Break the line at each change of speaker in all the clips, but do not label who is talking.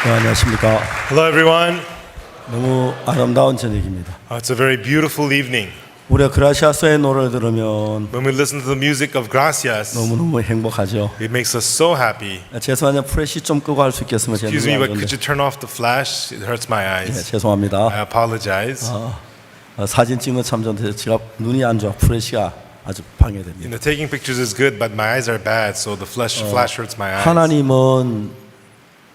네, 안녕하십니까.
Hello, everyone.
너무 아름다운 저녁입니다.
It's a very beautiful evening.
우리가 그라시아스의 노래를 들으면
When we listen to the music of Gracias,
너무너무 행복하죠.
it makes us so happy.
죄송하냐 프레시 좀 끄고 할 수 있겠으면 제가
Excuse me, but
눈이 안
could you turn off the flash? It hurts my
좋은데.
eyes.
죄송합니다.
I apologize.
사진 찍는 참 좋은데 제가 눈이 안 좋아 프레시가 아주 방해됩니다.
Taking pictures is good, but my eyes are bad, so the flash hurts my eyes.
하나님은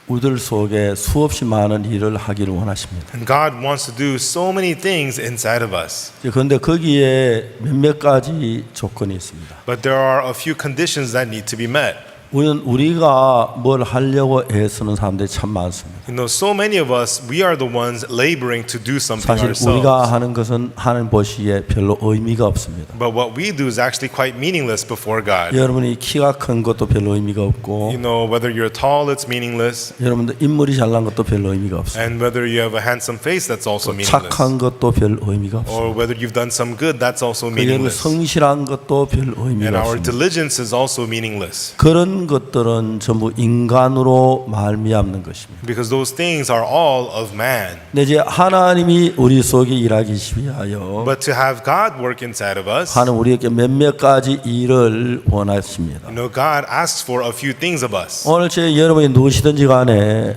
우리들 속에 수없이 많은 일을 하기를 원하십니다.
And God wants to do so many things inside of us.
그런데 거기에 몇몇 가지 조건이 있습니다.
But there are a few conditions that need to be met.
우리가 뭘 하려고 애쓰는 사람들이 참 많습니다.
So many of us, we are the ones laboring to do something
사실
ourselves.
우리가 하는 것은 하나님 보시기에 별로 의미가 없습니다.
But what we do is actually quite meaningless before God.
여러분이 키가 큰 것도 별로 의미가 없고,
Whether you're tall, it's meaningless.
여러분들 인물이 잘난 것도 별로 의미가 없습니다.
And whether you have a handsome face, that's also meaningless.
착한 것도 별 의미가 없습니다.
Or whether you've done some good, that's also
여러분
meaningless.
성실한 것도 별
And
의미가
our
없습니다.
diligence is also meaningless.
그런 것들은 전부 인간으로 말미암는 것입니다.
Because those things are all of man.
근데 이제 하나님이 우리 속에 일하기 위하여
But to have God work inside of us,
하나님 우리에게 몇몇 가지 일을 원하십니다.
God asks for a few things of us.
오늘 여러분이 누구시든지 간에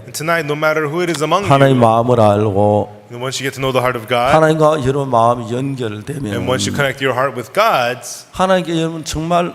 And tonight, no matter who it is among
하나님
you,
마음을 알고
once you get to know the heart of God,
하나님과 여러분 마음이 연결되면
and once you connect your heart with God's,
하나님께 여러분 정말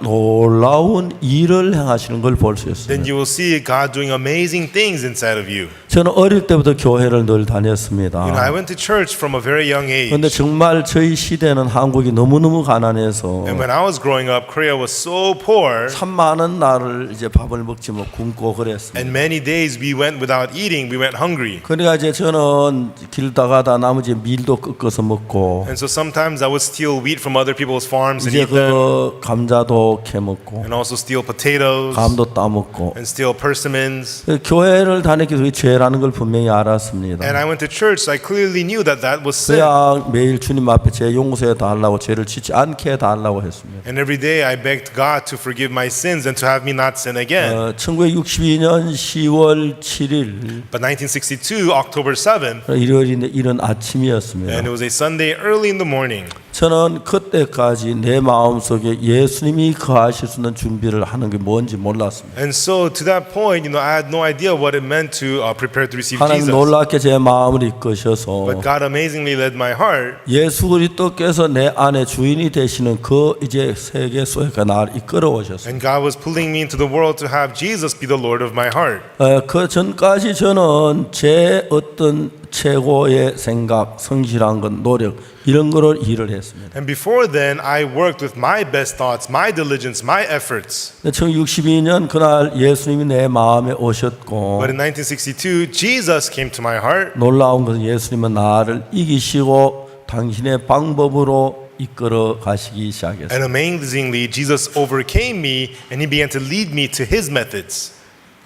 놀라운 일을 행하시는 걸 볼 수 있어요.
then you will see God doing amazing things inside of you.
저는 어릴 때부터 교회를 늘 다녔습니다.
I went to church from a very young age.
그런데 정말 저희 시대는 한국이 너무너무 가난해서
And when I was growing up, Korea was so poor.
참 많은 날을 이제 밥을 먹지 못 굶고 그랬습니다.
And many days we went without eating. We went hungry.
그러니까 이제 저는 길 나가다 나머지 밀도 꺾어서 먹고
And so sometimes I would steal wheat from other people's farms and
이제
eat them.
그 감자도 캐 먹고
And also steal potatoes.
감도 따 먹고
And steal persimmons.
교회를 다녔기 때문에 죄라는 걸 분명히 알았습니다.
And I went to church, so I clearly knew that that was sin.
그래야 매일 주님 앞에 죄 용서해 달라고 죄를 짓지 않게 해달라고 했습니다.
And every day I begged God to forgive my sins and to have me not sin again.
1962년 10월 7일
But 1962, October 7th,
일요일인데 이른 아침이었습니다.
and it was a Sunday early in the morning.
저는 그때까지 내 마음속에 예수님이 거하실 수 있는 준비를 하는 게 뭔지 몰랐습니다.
And so to that point, I had no idea what it meant to prepare to receive
하나님
Jesus.
놀랍게 제 마음을 이끄셔서
But God amazingly led my heart.
예수 그리스도께서 내 안에 주인이 되시는 그 이제 세계 속에 나를 이끌어 오셨어요.
And God was pulling me into the world to have Jesus be the Lord of my heart.
그 전까지 저는 제 어떤 최고의 생각, 성실한 것, 노력 이런 거를 일을 했습니다.
And before then, I worked with my best thoughts, my diligence, my efforts.
1962년 그날 예수님이 내 마음에 오셨고
But in 1962, Jesus came to my heart.
놀라운 것은 예수님은 나를 이기시고 당신의 방법으로 이끌어 가시기 시작했어요.
And amazingly, Jesus overcame me and he began to lead me to his methods.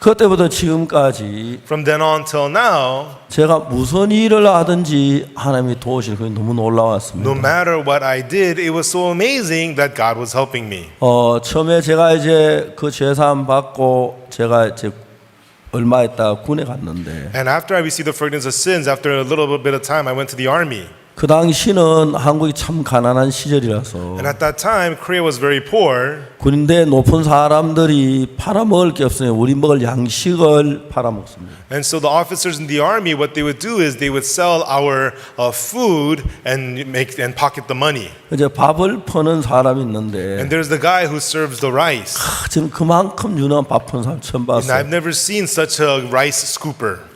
그때부터 지금까지
From then on till now,
제가 무슨 일을 하든지 하나님이 도우시는 그게 너무 놀라웠습니다.
no matter what I did, it was so amazing that God was helping me.
처음에 제가 이제 그 죄사함 받고 제가 이제 얼마 있다가 군에 갔는데
And after I received the forgiveness of sins, after a little bit of time, I went to the army.
그 당시는 한국이 참 가난한 시절이라서
And at that time, Korea was very poor.
군대 높은 사람들이 팔아먹을 게 없으니 우리 먹을 양식을 팔아먹습니다.
And so the officers in the army, what they would do is they would sell our food and pocket the money.
이제 밥을 퍼는 사람이 있는데
And there's the guy who serves the rice.
저는 그만큼 유능한 밥 퍼는 사람 처음
And
봤어요.
I've never seen such a rice scooper.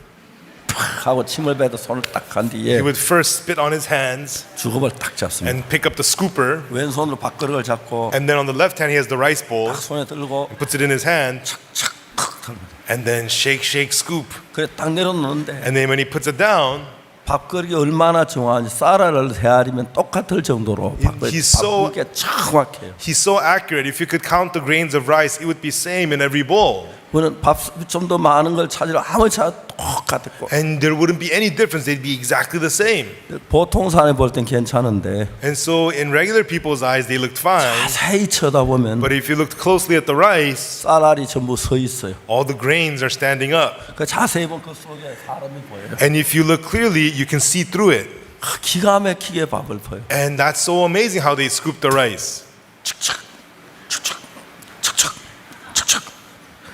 하고 침을 뱉어 손을 딱 간
He
뒤에
would first spit on his hands
주걱을 딱 잡습니다.
and pick up the scooper.
왼손으로 밥그릇을 잡고
And then on the left hand, he has the rice bowl,
딱 손에 들고
puts it in his hand,
착착 털입니다.
and then shake, shake, scoop.
그래 딱 내려놓는데
And then when he puts it down,
밥그릇이 얼마나 중요한지 쌀알을 헤아리면 똑같을 정도로 밥그릇이
He's so-
정확해요.
he's so accurate. If you could count the grains of rice, it would be same in every bowl.
우리는 밥 좀 더 많은 걸 찾으려 아무리 찾아도 똑같았고
And there wouldn't be any difference. They'd be exactly the same.
보통 사람이 볼 땐 괜찮은데
And so in regular people's eyes, they looked fine.
자세히 쳐다보면
But if you looked closely at the rice,
쌀알이 전부 서 있어요.
all the grains are standing up.
그 자세히 보면 그 속에 사람이 보여요.
And if you look clearly, you can see through it.
기가 막히게 밥을 퍼요.
And that's so amazing how they scoop the rice.
축축 축축 축축 축축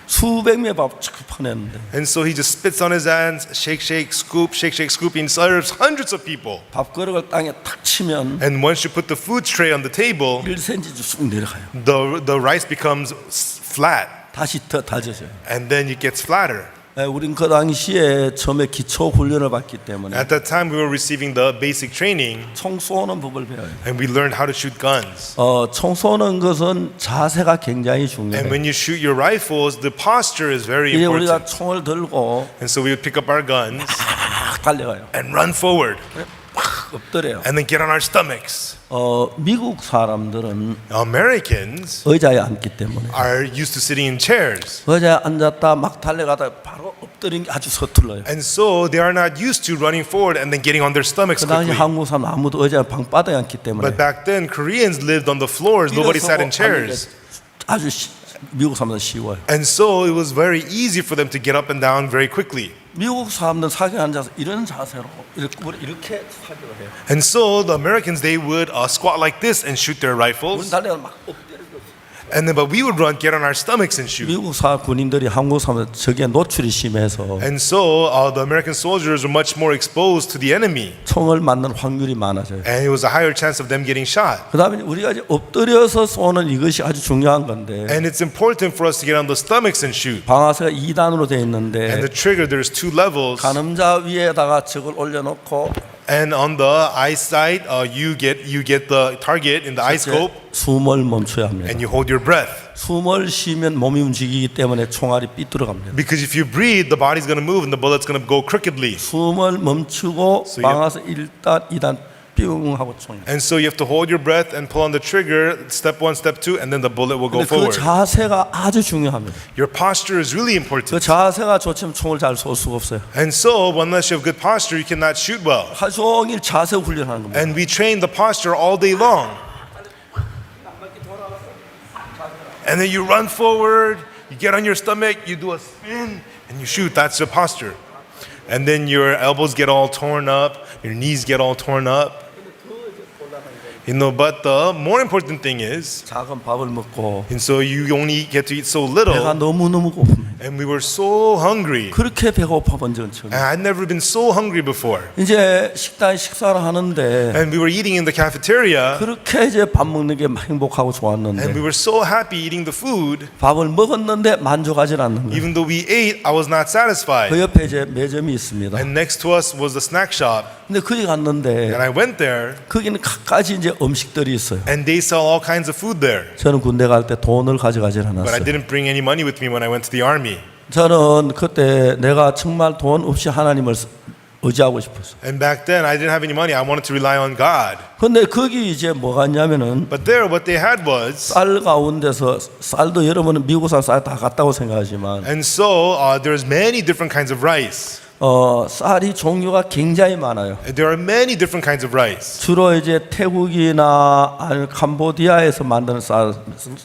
수백 명의 밥 축축 퍼내는데
And so he just spits on his hands, shake, shake, scoop, shake, shake, scoop. He serves hundreds of people.
밥그릇을 땅에 탁 치면
And once you put the food tray on the table,
1cm 쑥 내려가요.
the rice becomes flat.
다시 더 다져져요.
And then it gets flatter.
우린 그 당시에 처음에 기초 훈련을 받기 때문에
At that time, we were receiving the basic training,
총 쏘는 법을 배워요.
and we learned how to shoot guns.
총 쏘는 것은 자세가 굉장히
And
중요해요.
when you shoot your rifles, the posture is very
이제 우리가
important.
총을 들고
And so we would pick up our guns
막 달려가요.
and run forward,
팍 엎드려요.
and then get on our stomachs.
미국 사람들은
Americans
의자에 앉기 때문에
are used to sitting in chairs.
의자에 앉았다 막 달려가다 바로 엎드린 게 아주 서툴러요.
And so they are not used to running forward and then getting on their stomachs
그 당시
quickly.
한국 사람 아무도 의자에 방바닥에 앉기 때문에
But back then, Koreans lived on the floors. Nobody sat in chairs.
아주 미국 사람들 쉬워요.
And so it was very easy for them to get up and down very quickly.
미국 사람들 사기 앉아서 이런 자세로 이렇게 사기를 해요.
And so the Americans, they would squat like this and shoot their
우리
rifles.
달려가 막 엎드려.
And then, but we would run, get on our stomachs and shoot.
미국 군인들이 한국 사람들 저기에 노출이 심해서
And so the American soldiers were much more exposed to the enemy.
총을 맞는 확률이 많아져요.
And it was a higher chance of them getting shot.
그다음에 우리가 이제 엎드려서 쏘는 이것이 아주 중요한 건데
And it's important for us to get on the stomachs and shoot.
방아쇠가 2단으로 되어
And
있는데
the trigger, there's two levels.
가늠자 위에다가 적을 올려놓고
And on the eyesight, you get the target in the eye scope,
숨을 멈춰야 합니다.
and you hold your breath.
숨을 쉬면 몸이 움직이기 때문에 총알이 삐뚤어갑니다.
Because if you breathe, the body's going to move and the bullet's going to go crookedly.
숨을 멈추고
So you-
방아쇠 1단, 2단 뿅 하고 총이.
And so you have to hold your breath and pull on the trigger, step 1, step 2, and then the bullet will go
근데 그
forward.
자세가 아주 중요합니다.
Your posture is really
그
important.
자세가 좋지만 총을 잘 쏠 수가 없어요.
And so, unless you have good posture, you cannot shoot well.
하루 종일 자세 훈련하는 겁니다.
And we train the posture all day long. And then you run forward, you get on your stomach, you do a spin, and you shoot. That's your posture. And then your elbows get all torn up, your knees get all torn up. But the more important thing is,
작은 밥을 먹고
and so you only get to eat so
배가
little,
너무너무 고픕니다.
and we were so hungry.
그렇게 배고파 본 적은 처음이에요.
And I'd never been so hungry before.
이제 식당에 식사를 하는데
And we were eating in the cafeteria,
그렇게 이제 밥 먹는 게 행복하고
and we
좋았는데
were so happy eating the food.
밥을 먹었는데 만족하지 않는 거예요.
Even though we ate, I was not satisfied.
그 옆에 이제 매점이 있습니다.
And next to us was the snack shop.
근데 거기 갔는데
And I went there,
거기는 갖가지 이제 음식들이 있어요.
and they sell all kinds of food there.
저는 군대 갈 때 돈을 가져가질
But I
않았어요.
didn't bring any money with me when I went to the army.
저는 그때 내가 정말 돈 없이 하나님을 의지하고 싶었어요.
And back then, I didn't have any money. I wanted to rely on God.
근데 거기 이제 뭐가 있냐면은
But there, what they had was,
쌀 가운데서 쌀도 여러분은 미국 산 쌀 다 같다고 생각하지만
and so there's many different kinds of rice.
쌀이 종류가 굉장히 많아요.
There are many different kinds of rice.
주로 이제 태국이나 아니면 캄보디아에서 만드는 쌀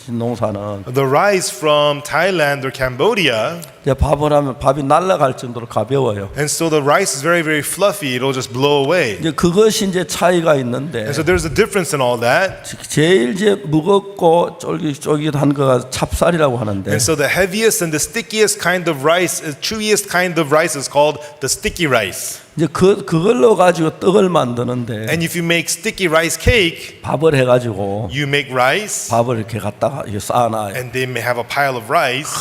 농사는
The rice from Thailand or Cambodia,
이제 밥을 하면 밥이 날아갈 정도로 가벼워요.
and so the rice is very, very fluffy. It'll just blow away.
이제 그것이 이제 차이가 있는데
And so there's a difference in all that.
제일 이제 무겁고 쫄깃쫄깃한 거가 찹쌀이라고 하는데
And so the heaviest and the stickiest kind of rice, chewiest kind of rice is called the sticky rice.
이제 그걸로 가지고 떡을 만드는데
And if you make sticky rice cake,
밥을 해가지고
you make rice,
밥을 이렇게 갖다가 이렇게 쌓아놔요.
and they may have a pile of rice,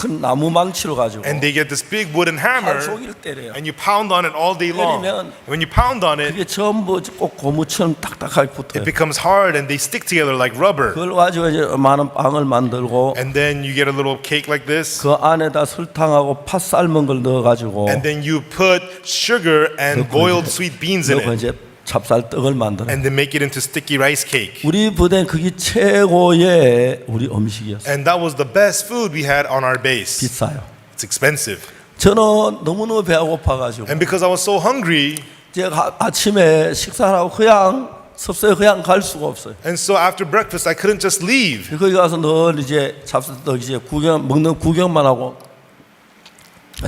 큰 나무 망치로 가지고
and they get this big wooden hammer,
하루 종일 때려요.
and you pound on it all day long.
때리면
When you pound on it,
그게 전부 꼭 고무처럼 딱딱하게 붙어요.
it becomes hard, and they stick together like rubber.
그걸 가지고 이제 많은 빵을 만들고
And then you get a little cake like this,
그 안에다 설탕하고 팥 삶은 걸 넣어가지고
and then you put sugar and boiled sweet beans in
넣고
it.
이제 찹쌀떡을 만들어.
and then make it into sticky rice cake.
우리 부대는 그게 최고의 우리 음식이었어요.
And that was the best food we had on our base.
비싸요.
It's expensive.
저는 너무너무 배가 고파가지고
And because I was so hungry,
제가 아침에 식사하고 그냥 섭소에 그냥 갈 수가 없어요.
and so after breakfast, I couldn't just leave.
거기 가서 늘 이제 찹쌀떡 이제 먹는 구경만 하고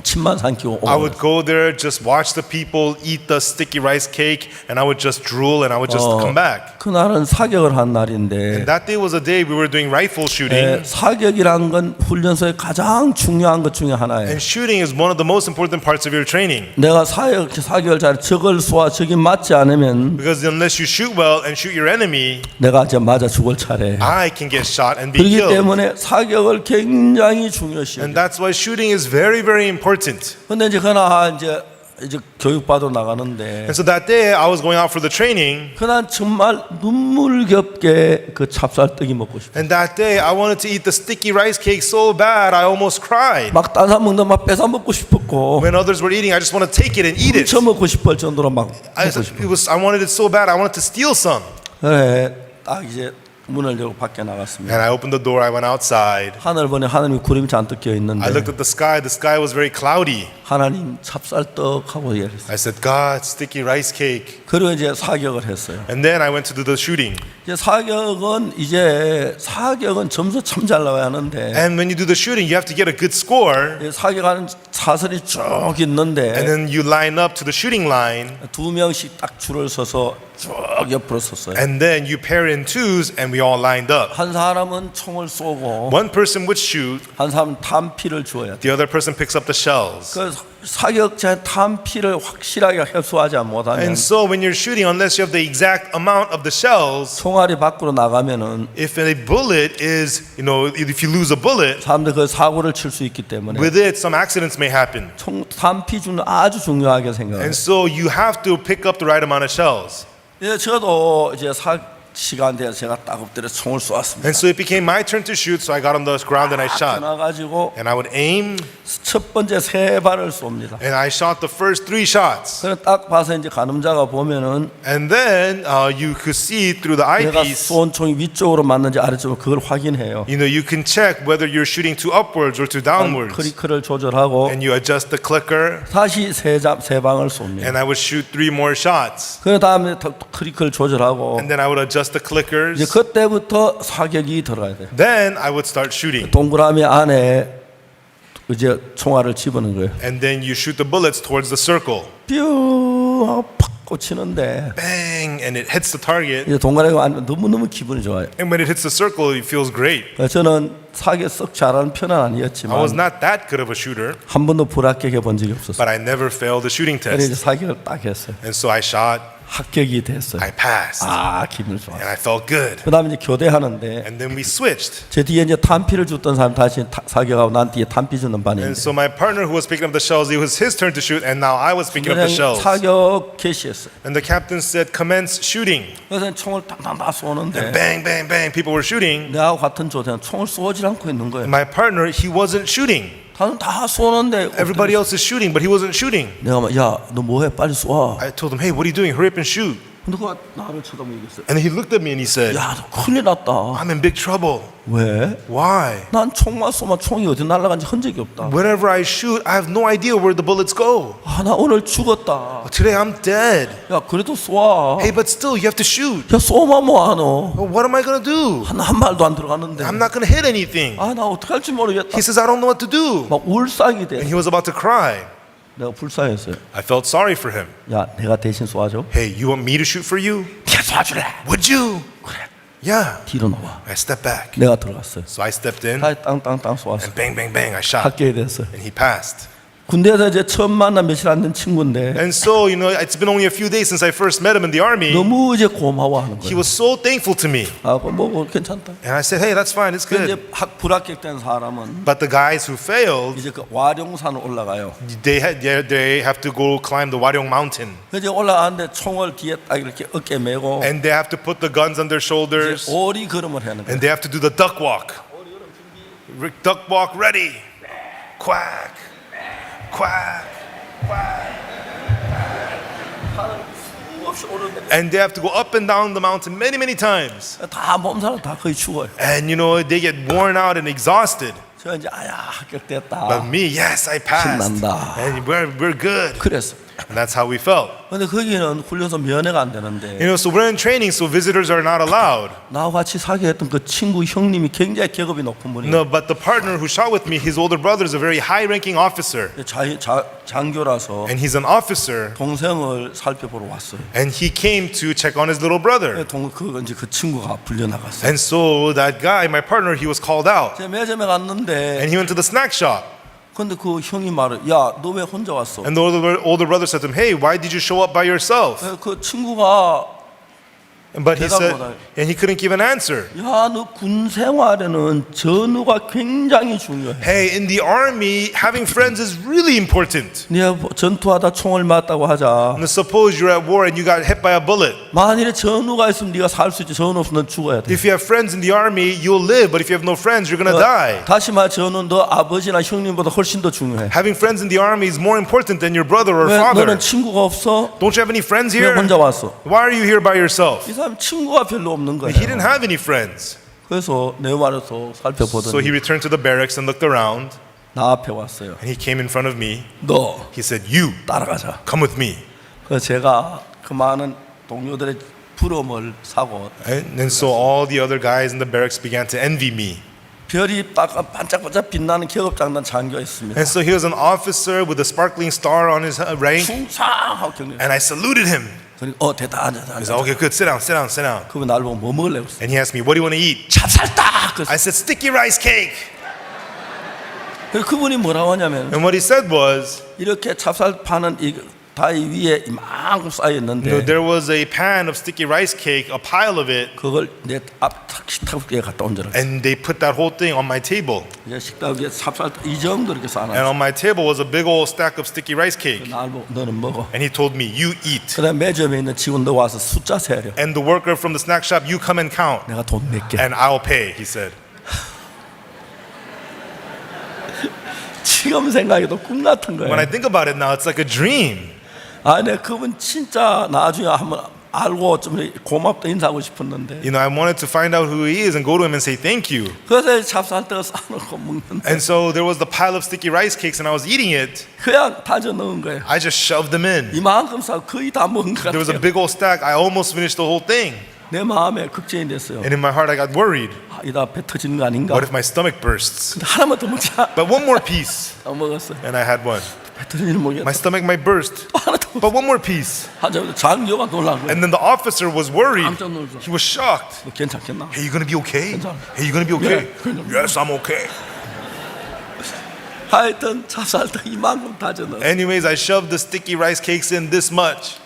침만 삼키고
I
오고.
would go there, just watch the people eat the sticky rice cake, and I would just drool and I would just come back.
그날은 사격을 한 날인데
That day was a day we were doing rifle shooting.
사격이라는 건 훈련소의 가장 중요한 것 중에 하나예요.
And shooting is one of the most important parts of your training.
내가 사격을 잘 적을 쏘아 적이 맞지 않으면
Because unless you shoot well and shoot your enemy,
내가 이제 맞아 죽을 차례.
I can get shot and be
그렇기
killed.
때문에 사격을 굉장히 중요시해요.
And that's why shooting is very, very important.
근데 이제 그날 이제 교육받으러 나가는데
And so that day I was going out for the training,
그날 정말 눈물겹게 그 찹쌀떡이 먹고 싶어.
and that day I wanted to eat the sticky rice cake so bad I almost cried.
막 딴 사람 먹는 막 뺏어 먹고 싶었고
When others were eating, I just want to take it and eat it.
훔쳐 먹고 싶을 정도로 막
I
먹고 싶어.
wanted it so bad I wanted to steal some.
그래 딱 이제 문을 열고 밖에 나갔습니다.
And I opened the door, I went outside.
하늘 보니 하늘이 구름이 잔뜩 껴
I
있는데
looked at the sky was very cloudy.
하나님 찹쌀떡하고 얘기했어요.
I said, God, sticky rice cake.
그리고 이제 사격을 했어요.
And then I went to do the shooting.
이제 사격은 점수 참 잘 나와야 하는데
And when you do the shooting, you have to get a good score.
사격하는 사설이 쭉 있는데
And then you line up to the shooting line.
두 명씩 딱 줄을 서서 쭉 옆으로 섰어요.
And then you pair in twos and we all lined up.
한 사람은 총을 쏘고
One person would shoot,
한 사람은 탄피를 주어야 돼.
the other person picks up the shells.
그 사격자의 탄피를 확실하게 흡수하지 못하면
And so when you're shooting, unless you have the exact amount of the shells,
총알이 밖으로 나가면은
if a bullet is, if you lose a bullet,
사람들 그 사고를 칠 수 있기 때문에
with it, some accidents may happen.
탄피 주는 아주 중요하게 생각해요.
And so you have to pick up the right amount of shells.
예, 저도 이제 시간 돼서 제가 딱 엎드려 총을 쏘았습니다.
And so it became my turn to shoot, so I got on the ground and I shot.
나가지고
And I would aim,
첫 번째 세 발을 쏩니다.
and I shot the first 3 shots.
그래 딱 봐서 이제 가늠자가 보면은
And then you could see through the
내가
eyepiece,
쏜 총이 위쪽으로 맞는지 아래쪽으로 그걸 확인해요.
you can check whether you're shooting to upwards or to downwards.
크리크를 조절하고
And you adjust the clicker,
다시 세 방을 쏩니다.
and I would shoot 3 more shots.
그 다음에 크리크를 조절하고
And then I would adjust the
이제
clickers.
그때부터 사격이 들어가야 돼요.
Then I would start shooting.
동그라미 안에 이제 총알을 집어넣는 거예요.
And then you shoot the bullets towards the circle.
뿅 하고 팍 꽂히는데
Bang! And it hits the target.
이제 동그라미가 아니면 너무너무 기분이 좋아요.
And when it hits the circle, it feels great.
저는 사격 썩 잘하는 편은
I was
아니었지만
not that good of a shooter,
한 번도 불합격해 본 적이 없었어요.
but I never failed the shooting
그래서 이제
test.
사격을 딱 했어요.
And so I shot,
합격이 됐어요.
I passed,
아 기분이
and
좋았어요.
I felt good.
그 다음에 이제 교대하는데
And then we switched.
제 뒤에 이제 탄피를 줬던 사람 다시 사격하고 난 뒤에 탄피 주는
And
반인데
so my partner who was picking up the shells, it was his turn to shoot, and now I was picking up the
그냥
shells.
사격 개시했어요.
And the captain said, commence shooting.
그래서 총을 탕탕 다 쏘는데
Bang, bang, bang. People were shooting.
내하고 같은 조대는 총을 쏘지 않고 있는 거예요.
My partner, he wasn't shooting.
다른 다 쏘는데
Everybody else is shooting, but he wasn't shooting.
내가 막 야 너 뭐해 빨리 쏴.
I told him, hey, what are you doing? Hurry up and shoot.
근데 그가 나를 쳐다보고 있어요.
And he looked at me and he said,
야 너 큰일 났다.
I'm in big trouble.
왜?
Why?
난 총만 쏘면 총이 어디 날아간지 흔적이 없다.
Whenever I shoot, I have no idea where the bullets go.
아 나 오늘 죽었다.
Today I'm dead.
야 그래도 쏴.
Hey, but still, you have to shoot.
야 쏘면 뭐하노?
Well, what am I going to do?
한 발도 안 들어갔는데.
I'm not going to hit anything.
아 나 어떻게 할지 모르겠다.
He says, I don't know what to do.
막 울상이 돼.
And he was about to cry.
내가 불쌍했어요.
I felt sorry for him.
야 내가 대신 쏴줘.
Hey, you want me to shoot for you?
내가 쏴줄래.
Would you?
그래.
Yeah.
뒤로 나와.
I stepped back.
내가 들어갔어요.
So I stepped in,
다시 땅땅땅 쏘았어.
and bang, bang, bang, I shot.
합격이 됐어요.
And he passed.
군대에서 이제 처음 만난 며칠 안 된 친구인데
And so, it's been only a few days since I first met him in the army.
너무 이제 고마워하는
He
거예요.
was so thankful to me.
아, 뭐 괜찮다.
And I said, hey, that's fine, it's
그
good.
이제 불합격된 사람은
But the guys who failed,
이제 그 와룡산 올라가요.
they have to go climb the Waryong mountain.
그 이제 올라가는데 총을 뒤에 딱 이렇게 어깨 메고
And they have to put the guns on their shoulders.
오리 걸음을 하는 거예요.
And they have to do the duck walk. Duck walk ready. Quack. Quack. Quack.
수없이 오르는데
and they have to go up and down the mountain many, many times.
다 몸살은 다 거의 죽어요.
And you know, they get worn out and exhausted.
저 이제 아야 합격됐다.
But me, yes, I passed.
신난다.
And we're good.
그랬어.
And that's how we felt.
근데 거기는 훈련소 면회가 안 되는데
You know, so we're in training, so visitors are not allowed.
나와 같이 사귀었던 그 친구 형님이 굉장히 계급이 높은 분이에요.
No, but the partner who shot with me, his older brother is a very high-ranking officer.
장교라서
And he's an officer.
동생을 살펴보러 왔어요.
And he came to check on his little brother.
그 친구가 불려 나갔어요.
And so that guy, my partner, he was called out.
제가 매점에 갔는데
And he went to the snack shop.
근데 그 형이 말을 야, 너 왜 혼자 왔어?
And the older brother said to him, hey, why did you show up by yourself?
그 친구가
But he said, and he couldn't give an answer.
야, 너 군 생활에는 전우가 굉장히 중요해.
Hey, in the army, having friends is really important.
네가 전투하다 총을 맞다고 하자.
And suppose you're at war and you got hit by a bullet.
만일에 전우가 있으면 네가 살 수 있지. 전우 없으면 넌 죽어야 돼.
If you have friends in the army, you'll live. But if you have no friends, you're gonna die.
다시 말 전우는 너 아버지나 형님보다 훨씬 더 중요해.
Having friends in the army is more important than your brother or
왜
father.
너는 친구가 없어?
Don't you have any friends
왜
here?
혼자 왔어?
Why are you here by yourself?
이 사람 친구가 별로 없는 거야.
He didn't have any friends.
그래서 내 말에서
So he
살펴보더니
returned to the barracks and looked around.
나 앞에 왔어요.
And he came in front of me.
너
He said, you,
따라가자.
come with me.
그래서 제가 그 많은 동료들의 부러움을 사고
And so all the other guys in the barracks began to envy me.
별이 반짝반짝 빛나는 계급장단 장교였습니다.
And so he was an officer with a sparkling star on his rank.
충상하고 경례.
And I saluted him.
그러니까 됐다 앉아.
He said, okay, good, sit down, sit down, sit down.
그분 날 보고 뭐 먹을래 그랬어.
And he asked me, what do you want to eat?
찹쌀딱. 그래서
I said, sticky rice cake.
그분이 뭐라고 하냐면
And what he said was,
이렇게 찹쌀 파는 이 다이 위에 이만큼 쌓여 있는데
there was a pan of sticky rice cake, a pile of it,
그걸 내 앞 식탁에 갖다 얹어라.
and they put that whole thing on my table.
이제 식탁 위에 찹쌀 이 정도 이렇게
And
쌓아놨어.
on my table was a big old stack of sticky rice cake.
날 보고 너는 먹어.
And he told me, you eat.
그다음 매점에 있는 직원 너 와서 숫자 세려.
And the worker from the snack shop, you come and count.
내가 돈 낼게.
And I'll pay, he said.
지금 생각해도 꿈 같은
When I
거예요.
think about it now, it's like a dream.
아, 내 그분 진짜 나중에 한번 알고 좀 고맙다 인사하고 싶었는데.
You know, I wanted to find out who he is and go to him and say thank you.
그래서 찹쌀떡 싸놓고 먹는데
And so there was the pile of sticky rice cakes and I was eating it.
그냥 다져 넣은 거예요.
I just shoved them in.
이만큼 싸 거의 다 먹은 것
There was a
같아요.
big old stack. I almost finished the whole thing.
내 마음에 걱정이 됐어요.
And in my heart, I got worried.
아, 이다 배 터지는 거 아닌가?
What if my stomach bursts?
근데 하나만 더 먹자.
But one more piece.
다 먹었어요.
And I had one.
배 터지는 모르겠다.
My stomach might burst.
또 하나 더 먹었어요.
But one more piece.
하자마자 장교가 놀란 거예요.
And then the officer was worried.
깜짝 놀랐어.
He was shocked.
너 괜찮겠나?
Hey, you gonna be okay?
괜찮아.
Hey, you gonna be okay?
Yeah.
Yes, I'm okay.
하여튼 찹쌀떡 이만큼 다져 넣었어요.
Anyways, I shoved the sticky rice cakes in this much.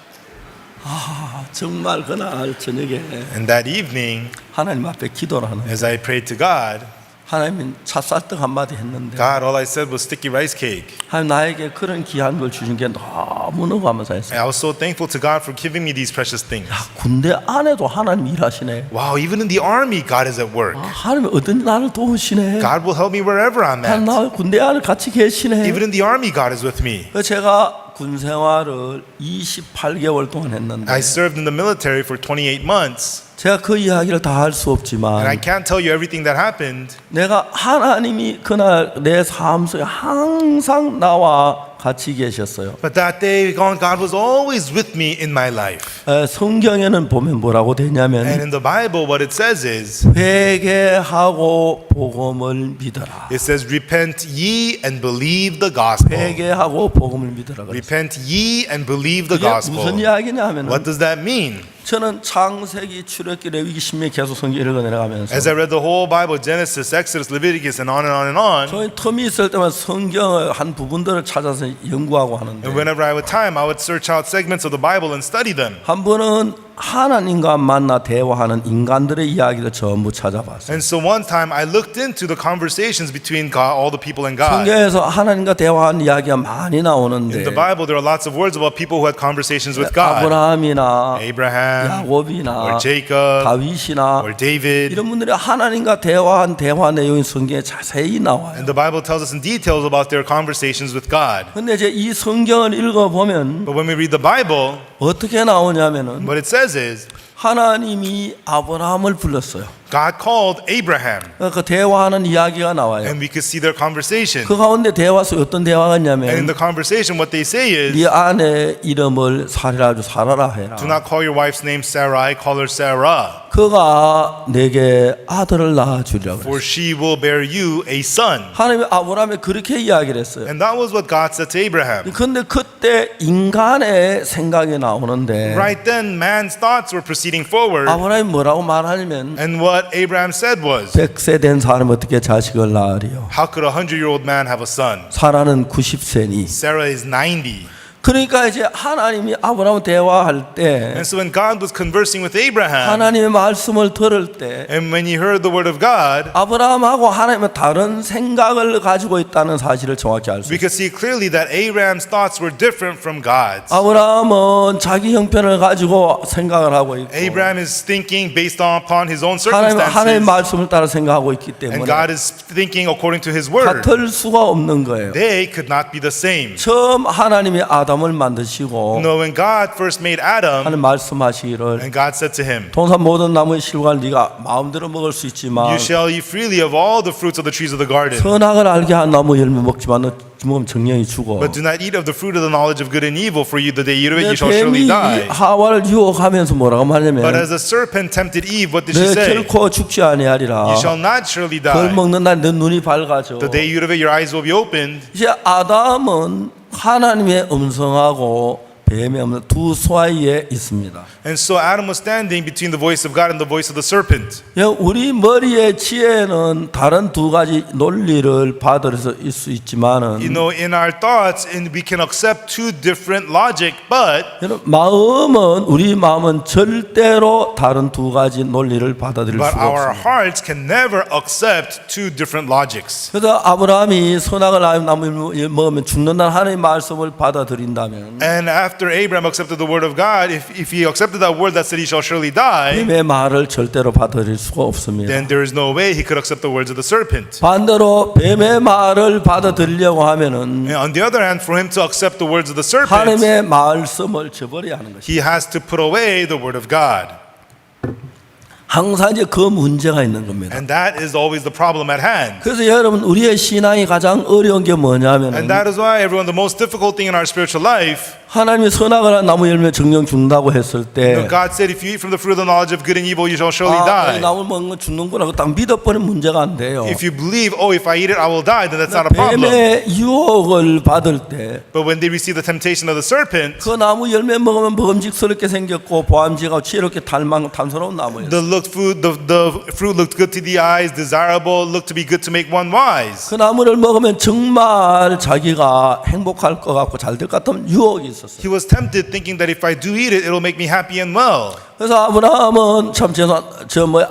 아, 정말 그날 저녁에
And that evening,
하나님 앞에 기도를 하는 거예요.
as I prayed to God,
하나님은 찹쌀떡 한마디 했는데
God, all I said was sticky rice cake.
하나님 나에게 그런 귀한 걸 주신 게 너무너무 감사했어요.
And I was so thankful to God for giving me these precious things.
군대 안에도 하나님 일하시네.
Wow, even in the army, God is at work.
하나님 어떤 나를 도우시네.
God will help me wherever I'm
하나님
at.
나 군대 안에 같이 계시네.
Even in the army, God is with me.
그래서 제가 군 생활을 28개월 동안 했는데
I served in the military for 28 months.
제가 그 이야기를 다 할 수
And I
없지만
can't tell you everything that happened.
내가 하나님이 그날 내 삶 속에 항상 나와 같이 계셨어요.
But that day, God was always with me in my life.
성경에는 보면 뭐라고
And
되냐면
in the Bible, what it says is,
회개하고 복음을 믿어라.
it says, repent ye and believe the gospel.
회개하고 복음을 믿어라. 그랬어요.
Repent ye and believe the
이게
gospel.
무슨 이야기냐면
What does that mean?
저는 창세기, 출애굽기, 레위기, 신명기 계속 성경 읽어 내려가면서
As I read the whole Bible, Genesis, Exodus, Leviticus, and on and on and on,
저희 텀이 있을 때만 성경의 한 부분들을 찾아서 연구하고 하는데
and whenever I had time, I would search out segments of the Bible and study them.
한 번은 하나님과 만나 대화하는 인간들의 이야기를 전부 찾아봤어요.
And so one time I looked into the conversations between God, all the people and God.
성경에서 하나님과 대화하는 이야기가 많이
In
나오는데
the Bible, there are lots of words about people who had conversations with God.
아브라함이나
Abraham,
야곱이나
or Jacob,
다윗이나
or David.
이런 분들이 하나님과 대화한 대화 내용이 성경에 자세히 나와요.
And the Bible tells us in details about their conversations with God.
근데 이제 이 성경을 읽어보면
But when we read the Bible,
어떻게 나오냐면은
what it says is
하나님이 아브라함을 불렀어요.
God called Abraham,
그 대화하는 이야기가 나와요.
and we could see their conversation.
그 가운데 대화 속 어떤 대화가
And in
있냐면
the conversation, what they say is,
네 아내 이름을 사라주 살아라 해라.
do not call your wife's name Sarai, call her Sarah,
그가 내게 아들을 낳아주리라고
for
그랬어요.
she will bear you a son.
하나님이 아브라함에 그렇게 이야기를 했어요.
And that was what God said to Abraham.
근데 그때 인간의 생각이 나오는데
Right then, man's thoughts were proceeding forward,
아브라함이 뭐라고 말하냐면
and what Abraham said was,
100세 된 사람이 어떻게 자식을 낳으리요?
how could a 100-year-old man have a son?
사라는 90세니.
Sarah is 90.
그러니까 이제 하나님이 아브라함 대화할 때
And so when God was conversing with Abraham,
하나님의 말씀을 들을 때
and when he heard the word of God,
아브라함하고 하나님은 다른 생각을 가지고 있다는 사실을 정확히 알 수
we
있어요.
could see clearly that Abraham's thoughts were different from God's.
아브라함은 자기 형편을 가지고 생각을 하고 있고
Abraham is thinking based upon his own
하나님의
circumstances,
말씀을 따라 생각하고 있기
and
때문에
God is thinking according to his word.
같을 수가 없는 거예요.
They could not be the same.
처음 하나님이 아담을 만드시고
No, when God first made Adam,
하나님 말씀하시기를
and God said to him,
동산 모든 나무의 실과를 네가 마음대로 먹을 수 있지만
you shall eat freely of all the fruits of the trees of the garden,
선악을 알게 한 나무 열매 먹지만 너 먹으면 정령이 죽어.
but do not eat of the fruit of the knowledge of good and evil, for you the day you eat of it, you shall
뱀이
surely die.
하와를 유혹하면서 뭐라고
But
말하냐면
as the serpent tempted Eve, what did she
너
say?
결코 죽지 아니하리라.
You shall not surely
벌
die.
먹는 날 너 눈이 밝아져.
The day you eat of it, your eyes will be opened.
이제 아담은 하나님의 음성하고 뱀의 음성 두 사이에 있습니다.
And so Adam was standing between the voice of God and the voice of the serpent.
우리 머리의 지혜는 다른 두 가지 논리를 받을 수 있지만은
You know, in our thoughts, and we can accept two different logic, but
우리 마음은 절대로 다른 두 가지 논리를 받아들일 수가
our
없습니다.
hearts can never accept two different logics.
그래서 아브라함이 선악을 알면 나무 먹으면 죽는다는 하나님의 말씀을 받아들인다면
And after Abraham accepted the word of God, if he accepted that word that said he shall surely die,
뱀의 말을 절대로 받아들일 수가 없습니다.
then there is no way he could accept the words of the serpent.
반대로 뱀의 말을 받아들이려고 하면은
And on the other hand, for him to accept the words of the serpent,
하나님의 말씀을 저버려야 하는 것입니다.
he has to put away the word of God.
항상 이제 그 문제가 있는 겁니다.
And that is always the problem at hand.
그래서 여러분 우리의 신앙이 가장 어려운 게 뭐냐면은
And that is why everyone, the most difficult thing in our spiritual life,
하나님이 선악을 한 나무 열매 정령 죽는다고 했을 때
God said, if you eat from the fruit of the knowledge of good and evil, you shall surely
이
die.
나무 먹는 거 죽는구나. 그거 딱 믿어버리면 문제가 안 돼요.
If you believe, oh, if I eat it, I will die, then that's not a problem.
뱀의 유혹을 받을 때 그
But when they receive the temptation of the serpent,
나무 열매 먹으면 먹음직스럽게 생겼고 보암직하고 지혜롭게 탐스러운 나무예요.
the fruit looked good to the eyes, desirable, looked to be good to make one wise.
그 나무를 먹으면 정말 자기가 행복할 것 같고 잘 될 것 같은 유혹이 있었어요.
He was tempted, thinking that if I do eat it, it'll make me happy and well.
그래서 아브라함은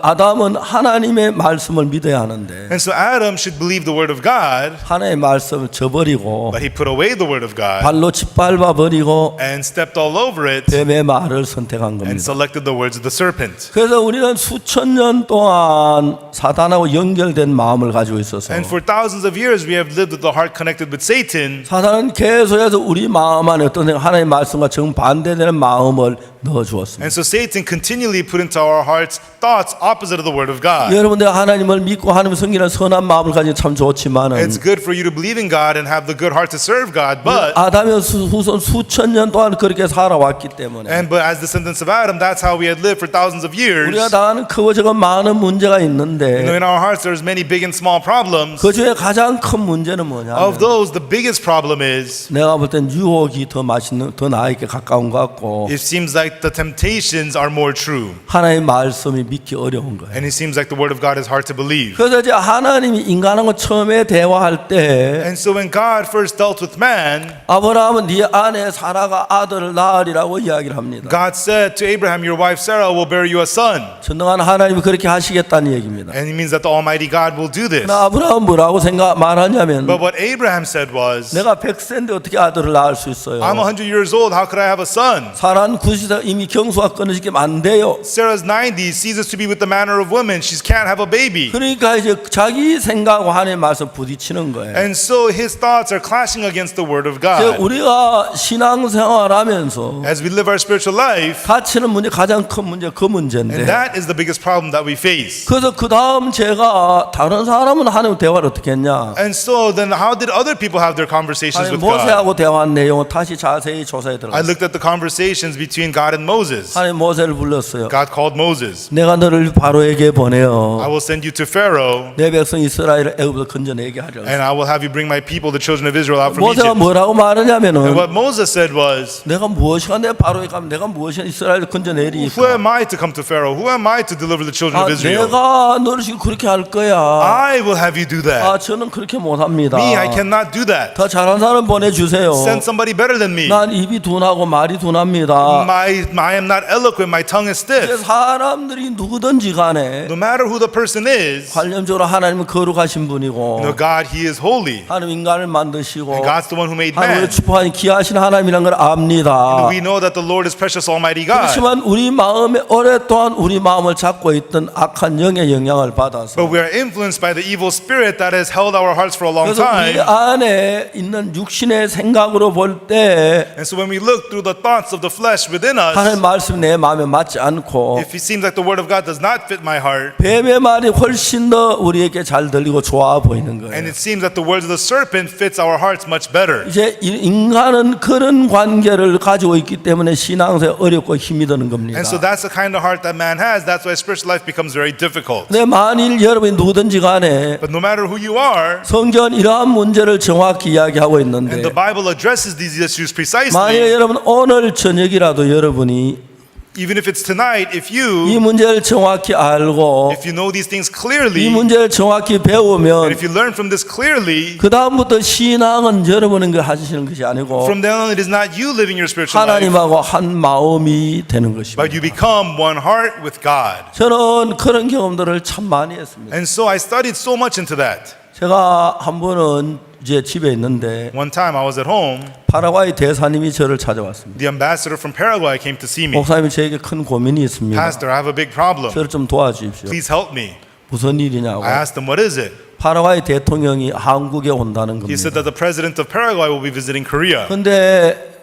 아담은 하나님의 말씀을 믿어야 하는데
And so Adam should believe the word of God,
하나님의 말씀을 저버리고
but he put away the word of God
발로 짓밟아 버리고
and stepped all over it
뱀의 말을 선택한
and
겁니다.
selected the words of the serpent.
그래서 우리는 수천 년 동안 사단하고 연결된 마음을 가지고 있어서
And for thousands of years, we have lived with the heart connected with Satan.
사단은 계속해서 우리 마음 안에 어떤 하나님의 말씀과 정반대되는 마음을 넣어 주었습니다.
And so Satan continually put into our hearts thoughts opposite of the word of God.
여러분들 하나님을 믿고 하나님을 섬기는 선한 마음을 가지면 참 좋지만은
It's good for you to believe in God and have the good heart to serve God, but
아담의 후손 수천 년 동안 그렇게 살아왔기 때문에
but as descendants of Adam, that's how we had lived for thousands of years.
우리가 당하는 크고 작은 많은 문제가
You know,
있는데
in our hearts, there's many big and small problems.
그 중에 가장 큰 문제는 뭐냐면
Of those, the biggest problem is
내가 볼 땐 유혹이 더 맛있는 더 나에게 가까운 것 같고
it seems like the temptations are are more true.
하나님의 말씀이 믿기 어려운 거예요.
And it seems like the word of God is hard to believe.
그래서 이제 하나님이 인간하고 처음에 대화할 때
And so when God first dealt with man,
아브라함은 네 아내 사라가 아들을 낳으리라고 이야기를 합니다.
God said to Abraham, your wife Sarah will bear you a son.
전능한 하나님이 그렇게 하시겠다는 얘기입니다.
And it means that the Almighty God will do this.
그러나 아브라함은 뭐라고 말하냐면
But what Abraham said was,
내가 100세인데 어떻게 아들을 낳을 수 있어요?
I'm 100 years old, how could I have a son?
사라는 90세 이미 경수가 끊어지면 안 돼요.
Sarah's 90, ceases to be with the manner of women. She can't have a baby.
그러니까 이제 자기 생각과 하나님의 말씀 부딪히는 거예요.
And so his thoughts are clashing against the word of
이제
God.
우리가 신앙생활하면서
As we live our spiritual life,
갇히는 문제 가장 큰 문제 그 문제인데
and that is the biggest problem that we face.
그래서 그 다음 제가 다른 사람은 하나님 대화를 어떻게 했냐?
And so then how did other people have their conversations
하나님
with God?
모세하고 대화한 내용을 다시 자세히 조사해
I
들어갔어요.
looked at the conversations between God and Moses.
하나님 모세를 불렀어요.
God called Moses.
내가 너를 바로에게
I
보내어
will send you to Pharaoh,
내 백성 이스라엘을 애굽에서 건져내게 하려.
and I will have you bring my people, the children of Israel, out from
모세가
Egypt.
뭐라고
And
말하냐면은
what Moses said was,
내가 무엇이가 내 바로에 가면 내가 무엇이가 이스라엘을
who
건져내리니까
am I to come to Pharaoh? Who am I to deliver the children of Israel?
내가 너를 지금 그렇게 할 거야.
I will have you do that.
저는 그렇게 못합니다.
Me, I cannot do that.
더 잘하는 사람 보내주세요.
Send somebody better than me.
난 입이 둔하고 말이 둔합니다.
I am not eloquent. My tongue is
이제
stiff.
사람들이 누구든지 간에
No matter who the person is,
관념적으로 하나님은 거룩하신 분이고
God, He is holy.
하나님 인간을 만드시고
And God's the one who made
하나님을
man.
축복하신 귀하신 하나님이라는 걸 압니다.
We know that the Lord is precious, Almighty God.
그렇지만 우리 마음에 오랫동안 우리 마음을 잡고 있던 악한 영의 영향을 받아서
But we are influenced by the evil spirit that has held our hearts for a long
그래서 우리
time.
안에 있는 육신의 생각으로 볼 때
And so when we look through the thoughts of the flesh within
하나님
us,
말씀 내 마음에 맞지 않고
if it seems like the word of God does not fit my heart,
뱀의 말이 훨씬 더 우리에게 잘 들리고 좋아 보이는
and
거예요.
it seems that the words of the serpent fits our hearts much better.
이제 인간은 그런 관계를 가지고 있기 때문에 신앙생활 어렵고 힘이 드는 겁니다.
And so that's the kind of heart that man has. That's why spiritual life becomes very difficult.
근데 만일 여러분이 누구든지 간에
But no matter who you are,
성경은 이러한 문제를 정확히 이야기하고 있는데
and the Bible addresses these issues
만일
precisely,
여러분 오늘 저녁이라도 여러분이
even if it's tonight, if
이
you
문제를 정확히 알고
know these things
이
clearly,
문제를 정확히
and
배우면
if you learn from this clearly,
그 다음부터 신앙은 여러분이 하시는 것이 아니고
from then on it is not you living your spiritual life,
하나님하고 한 마음이 되는 것입니다.
but you become one heart with God.
저는 그런 경험들을 참 많이 했습니다.
And so I studied so much into that.
제가 한 번은 제 집에 있는데
One time I was at home,
파라과이 대사님이 저를 찾아왔습니다.
the ambassador from Paraguay came to see me.
목사님이 저에게 큰 고민이 있습니다.
Pastor, I have a big problem.
저를 좀 도와주십시오.
Please help me.
무슨 일이냐고.
I asked him, what is it?
파라과이 대통령이 한국에 온다는
He said
겁니다.
that the president of Paraguay will be visiting Korea.
근데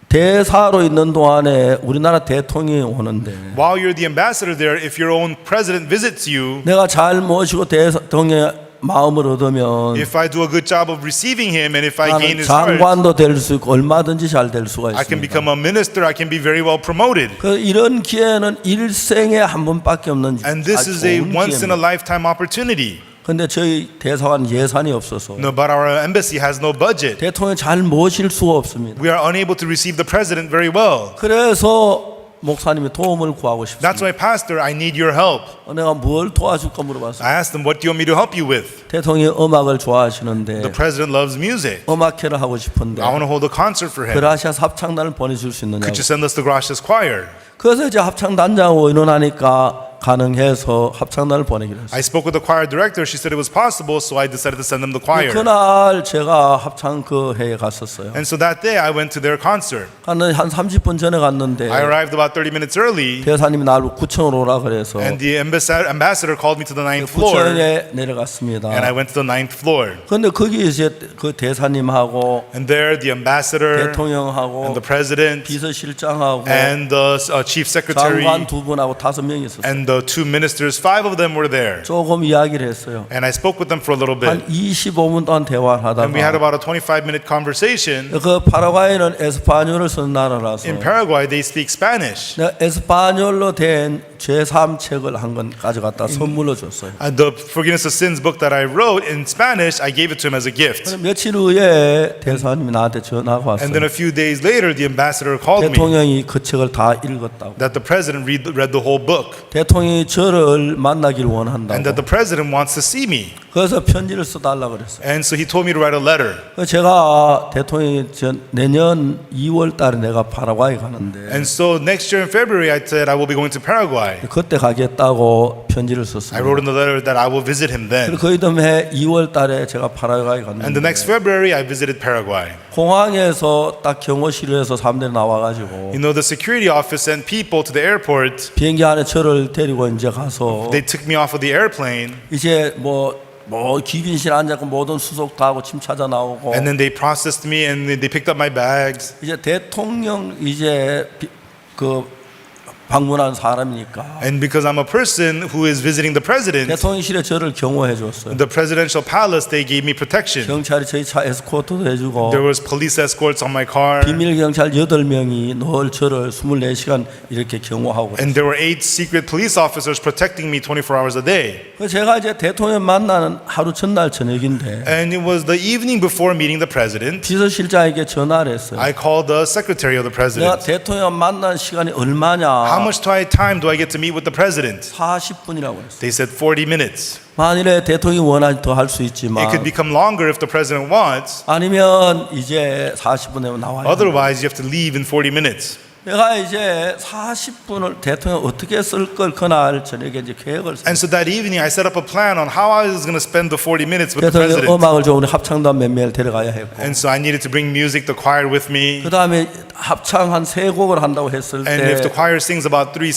대사로 있는 동안에 우리나라 대통령이 오는데
While you're the ambassador there, if your own president visits you,
내가 잘 모시고 대통령의 마음을 얻으면
if I do a good job of receiving him and if I gain
나는
his heart,
장관도 될 수 있고 얼마든지 잘 될 수가
I can
있습니다.
become a minister, I can be very well promoted.
그 이런 기회는 일생에 한 번밖에 없는
And this is a once in a lifetime opportunity.
근데 저희 대사관 예산이 없어서
No, but our embassy has no budget.
대통령 잘 모실 수가 없습니다.
We are unable to receive the president very well.
그래서 목사님의 도움을 구하고 싶습니다.
That's why, Pastor, I need your help.
내가 뭘 도와줄까 물어봤어요.
I asked him, what do you want me to help you with?
대통령이 음악을
The
좋아하시는데
president loves music.
음악회를 하고 싶은데
I want to hold a concert for him.
그라시아 합창단을 보내줄 수 있느냐고.
Could you send us the Gracias Choir?
그래서 이제 합창단장하고 의논하니까 가능해서 합창단을 보내기로 했어요.
I spoke with the choir director. She said it was possible, so I decided to send them the choir.
그날 제가 합창 그 회에 갔었어요.
And so that day I went to their concert.
한 30분 전에 갔는데
I arrived about 30 minutes early,
대사님이 나를 9층으로 오라 그래서
and the ambassador called me to the 9th floor,
9층에 내려갔습니다.
and I went to the 9th floor.
근데 거기 이제 그 대사님하고
And there, the ambassador,
대통령하고
and the president,
비서실장하고
and the chief secretary,
장관 두 분하고 5명이 있었어요.
and the the two ministers, 5 of them were there.
조금 이야기를 했어요.
And I spoke with them for a little
한
bit.
25분 동안 대화를
And we had
하다가
about a 25-minute conversation.
그 파라과이는 에스파뇰을 쓰는 나라라서
In Paraguay, they speak Spanish.
내가 에스파뇰로 된 제3 책을 한 권 가져갔다 선물로 줬어요.
And the Forgiveness of Sins book that I wrote in Spanish, I gave it to him as a gift.
그럼 며칠 후에 대사님이 나한테 전화가 왔어요.
And then a few days later, the ambassador called me
대통령이 그 책을 다 읽었다고.
that the president read the whole book.
대통령이 저를 만나길 원한다고.
And that the president wants to see me.
그래서 편지를 써달라고 그랬어요.
And so he told me to write a letter.
그래서 제가 대통령이 내년 2월 달에 내가 파라과이 가는데
And so next year in February, I said I will be going to Paraguay.
그때 가겠다고 편지를
I
썼어요.
wrote in the letter that I will visit him then.
그리고 그 이듬해 2월 달에 제가 파라과이
And
갔는데
the next February, I visited Paraguay.
공항에서 딱 경호실에서 사람들이 나와가지고
You know, the security office sent people to the airport.
비행기 안에 저를 데리고 이제 가서
They took me off of the airplane.
이제 뭐 귀빈실 앉았고 모든 수속 다 하고 침 찾아 나오고
And then they processed me and they picked up my bags.
이제 대통령 이제 그 방문한 사람이니까
And because I'm a person who is visiting the president,
대통령실에 저를 경호해 줬어요.
the presidential palace, they gave me protection.
경찰이 저희 차 에스코트도 해주고
There was police escorts on my car.
비밀 경찰 8명이 늘 저를 24시간 이렇게 경호하고
And there were 8 secret police officers protecting me 24 hours a day.
그래서 제가 이제 대통령 만나는 하루 전날 저녁인데
And it was the evening before meeting the president.
비서실장에게 전화를 했어요.
I called the secretary of the
내가
president.
대통령 만나는 시간이 얼마냐?
How much time do I get to meet with the president?
40분이라고 했어요.
They said 40 minutes.
만일에 대통령이 원하면 더 할 수
It
있지만
could become longer if the president wants.
아니면 이제 40분 되면 나와야 돼.
Otherwise, you have to leave in 40 minutes.
내가 이제 40분을 대통령 어떻게 쓸 걸 그날 저녁에 이제 계획을
And so that evening, I set up a plan on how I was going to spend the 40 minutes with the
대통령
president.
음악을 좋은 합창단 몇 명을 데려가야 했고
And so I needed to bring music, the choir with me.
그 다음에 합창 한 3곡을 한다고 했을
And if the
때
choir sings about 3
한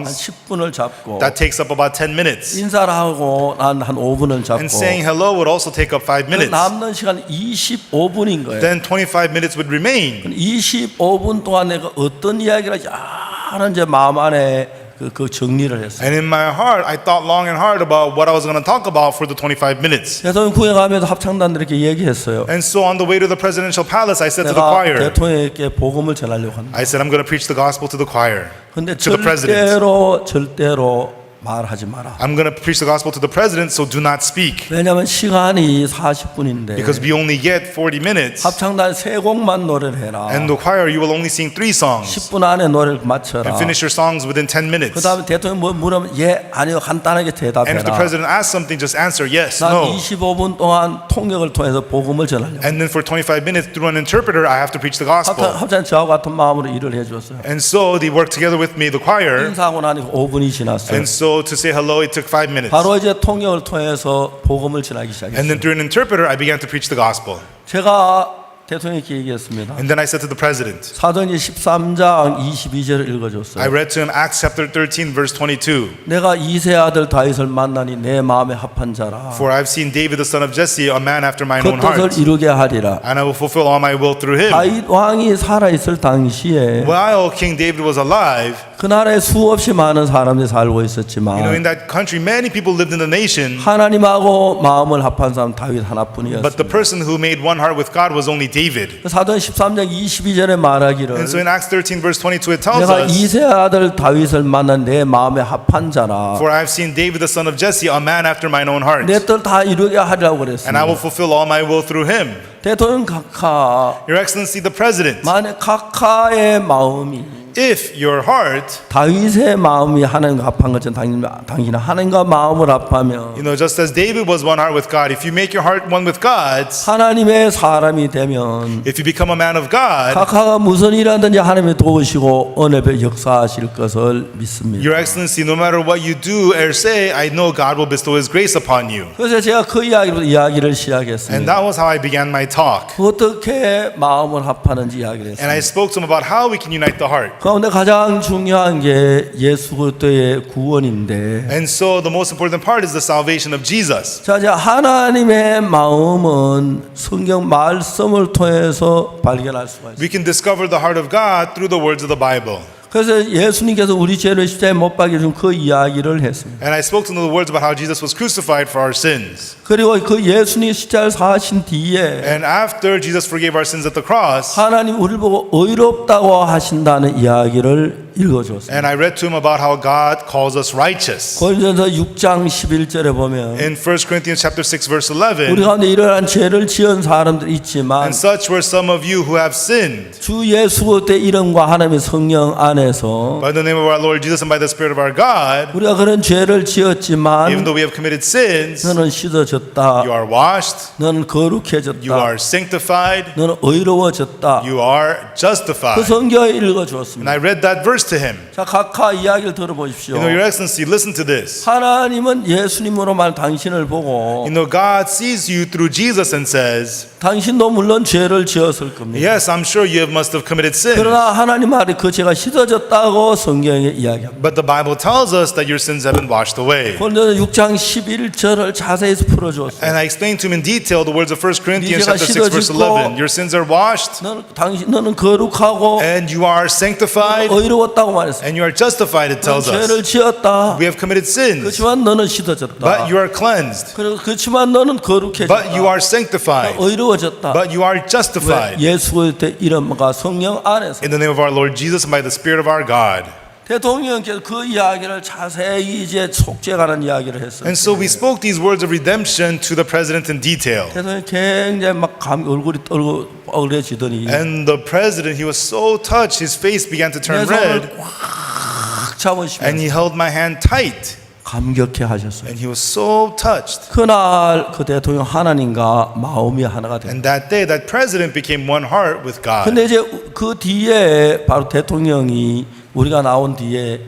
songs,
10분을 잡고
that takes up about 10 minutes.
인사를 하고 난 한 5분을 잡고
And saying hello would also take up 5
그
minutes.
남는 시간 25분인 거예요.
Then 25 minutes would remain.
25분 동안 내가 어떤 이야기를 하는 제 마음 안에 그 정리를 했어요.
And in my heart, I thought long and hard about what I was going to talk about for the 25 minutes.
대통령 구에 가면서 합창단들에게 얘기했어요.
And so on the way to the presidential palace, I said to the
내가
choir,
대통령에게 복음을 전하려고 한다.
I said, I'm going to preach the gospel to the choir.
근데
to the president.
절대로 말하지 마라.
I'm going to preach the gospel to the president, so do not speak.
왜냐하면 시간이 40분인데
Because we only get 40 minutes.
합창단 3곡만 노래를 해라.
And the choir, you will only sing 3 songs.
10분 안에 노래를 마쳐라.
And finish your songs within 10
그
minutes.
다음에 대통령 뭐 물으면 예, 아니요 간단하게
And if the
대답해라.
president asks something, just answer yes,
난
no.
25분 동안 통역을 통해서 복음을 전하려고.
And then for 25 minutes, through an interpreter, I have to preach the gospel.
합창 저하고 같은 마음으로 일을 해줬어요.
And so they worked together with me, the choir.
인사하고 나니까 5분이 지났어요.
And so to say hello, it took 5 minutes.
바로 이제 통역을 통해서 복음을 전하기
And
시작했어요.
then through an interpreter, I began to preach the gospel.
제가 대통령께 얘기했습니다.
And then I said to the president,
사도행전 13장 22절을
I
읽어줬어요.
read to him Acts chapter 13, verse 22.
내가 이세 아들 다윗을 만나니 내 마음에 합한 자라.
For I've seen David, the son of Jesse, a man after mine
그
own heart.
뜻을 이루게 하리라.
And I will fulfill all my will through him.
다윗 왕이 살아있을 당시에
While King David was alive,
그 나라에 수없이 많은 사람들이 살고
in
있었지만
that country, many people lived in the nation.
하나님하고 마음을 합한 사람 다윗
But the
하나뿐이었어요.
person who made one heart with God was only David.
사도행 13장 22절에 말하기를
And so in Acts 13, verse 22, it tells
내가
us,
이세 아들 다윗을 만난 내 마음에 합한 자라.
For I've seen David, the son of Jesse, a man after mine own heart.
내 뜻 다 이루게 하리라고
And I will
그랬습니다.
fulfill all my will through him.
대통령 각하
Your Excellency, the President,
만약 각하의 마음이
if your heart,
다윗의 마음이 하나님과 합한 것처럼 당신은 하나님과 마음을 합하면
just as David was one heart with God, if you make your heart one with God's,
하나님의 사람이 되면
if you become a man of God,
각하가 무슨 일하든지 하나님이 도우시고 언약에 역사하실 것을 믿습니다.
Your Excellency, no matter what you do or say, I know God will bestow His grace upon you.
그래서 제가 그 이야기를
And
시작했습니다.
that was how I began my talk.
어떻게 마음을 합하는지 이야기를
And I
했습니다.
spoke to him about how we can unite the heart.
가운데 가장 중요한 게 예수 그리스도의 구원인데
And so the most important part is the salvation of Jesus.
자, 이제 하나님의 마음은 성경 말씀을 통해서 발견할 수가 있어요.
We can discover the heart of God through the words of the Bible.
그래서 예수님께서 우리 죄를 십자가에 못 박혀 준 그 이야기를 했습니다.
And I spoke to them the words about how Jesus was crucified for our sins.
그리고 그 예수님이 십자가를 사신 뒤에
And after Jesus forgave our sins at the cross,
하나님 우리를 보고 의롭다고 하신다는 이야기를 읽어줬습니다.
and I read to him about how God calls us righteous.
고린도전서 6장 11절에 보면
In 1 Corinthians chapter 6 verse
우리
11,
가운데 이러한 죄를 지은 사람들이 있지만
and such were some of you who have sinned.
주 예수 그리스도의 이름과 하나님의 성령 안에서
By the name of our Lord Jesus and by the Spirit of our God,
우리가 그런 죄를
even
지었지만
though we have committed sins,
너는 씻어졌다.
you are washed,
너는
you
거룩해졌다.
are sanctified,
너는 의로워졌다.
you are
그
justified.
성경을
And
읽어주었습니다.
I read that verse to him.
자, 각하 이야기를 들어보십시오.
You know, Your Excellency, listen to this.
하나님은 예수님으로만 당신을 보고
You know, God sees you through Jesus and says,
당신도 물론 죄를 지었을 겁니다.
yes, I'm sure you must have committed sins.
그러나 하나님 말에 그 죄가 씻어졌다고 성경에 이야기합니다.
But the Bible tells us that your sins have been washed away.
고린도서 6장 11절을 자세히 풀어주었어요.
And I explained to him in detail the words of 1 Corinthians
네가
chapter 6 verse
씻어지고
11. Your sins are washed
너는 거룩하고
and you are sanctified
의로웠다고 말했어요.
and you are justified, it tells
죄를
us.
지었다.
We have committed sins,
그렇지만 너는 씻어졌다.
but you are cleansed.
그리고 그렇지만 너는 거룩해졌다.
But you are sanctified.
의로워졌다.
But you are
왜?
justified.
예수 그리스도의 이름과 성령 안에서.
In the name of our Lord Jesus and by the Spirit of our God.
대통령께서 그 이야기를 자세히 이제 속죄가는 이야기를 했어요.
And so we spoke these words of redemption to the president in detail.
대통령이 굉장히 막 얼굴이 떨어지더니
And the president, he was so touched, his face began to
내
turn
손을
red,
꽉
and
잡으시면서
he held my hand tight,
감격해 하셨어요.
and he was so touched.
그날 그 대통령 하나님과 마음이 하나가 됐어요.
And that day, that president became one heart with God.
근데 이제 그 뒤에 바로 대통령이 우리가 나온 뒤에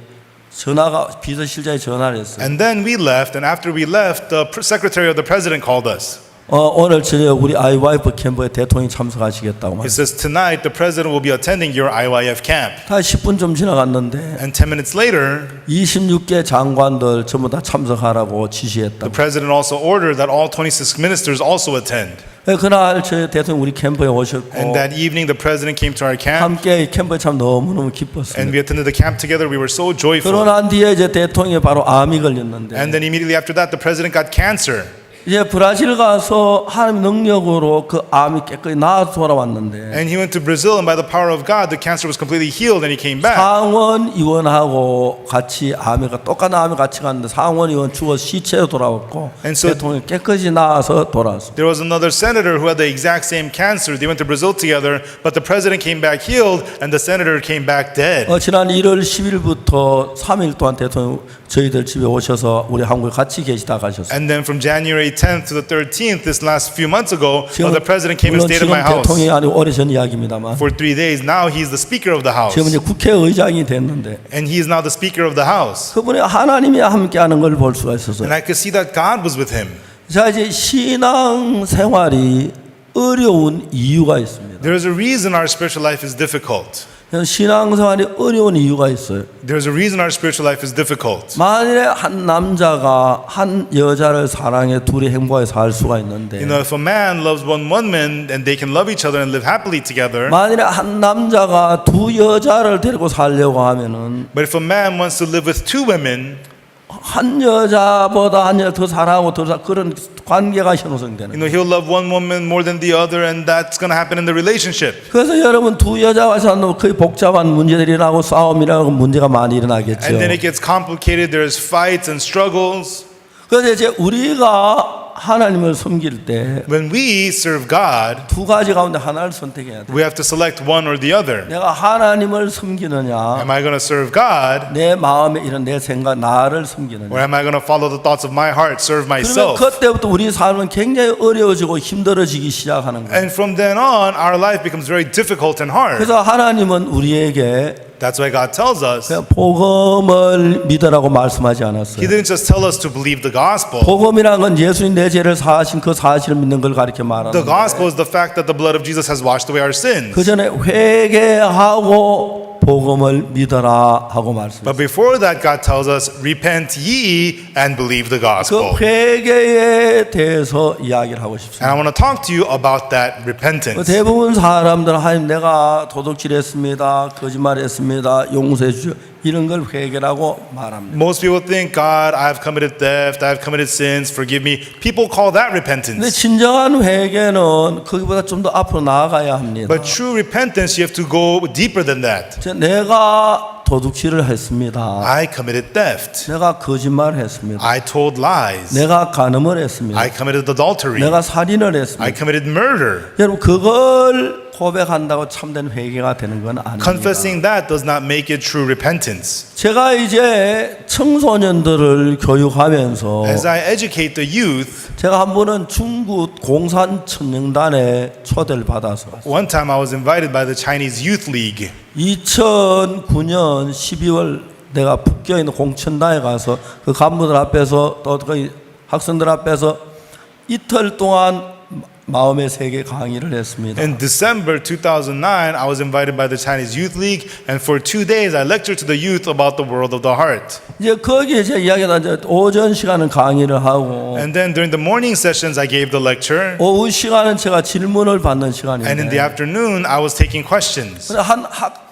전화가 비서실장이 전화를 했어요.
And then we left, and after we left, the secretary of the president called us.
오늘 저녁 우리 IYF 캠프에 대통령이 참석하시겠다고
He
말했어요.
says, tonight the president will be attending your IYF camp.
다 10분 좀 지나갔는데
And 10 minutes later,
26개 장관들 전부 다 참석하라고 지시했다.
the president also ordered that all 26 ministers also attend.
그날 저 대통령 우리 캠프에 오셨고
And that evening, the president came to our camp,
함께 캠프에 참 너무너무
and
기뻤습니다.
we attended the camp together. We were so joyful.
그러난 뒤에 이제 대통령이 바로 암이 걸렸는데
And then immediately after that, the president got cancer.
이제 브라질 가서 하나님 능력으로 그 암이 깨끗이 나아 돌아왔는데
And he went to Brazil, and by the power of God, the cancer was completely healed, and he came back.
상원 의원하고 같이 암이가 똑같은 암이 같이 갔는데 상원 의원 죽어 시체로 돌아왔고
And so-
대통령이 깨끗이 나아서 돌아왔습니다.
There was another senator who had the exact same cancer. They went to Brazil together, but the president came back healed, and the senator came back dead.
지난 1월 10일부터 3일 동안 대통령 저희들 집에 오셔서 우리 한국에 같이 계시다 가셨어요.
And then from January 10th to the 13th, this last few months ago,
지금
the president came and
물론
stayed at
지금
my house
대통령이 아니고 오래전 이야기입니다만
for 3 days. Now he's the speaker of the house,
지금 이제 국회의장이 됐는데
and he is now the speaker of the house.
그분이 하나님이 함께하는 걸 볼 수가 있어서
And I could see that God was with him.
자 이제 신앙 생활이 어려운 이유가 있습니다.
There is a reason our spiritual life is difficult.
신앙 생활이 어려운 이유가 있어요.
There's a reason our spiritual life is difficult.
만일에 한 남자가 한 여자를 사랑해 둘이 행복하게 살 수가 있는데
You know, if a man loves one woman and they can love each other and live happily together,
만일에 한 남자가 두 여자를 데리고 살려고 하면은
but if a man wants to live with two women,
한 여자보다 한 여자 더 사랑하고 그런 관계가 형성되는
you know, he'll love one woman more than the other, and that's going to happen in the relationship.
그래서 여러분 두 여자와 사는 거의 복잡한 문제들이 일어나고 싸움이라고 문제가 많이 일어나겠죠.
And then it gets complicated. There's fights and struggles.
그래서 이제 우리가 하나님을 섬길 때 두
When we serve God,
가지 가운데 하나를 선택해야 돼.
we have to select one or the other.
내가 하나님을 섬기느냐,
Am I going to serve God,
내 마음에 이런 내 생각 나를 섬기느냐.
or am I going to follow the thoughts of my heart, serve
그러면
myself?
그때부터 우리 삶은 굉장히 어려워지고 힘들어지기 시작하는 거예요.
And from then on, our life becomes very difficult and hard.
그래서 하나님은 우리에게
That's why God tells us.
그냥 복음을 믿으라고 말씀하지
He
않았어요.
didn't just tell us to believe the gospel.
복음이라는 건 예수님 내 죄를 사하신 그 사실을 믿는 걸 가르쳐 말하는
The
거예요.
gospel is the fact that the blood of Jesus has washed away our sins.
그 전에 회개하고 복음을 믿어라 하고 말씀했습니다.
But before that, God tells us, repent ye and believe the
그
gospel.
회개에 대해서 이야기를 하고
And
싶습니다.
I want to talk to you about that
그
repentance.
대부분 사람들은 하나님 내가 도둑질했습니다, 거짓말했습니다, 용서해 주시오 이런 걸 회개라고 말합니다.
Most people think, God, I've committed theft, I've committed sins, forgive me. People call that
근데
repentance.
진정한 회개는 거기보다 좀 더 앞으로 나아가야 합니다.
But true repentance, you have to go deeper than that.
내가 도둑질을 했습니다.
I committed theft.
내가 거짓말을 했습니다.
I told lies.
내가 간음을 했습니다.
I committed adultery.
내가 살인을
I
했습니다.
committed murder.
여러분 그걸 고백한다고 참된 회개가 되는 건 아닙니다.
Confessing that does not make it true repentance.
제가 이제 청소년들을 교육하면서
As I educate the youth,
제가 한 번은 중국 공산천령단에 초대를 받아서 왔어요.
one time I was invited by the Chinese Youth League.
2009년 12월 내가 북경에 있는 공천단에 가서 그 간부들 앞에서 또 그 학생들 앞에서 이틀 동안 마음의 세계 강의를 했습니다.
In December 2009, I was invited by the Chinese Youth League, and for 2 days I lectured to the youth about the world of the heart.
이제 거기에 제 이야기가 이제 오전 시간은 강의를 하고
And then during the morning sessions, I gave the lecture,
오후 시간은 제가 질문을 받는
and in
시간인데
the afternoon, I was taking questions.
한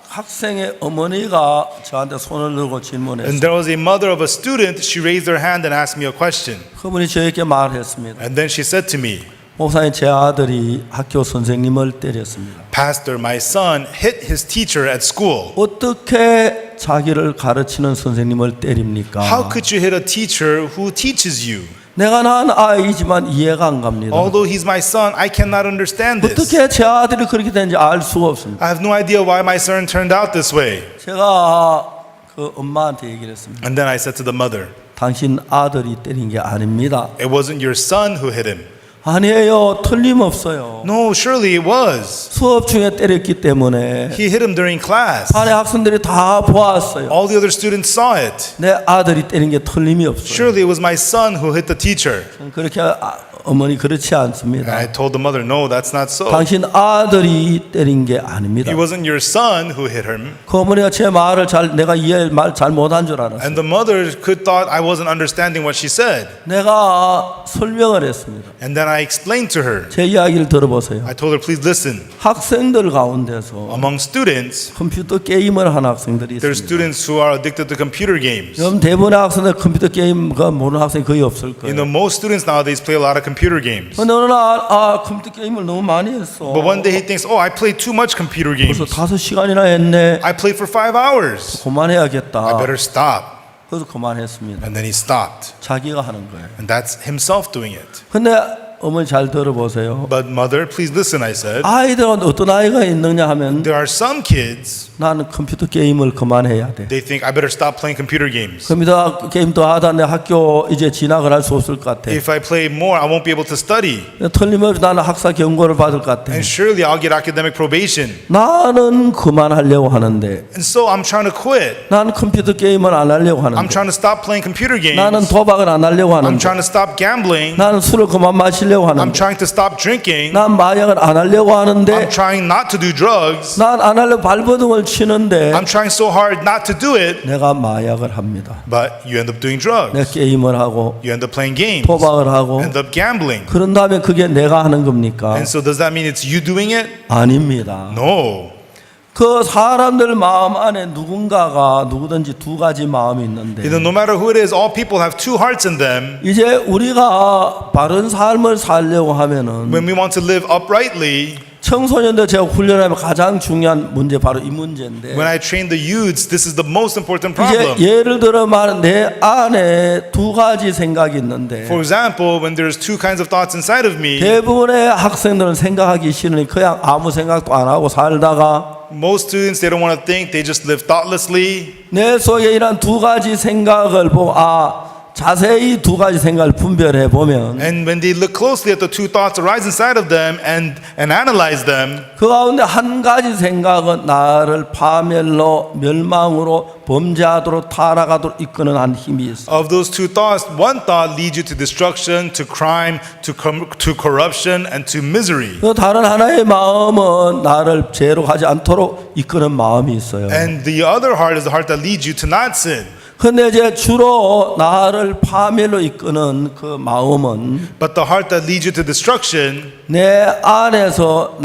학생의 어머니가 저한테 손을 들고
And
질문했어요.
there was a mother of a student, she raised her hand and asked me a question.
그분이 저에게 말했습니다.
And then she said to me,
목사님, 제 아들이 학교 선생님을 때렸습니다.
Pastor, my son hit his teacher at school.
어떻게 자기를 가르치는 선생님을 때립니까?
How could you hit a teacher who teaches you?
내가 낳은 아이지만 이해가 안 갑니다.
Although he's my son, I cannot understand this.
어떻게 제 아들이 그렇게 되는지 알 수가 없습니다.
I have no idea why my son turned out this way.
제가 그 엄마한테 얘기를 했습니다.
And then I said to the mother,
당신 아들이 때린 게 아닙니다.
it wasn't your son who hit him.
아니에요. 틀림없어요.
No, surely it was.
수업 중에 때렸기 때문에
He hit him during class.
반의 학생들이 다 보았어요.
All the other students saw it.
내 아들이 때린 게 틀림이 없어요.
Surely it was my son who hit the teacher.
그렇게 어머니 그렇지
And
않습니다.
I told the mother, no, that's not so.
당신 아들이 때린 게 아닙니다.
It wasn't your son who hit him.
그 어머니가 제 말을 내 말 잘 못한 줄 알았어요.
And the mother could thought I wasn't understanding what she said.
내가 설명을 했습니다.
And then I explained to her.
제 이야기를 들어보세요.
I told her, please listen.
학생들 가운데서
Among students,
컴퓨터 게임을 하는 학생들이
there are
있습니다.
students who are addicted to computer games.
그럼 대부분의 학생들 컴퓨터 게임 모르는 학생이 거의 없을
You know,
거예요.
most students nowadays play a lot of computer games.
근데 어느 날 컴퓨터 게임을 너무 많이 했어.
But one day he thinks, oh, I played too much computer
그래서
games.
5시간이나 했네.
I played for 5 hours. I
그만해야겠다.
better stop.
그래서 그만했습니다.
And then he stopped.
자기가 하는 거예요.
And that's himself doing it.
근데 어머니 잘 들어보세요.
But mother, please listen, I said.
아이들은 어떤 아이가 있느냐 하면
There are some kids,
나는 컴퓨터 게임을 그만해야 돼.
they think I better stop playing computer games.
컴퓨터 게임 더 하다 내 학교 이제 진학을 할 수 없을 것 같아.
If I play more, I won't be able to study.
틀림없이 나는 학사 경고를 받을 것 같아.
And surely I'll get academic probation.
나는 그만하려고 하는데
And so I'm trying to quit.
나는 컴퓨터 게임을 안 하려고
I'm
하는데
trying to stop playing computer
나는
games.
도박을 안 하려고
I'm
하는데
trying to stop gambling.
나는 술을 그만 마시려고
I'm
하는데
trying to stop drinking.
난 마약을 안 하려고 하는데
I'm trying not to do drugs.
난 안 하려고 발버둥을 치는데
I'm trying so hard not to do it.
내가 마약을 합니다.
But you end up doing
내가
drugs.
게임을 하고
You end up playing games.
도박을 하고
End up gambling.
그런 다음에 그게 내가 하는 겁니까?
And so does that mean it's you doing it?
아닙니다.
No.
그 사람들 마음 안에 누구든지 두 가지 마음이 있는데
You know, no matter who it is, all people have two hearts in them.
이제 우리가 바른 삶을 살려고 하면은
When we want to live uprightly,
청소년들 제가 훈련하면 가장 중요한 문제 바로 이 문제인데
when I train the youths, this is the most important
이제
problem.
예를 들어 말하는 내 안에 두 가지 생각이 있는데
For example, when there's two kinds of thoughts inside of me,
대부분의 학생들은 생각하기 싫으니 그냥 아무 생각도 안 하고 살다가
most students, they don't want to think, they just live thoughtlessly.
내 속에 이런 두 가지 생각을 보고 자세히 두 가지 생각을 분별해 보면
And when they look closely at the two thoughts arise inside of them and analyze them,
그 가운데 한 가지 생각은 나를 파멸로 멸망으로 범죄하도록 타락하도록 이끄는 한 힘이 있어.
of those two thoughts, one thought leads you to destruction, to crime, to corruption, and to misery.
그 다른 하나의 마음은 나를 죄로 가지 않도록 이끄는 마음이 있어요.
And the other heart is the heart that leads you to not sin.
근데 이제 주로 나를 파멸로 이끄는 그 마음은
But the heart that leads you to destruction
내 안에서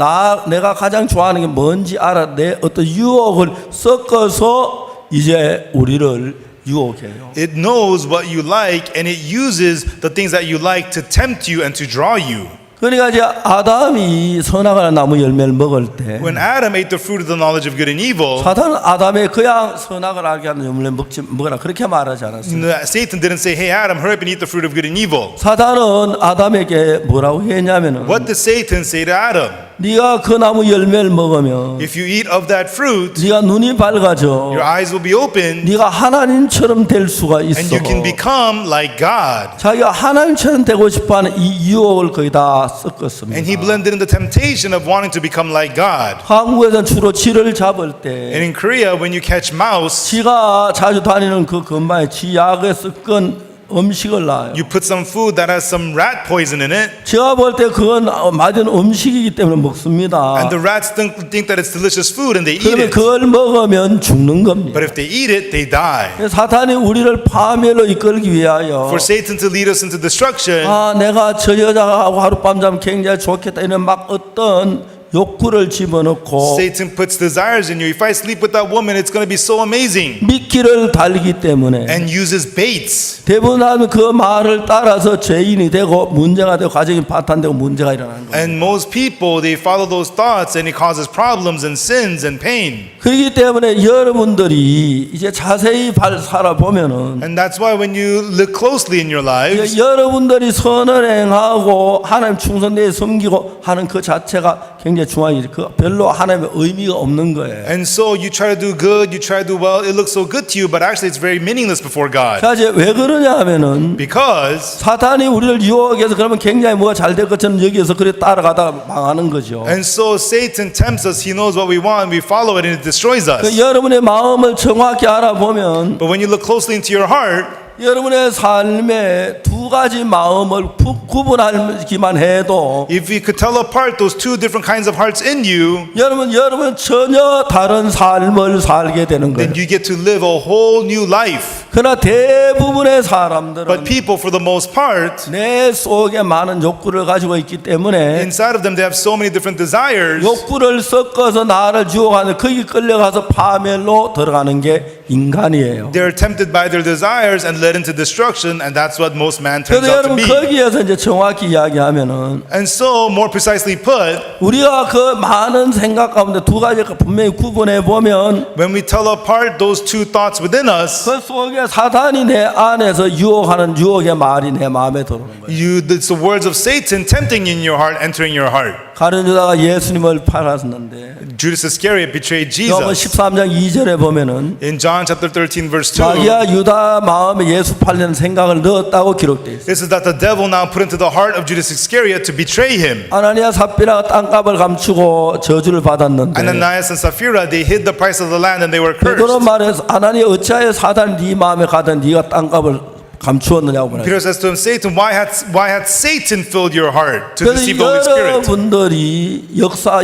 내가 가장 좋아하는 게 뭔지 알아 내 어떤 유혹을 섞어서 이제 우리를 유혹해요.
it knows what you like and it uses the things that you like to tempt you and to draw you.
그러니까 이제 아담이 선악과의 나무 열매를 먹을 때
When Adam ate the fruit of the knowledge of good and evil,
사탄은 아담의 그냥 선악을 알게 하는 열매를 먹어라 그렇게 말하지 않았어요.
Satan didn't say, "Hey Adam, hurry up and eat the fruit of good and evil."
사탄은 아담에게 뭐라고 했냐면은
What did Satan say to Adam?
네가 그 나무 열매를 먹으면
If you eat of that fruit,
네가 눈이 밝아져
your eyes will be opened
네가 하나님처럼 될 수가 있어.
and you can become like God.
자기가 하나님처럼 되고 싶어하는 이 유혹을 거의 다 섞었습니다.
And he blended in the temptation of wanting to become like God.
한국에서는 주로 쥐를 잡을 때
And in Korea, when you catch mouse,
쥐가 자주 다니는 그 근방에 쥐 약에 섞은 음식을 놔요.
you put some food that has some rat poison in it,
제가 볼 때 그건 맞은 음식이기 때문에 먹습니다.
and the rats think that it's delicious food and they eat
그러면
it.
그걸 먹으면 죽는 겁니다.
But if they eat it, they die.
사탄이 우리를 파멸로 이끌기 위하여
For Satan to lead us into destruction,
내가 저 여자하고 하룻밤 자면 굉장히 좋겠다 이런 막 어떤 욕구를 집어넣고
Satan puts desires in you. If I sleep with that woman, it's going to be so amazing.
미끼를 달기 때문에
And uses baits.
대부분 하면 그 말을 따라서 죄인이 되고 문제가 되고 가정이 파탄되고 문제가 일어나는 거예요.
And most people, they follow those thoughts and it causes problems and sins and pain.
그렇기 때문에 여러분들이 이제 자세히 살아보면은
And that's why when you look closely in your lives,
여러분들이 선을 행하고 하나님 충성되게 섬기고 하는 그 자체가 굉장히 중요하지. 그 별로 하나님의 의미가 없는 거예요.
and so you try to do good, you try to do well, it looks so good to you, but actually it's very meaningless before God.
자, 이제 왜 그러냐 하면은
Because,
사탄이 우리를 유혹해서 그러면 굉장히 뭐가 잘 될 것처럼 여기서 그래 따라가다가 망하는 거죠.
and so Satan tempts us, he knows what we want, we follow it and it destroys us.
그 여러분의 마음을 정확히 알아보면
But when you look closely into your heart,
여러분의 삶에 두 가지 마음을 구분하기만 해도
if you could tell apart those two different kinds of hearts in you,
여러분 전혀 다른 삶을 살게 되는 거예요.
then you get to live a whole new life.
그러나 대부분의 사람들은
But people, for the most part,
내 속에 많은 욕구를 가지고 있기 때문에
inside of them, they have so many different desires.
욕구를 섞어서 나를 유혹하는 거기 끌려가서 파멸로 들어가는 게 인간이에요.
They're tempted by their desires and led into destruction, and that's what most man turns
그래서
out to
여러분
be.
거기에서 이제 정확히 이야기하면은
And so, more precisely put,
우리가 그 많은 생각 가운데 두 가지를 분명히 구분해 보면
when we tell apart those two thoughts within us,
그 속에 사탄이 내 안에서 유혹하는 유혹의 말이 내 마음에 들어오는 거예요.
it's the words of Satan tempting in your heart, entering your heart.
가룟 유다가 예수님을 팔았는데
Judas Iscariot betrayed
요한
Jesus.
13장 2절에 보면은
In John chapter 13, verse 2,
자기야 유다 마음에 예수 팔려는 생각을 넣었다고 기록되어 있어요.
it says that the devil now put into the heart of Judas Iscariot to betray him.
아나니아 삽비라가 땅값을 감추고 저주를 받았는데
Ananias and Sapphira, they hid the price of the land and they were
베드로
cursed.
말해서 아나니아 어찌하여 사단이 네 마음에 가든 네가 땅값을 감추었느냐고 말해요.
Peter says to him, Satan, why had Satan filled your heart to
그래서
deceive the Holy Spirit?
여러분들이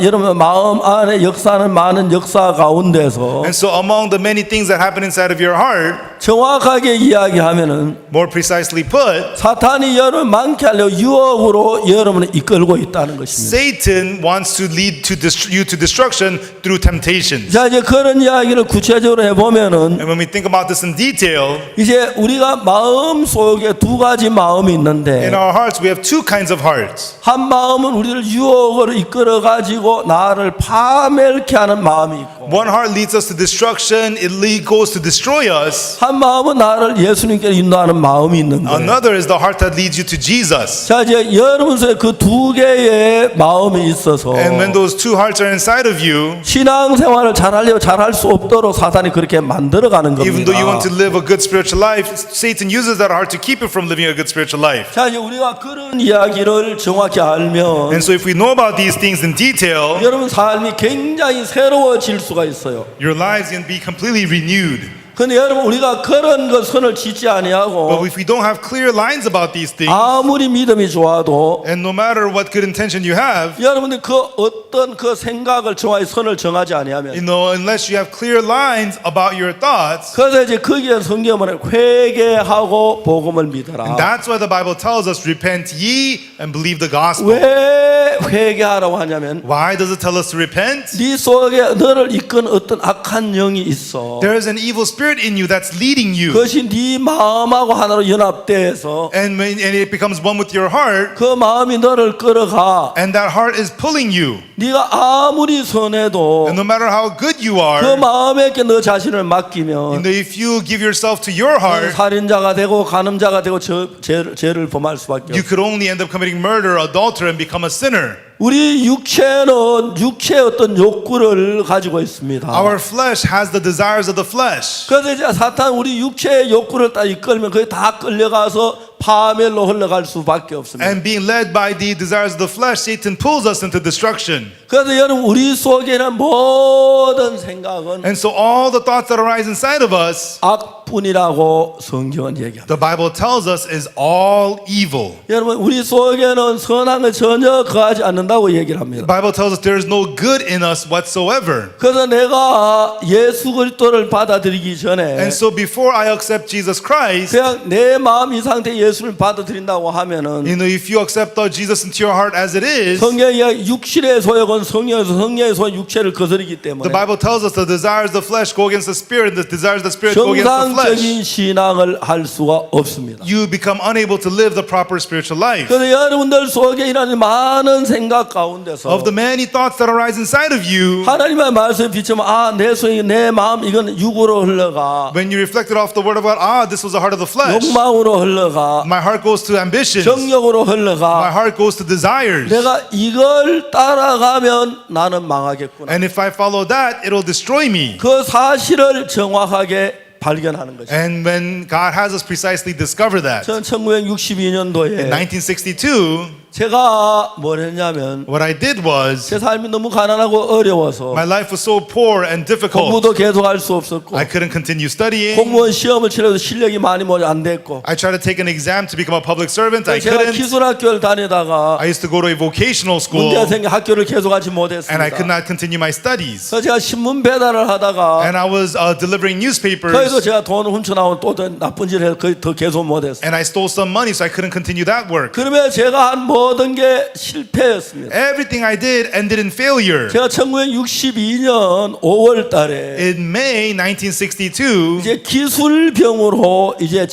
여러분 마음 안에 역사하는 많은 역사 가운데서
And so among the many things that happen inside of your heart,
정확하게 이야기하면은
more precisely put,
사탄이 여러분 많게 하려고 유혹으로 여러분을 이끌고 있다는 것입니다.
Satan wants to lead you to destruction through temptations.
자, 이제 그런 이야기를 구체적으로 해보면은
And when we think about this in detail,
이제 우리가 마음 속에 두 가지 마음이 있는데
in our hearts we have two kinds of hearts.
한 마음은 우리를 유혹으로 이끌어 가지고 나를 파멸케 하는 마음이 있고
One heart leads us to destruction, it goes to destroy us.
한 마음은 나를 예수님께 인도하는 마음이 있는 거예요.
Another is the heart that leads you to Jesus.
자, 이제 여러분 속에 그 두 개의 마음이 있어서
And when those two hearts are inside of you,
신앙생활을 잘하려고 잘할 수 없도록 사탄이 그렇게 만들어가는
even though you want
겁니다.
to live a good spiritual life, Satan uses that heart to keep you from living a good spiritual life.
자, 이제 우리가 그런 이야기를 정확히 알면
And so if we know about these things in detail,
여러분 삶이 굉장히 새로워질 수가 있어요.
your lives can be completely renewed.
근데 여러분 우리가 그런 것 선을 짓지
But
아니하고
if we don't have clear lines about these things,
아무리 믿음이 좋아도
and no matter what good intention you have,
여러분들 그 어떤 그 생각을 정하여 선을 정하지 아니하면
unless you have clear lines about your thoughts,
그래서 이제 거기에 성경은 회개하고 복음을 믿어라.
and that's why the Bible tells us, repent ye and believe the gospel.
왜 회개하라고 하냐면
Why does it tell us to repent?
네 속에 너를 이끈 어떤 악한 영이 있어.
There is an evil spirit in you that's leading you.
그것이 네 마음하고 하나로 연합돼서
And it becomes one with your heart,
그 마음이 너를 끌어가.
and that heart is pulling you.
네가 아무리 선해도
And no matter how good you
그
are,
마음에게 너 자신을 맡기면
if you give yourself to your heart,
살인자가 되고 간음자가 되고 죄를 범할 수밖에
you
없어.
could only end up committing murder, adultery, and become a sinner.
우리 육체는 육체의 어떤 욕구를 가지고 있습니다.
Our flesh has the desires of the flesh.
그래서 이제 사탄 우리 육체의 욕구를 딱 이끌면 그게 다 끌려가서 파멸로 흘러갈 수밖에 없습니다.
And being led by the desires of the flesh, Satan pulls us into destruction.
그래서 여러분 우리 속에는 모든 생각은
And so all the thoughts that arise inside of us,
악뿐이라고 성경은 얘기합니다.
the Bible tells us is all evil.
여러분 우리 속에는 선한 걸 전혀 거하지 않는다고 얘기를 합니다.
The Bible tells us there is no good in us whatsoever.
그래서 내가 예수 그리스도를 받아들이기 전에
And so before I accept Jesus Christ,
그냥 내 마음 이 상태 예수를 받아들인다고 하면은
if you accept Jesus into your heart as it is,
성경이 육신의 소욕은 성령의 소욕 육체를 거스르기
the
때문에
Bible tells us the desires of the flesh go against the spirit, and the desires of the spirit go against the flesh.
정상적인 신앙을 할 수가 없습니다.
You become unable to live the proper spiritual life.
그래서 여러분들 속에 일어나는 많은 생각 가운데서
Of the many thoughts that arise inside of you,
하나님의 말씀에 비추면 내 소욕 내 마음 이건 육으로 흘러가
when you reflected off the word of God, this was the heart of the flesh.
욕망으로 흘러가
My heart goes to ambitions.
정욕으로
My
흘러가
heart goes to desires.
내가 이걸 따라가면 나는 망하겠구나.
And if I follow that, it'll destroy me.
그 사실을 정확하게 발견하는 것입니다.
And when God has us precisely discover that,
전 1962년도에
1962,
제가 뭘 했냐면
what I did was,
제 삶이 너무 가난하고 어려워서
my life was so poor and difficult.
공부도 계속할 수 없었고
I couldn't continue studying.
공무원 시험을 치러도 실력이 많이 안 됐고
I tried to take an exam to become a public servant. I
제가
couldn't.
기술학교를 다니다가
I used to go to a vocational school,
문제가 생겨 학교를 계속하지
and I could
못했습니다.
not continue my studies.
그래서 제가 신문 배달을 하다가
And I was delivering newspapers,
거기서 제가 돈을 훔쳐나오고 또 나쁜 짓을 해서 거의 더 계속 못했어요.
and I stole some money, so I couldn't continue that work.
그러면 제가 한 모든 게 실패였습니다.
Everything I did ended in failure.
제가 1962년 5월 달에
In May 1962,
이제 기술병으로 이제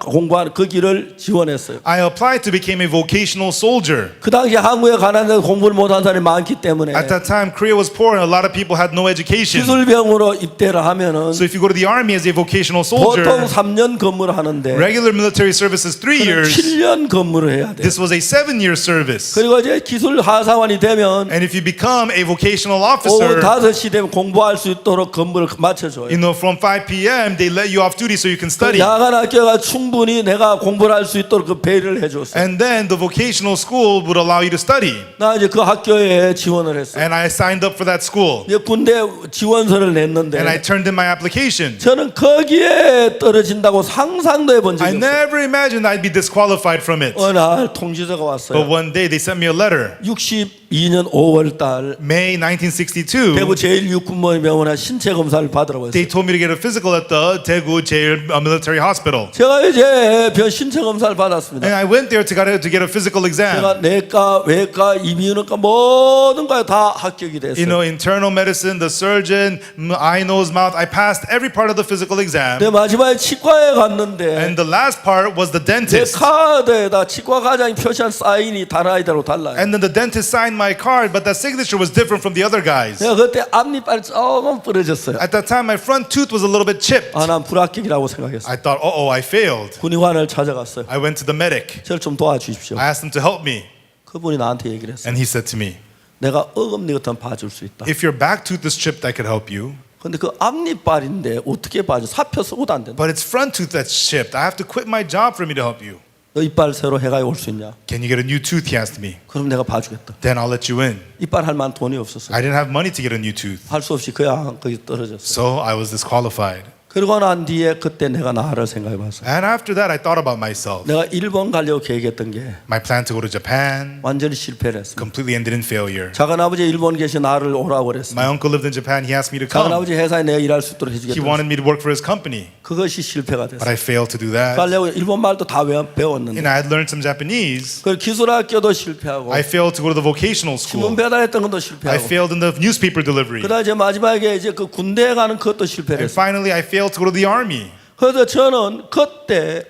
공부하는 그 길을 지원했어요.
I applied to become a vocational soldier.
그 당시 한국에 가난해서 공부를 못한 사람이 많기 때문에
At that time, Korea was poor and a lot of people had no education.
기술병으로 입대를 하면은
So if you go to the army as a vocational soldier,
보통 3년 근무를 하는데
regular military service is 3 years.
7년 근무를 해야 돼요.
This was a 7-year service.
그리고 이제 기술 하사관이 되면
And if you become a vocational
오후
officer,
5시 되면 공부할 수 있도록 근무를 맞춰줘요.
from 5 p.m. they let you off duty so you can
그
study.
야간 학교가 충분히 내가 공부를 할 수 있도록 그 배려를 해줬어요.
And then the vocational school would allow you to study.
나 이제 그 학교에 지원을 했어요.
And I signed up for that school.
이제 군대 지원서를 냈는데
And I turned in my application.
저는 거기에 떨어진다고 상상도 해본 적이
I
없어요.
never imagined I'd be disqualified from it.
어느 날 통지서가 왔어요.
But one day they sent me a letter.
62년 5월 달
May 1962.
대구 제1육군병원에 신체 검사를 받으라고
They
했어요.
told me to get a physical at the Daegu Jail Military Hospital.
제가 이제 신체 검사를 받았습니다.
And I went there to get a physical exam.
제가 내과, 외과, 이비인후과 모든 거에 다 합격이 됐어요.
Internal medicine, the surgeon, eye, nose, mouth. I passed every part of the physical exam.
내 마지막에 치과에 갔는데
And the last part was the
내
dentist.
카드에다 치과 과장이 표시한 사인이 다른 아이들하고 달라요.
And then the dentist signed my card, but that signature was different from the other guys.
내가 그때 앞니빨이 조금 부러졌어요.
At that time, my front tooth was a little bit chipped.
난 불합격이라고 생각했어요.
I thought, oh, I failed.
군의관을 찾아갔어요.
I went to the medic.
저를 좀 도와주십시오.
I asked him to help me.
그분이 나한테 얘기를 했어요.
And he said to me,
내가 어금니 같은 봐줄 수 있다.
if your back tooth is chipped, I could help you.
근데 그 앞니빨인데 어떻게 봐줘? 사표 쓰고도 안 된다.
But it's front tooth that's chipped. I have to quit my job for me to help you.
너 이빨 새로 해가 올 수 있냐?
Can you get a new tooth? He asked me.
그럼 내가 봐주겠다.
Then I'll let you in.
이빨 할 만한 돈이 없었어요.
I didn't have money to get a new tooth.
할 수 없이 그냥 거기 떨어졌어요.
So I was disqualified.
그러고 난 뒤에 그때 내가 나를 생각해봤어요.
And after that, I thought about myself.
내가 일본 가려고 계획했던 게
My plan to go to Japan
완전히 실패를 했습니다.
completely ended in failure.
작은 아버지 일본 계시 나를 오라고
My
그랬습니다.
uncle lived in Japan. He asked me to
작은
come.
아버지 회사에 내가 일할 수 있도록
He
해주겠다.
wanted me to work for his company.
그것이 실패가
But
됐어요.
I failed to do that.
가려고 일본 말도 다
And
배웠는데
I had learned some Japanese.
그 기술학교도 실패하고
I failed to go to the vocational
신문
school.
배달했던 것도
I
실패하고
failed in the newspaper delivery.
그다음에 이제 마지막에 이제 그 군대에 가는 것도
And
실패했어요.
finally, I failed to go to the army.
그래서 저는 그때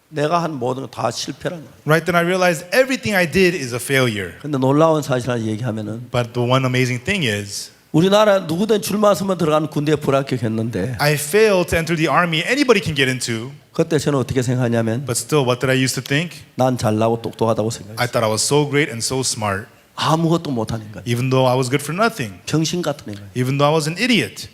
내가 한 모든 거 다 실패란 거예요.
Right then, I realized everything I did is a failure.
근데 놀라운 사실 하나 얘기하면은
But the one amazing thing is,
우리나라 누구든 줄만 서면 들어가는 군대에 불합격했는데
I failed to enter the army anybody can get into.
그때 저는 어떻게 생각하냐면
But still, what did I used to think?
난 잘나고 똑똑하다고
I
생각했어요.
thought I was so great and so smart,
아무것도 못하는 거예요.
even though I was good for nothing,
병신 같은 애가.
even though I was an idiot.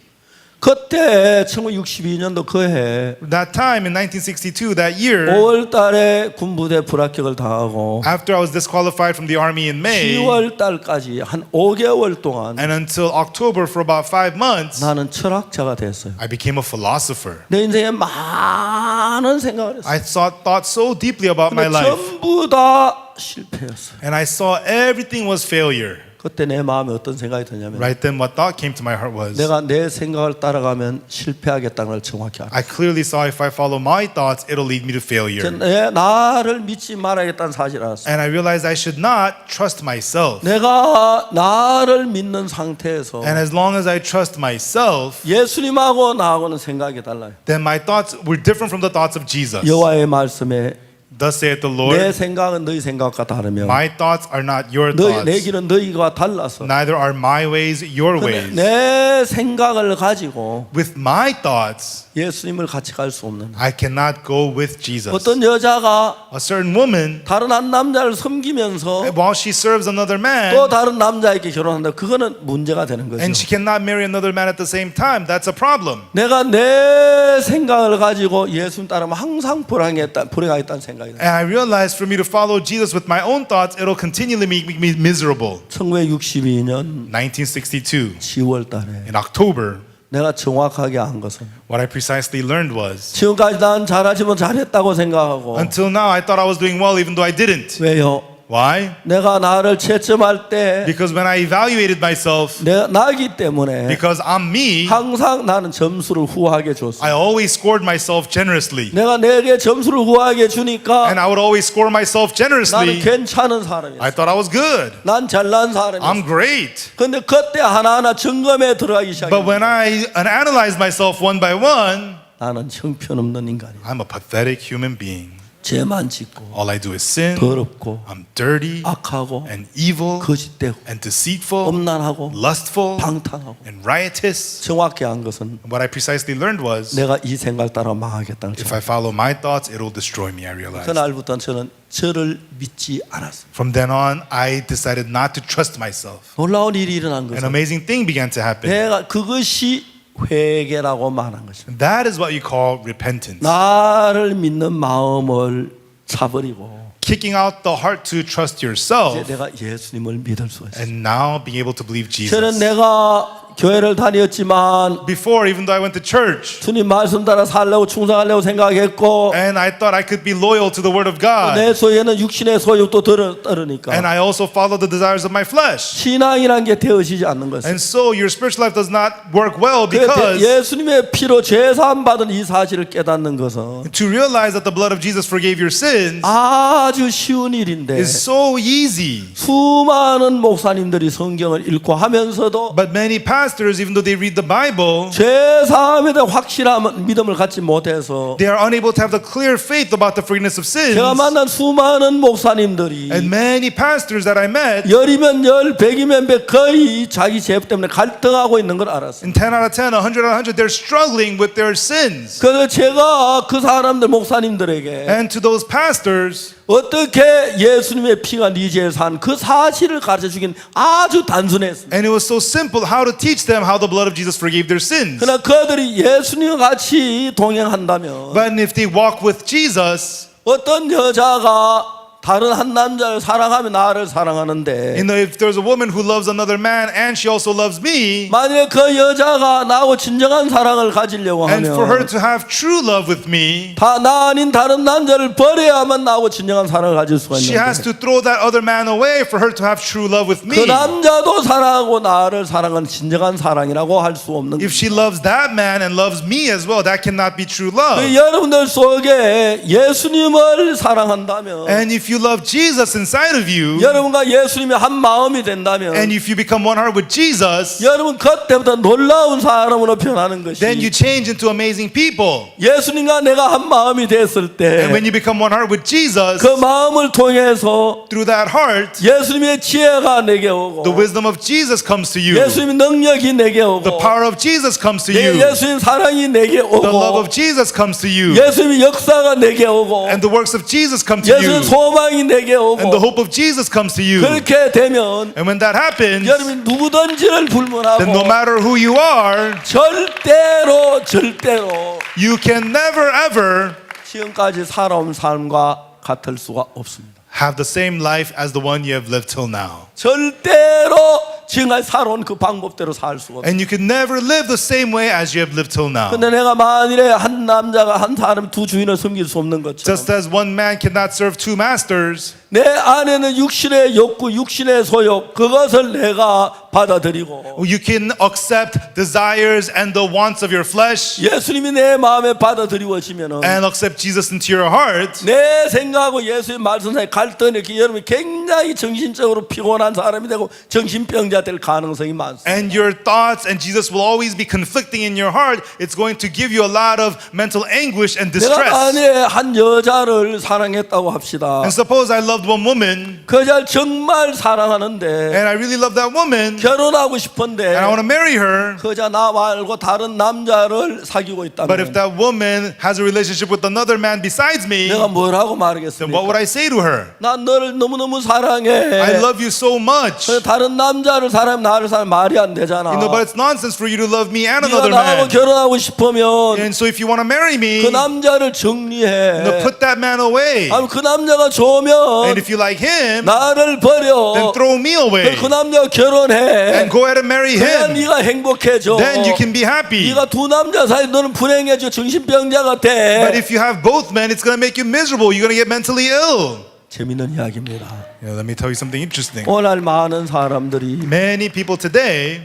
그때 1962년도 그해
That time in 1962, that year,
5월 달에 군부대 불합격을 당하고
after I was disqualified from the army in May,
10월 달까지 한 5개월 동안
and until October for about 5 months,
나는 철학자가 됐어요.
I became a philosopher.
내 인생에 많은 생각을 했어요.
I thought so deeply about my
근데
life,
전부 다 실패였어요.
and I saw everything was failure.
그때 내 마음에 어떤 생각이 드냐면
Right then, what thought came to my heart was,
내가 내 생각을 따라가면 실패하겠다는 걸 정확히 알아.
I clearly saw if I follow my thoughts, it'll lead me to failure.
내 나를 믿지 말아야겠다는 사실을 알았어.
And I realized I should not trust myself.
내가 나를 믿는 상태에서
And as long as I trust myself,
예수님하고 나하고는 생각이 달라요.
then my thoughts were different from the thoughts of Jesus.
여호와의 말씀에
Thus saith the
내
Lord,
생각은 너희 생각과 다르며
my thoughts are not your
내
thoughts,
길은 너희와 달라서
neither are my ways your
근데
ways.
내 생각을 가지고
With my thoughts,
예수님을 같이 갈 수 없는
I cannot go with Jesus.
어떤 여자가
A certain woman,
다른 한 남자를 섬기면서
while she serves another
또
man,
다른 남자에게 결혼한다. 그거는 문제가 되는 거죠.
and she cannot marry another man at the same time, that's a problem.
내가 내 생각을 가지고 예수님 따르면 항상 불행하겠다는 생각이 들어요.
And I realized for me to follow Jesus with my own thoughts, it'll continually make me miserable.
1962년
1962,
10월 달에
in October,
내가 정확하게 한 것은
what I precisely learned was,
지금까지 난 잘하지만 잘했다고 생각하고
until now I thought I was doing well even though I didn't.
왜요?
Why?
내가 나를 채점할 때
Because when I evaluated myself,
내가 나기 때문에
because I'm me,
항상 나는 점수를 후하게 줬어.
I always scored myself generously.
내가 내게 점수를 후하게 주니까
And I would always score myself
나는
generously.
괜찮은 사람이야.
I thought I was good.
난 잘난 사람이야.
I'm great.
근데 그때 하나하나 점검에 들어가기 시작해.
But when I analyze myself one by one,
나는 형편없는 인간이야.
I'm a pathetic human being.
죄만 짓고
All I do is sin.
더럽고
I'm dirty
악하고
and evil
거짓되고
and deceitful,
엄난하고
lustful
방탕하고
and riotous.
정확히 한 것은
What I precisely learned was,
내가 이 생각을 따라 망하겠다는
if
거.
I follow my thoughts, it'll destroy me, I realized.
그날부터 저는 저를 믿지 않았어요.
From then on, I decided not to trust myself.
놀라운 일이 일어난
An
것은
amazing thing began to happen.
내가 그것이 회개라고 말한 것입니다.
That is what you call repentance.
나를 믿는 마음을 차버리고
Kicking out the heart to trust
이제
yourself
내가 예수님을 믿을 수 있어요.
and now being able to believe
저는
Jesus.
내가 교회를 다녔지만
Before, even though I went to church
주님 말씀 따라 살려고 충성하려고 생각했고
and I thought I could be loyal to the Word of God,
내 소에는 육신의 소욕도 따르니까
and I also followed the desires of my flesh.
신앙이란 게 되어지지 않는 것이에요.
And so your spiritual life does not work well
그래서
because
예수님의 피로 죄사함 받은 이 사실을 깨닫는 것은
to realize that the blood of Jesus forgave your sins
아주 쉬운 일인데
is so easy.
수많은 목사님들이 성경을 읽고 하면서도
But many pastors pastors, even though they read the Bible,
죄사함에 대한 확실한 믿음을 갖지 못해서
they are unable to have the clear faith about the forgiveness of sins.
제가 만난 수많은 목사님들이
And many pastors that I met,
열이면 열, 백이면 백 거의 자기 죄 때문에 갈등하고 있는 걸 알았어요.
in 10 out of 10, 100 out of 100, they're struggling with their sins.
그래서 제가 그 사람들 목사님들에게
And to those pastors,
어떻게 예수님의 피가 네 죄에 산 그 사실을 가르쳐 주긴 아주 단순했습니다.
and it was so simple how to teach them how the blood of Jesus forgave their sins.
그러나 그들이 예수님과 같이 동행한다면
But if they walk with Jesus,
어떤 여자가 다른 한 남자를 사랑하면 나를 사랑하는데
if there's a woman who loves another man and she also loves me,
만약에 그 여자가 나하고 진정한 사랑을 가지려고
and for her
하면
to have true love with me,
나 아닌 다른 남자를 버려야만 나하고 진정한 사랑을 가질 수가
she has
있는데
to throw that other man away for her to have true love with
그
me.
남자도 사랑하고 나를 사랑하는 진정한 사랑이라고 할 수 없는
If she loves that man and loves me as well, that cannot be true love.
그 여러분들 속에 예수님을 사랑한다면
And if you love Jesus inside of you,
여러분과 예수님이 한 마음이 된다면
and if you become one heart with Jesus,
여러분 그때부터 놀라운 사람으로 변하는 것이
then you change into amazing people.
예수님과 내가 한 마음이 됐을
And when
때
you become one heart with Jesus,
그 마음을 통해서
through that heart,
예수님의 지혜가 내게 오고
the wisdom of Jesus comes to you.
예수님의 능력이 내게 오고
The power of Jesus comes to you.
예수님 사랑이 내게
The love
오고
of Jesus comes to you.
예수님의 역사가 내게 오고
And the works of Jesus come to
예수님
you.
소망이 내게
And the
오고
hope of Jesus comes to you.
그렇게 되면
And when that happens,
여러분이 누구든지를 불문하고
then no matter who you are,
절대로
you can never ever
지금까지 살아온 삶과 같을 수가 없습니다.
have the same life as the one you have lived till now.
절대로 지금까지 살아온 그 방법대로 살 수가 없어요.
And you can never live the same way as you have lived till now.
근데 내가 만일에 한 남자가 한 사람 두 주인을 섬길 수 없는 것처럼
Just as one man cannot serve two masters,
내 안에는 육신의 욕구, 육신의 소욕 그것을 내가 받아들이고
you can accept desires and the wants of your flesh
예수님이 내 마음에 받아들이워지면은
and accept Jesus into your heart.
내 생각하고 예수의 말씀 사이 갈등이 이렇게 여러분이 굉장히 정신적으로 피곤한 사람이 되고 정신병자 될 가능성이 많습니다.
And your thoughts and Jesus will always be conflicting in your heart. It's going to give you a lot of mental anguish and
내가
distress.
만약에 한 여자를 사랑했다고 합시다.
And suppose I loved one woman
그 여자를 정말 사랑하는데
and I really love that woman
결혼하고 싶은데
and I want to marry her.
그 여자 나 말고 다른 남자를 사귀고
But if
있다면
that woman has a relationship with another man besides me,
내가 뭐라고
then what
말하겠습니까?
would I say to her?
난 너를 너무너무 사랑해.
I love you so much.
그래서 다른 남자를 사랑하면 나를 사랑 말이 안 되잖아.
But it's nonsense for you to love me and
네가
another
나하고
man.
결혼하고 싶으면
And so if you want to marry me,
그 남자를 정리해.
put that man away.
아니 그 남자가 좋으면
And if you like him,
나를 버려.
then throw me away.
그 남자가 결혼해.
And go ahead and marry
그래야
him.
네가 행복해져.
Then you can be happy.
네가 두 남자 사이 너는 불행해져 정신병자가 돼.
But if you have both men, it's going to make you miserable. You're going to get mentally ill.
재밌는 이야기입니다.
Let me tell you something interesting.
오늘 많은 사람들이
Many people today,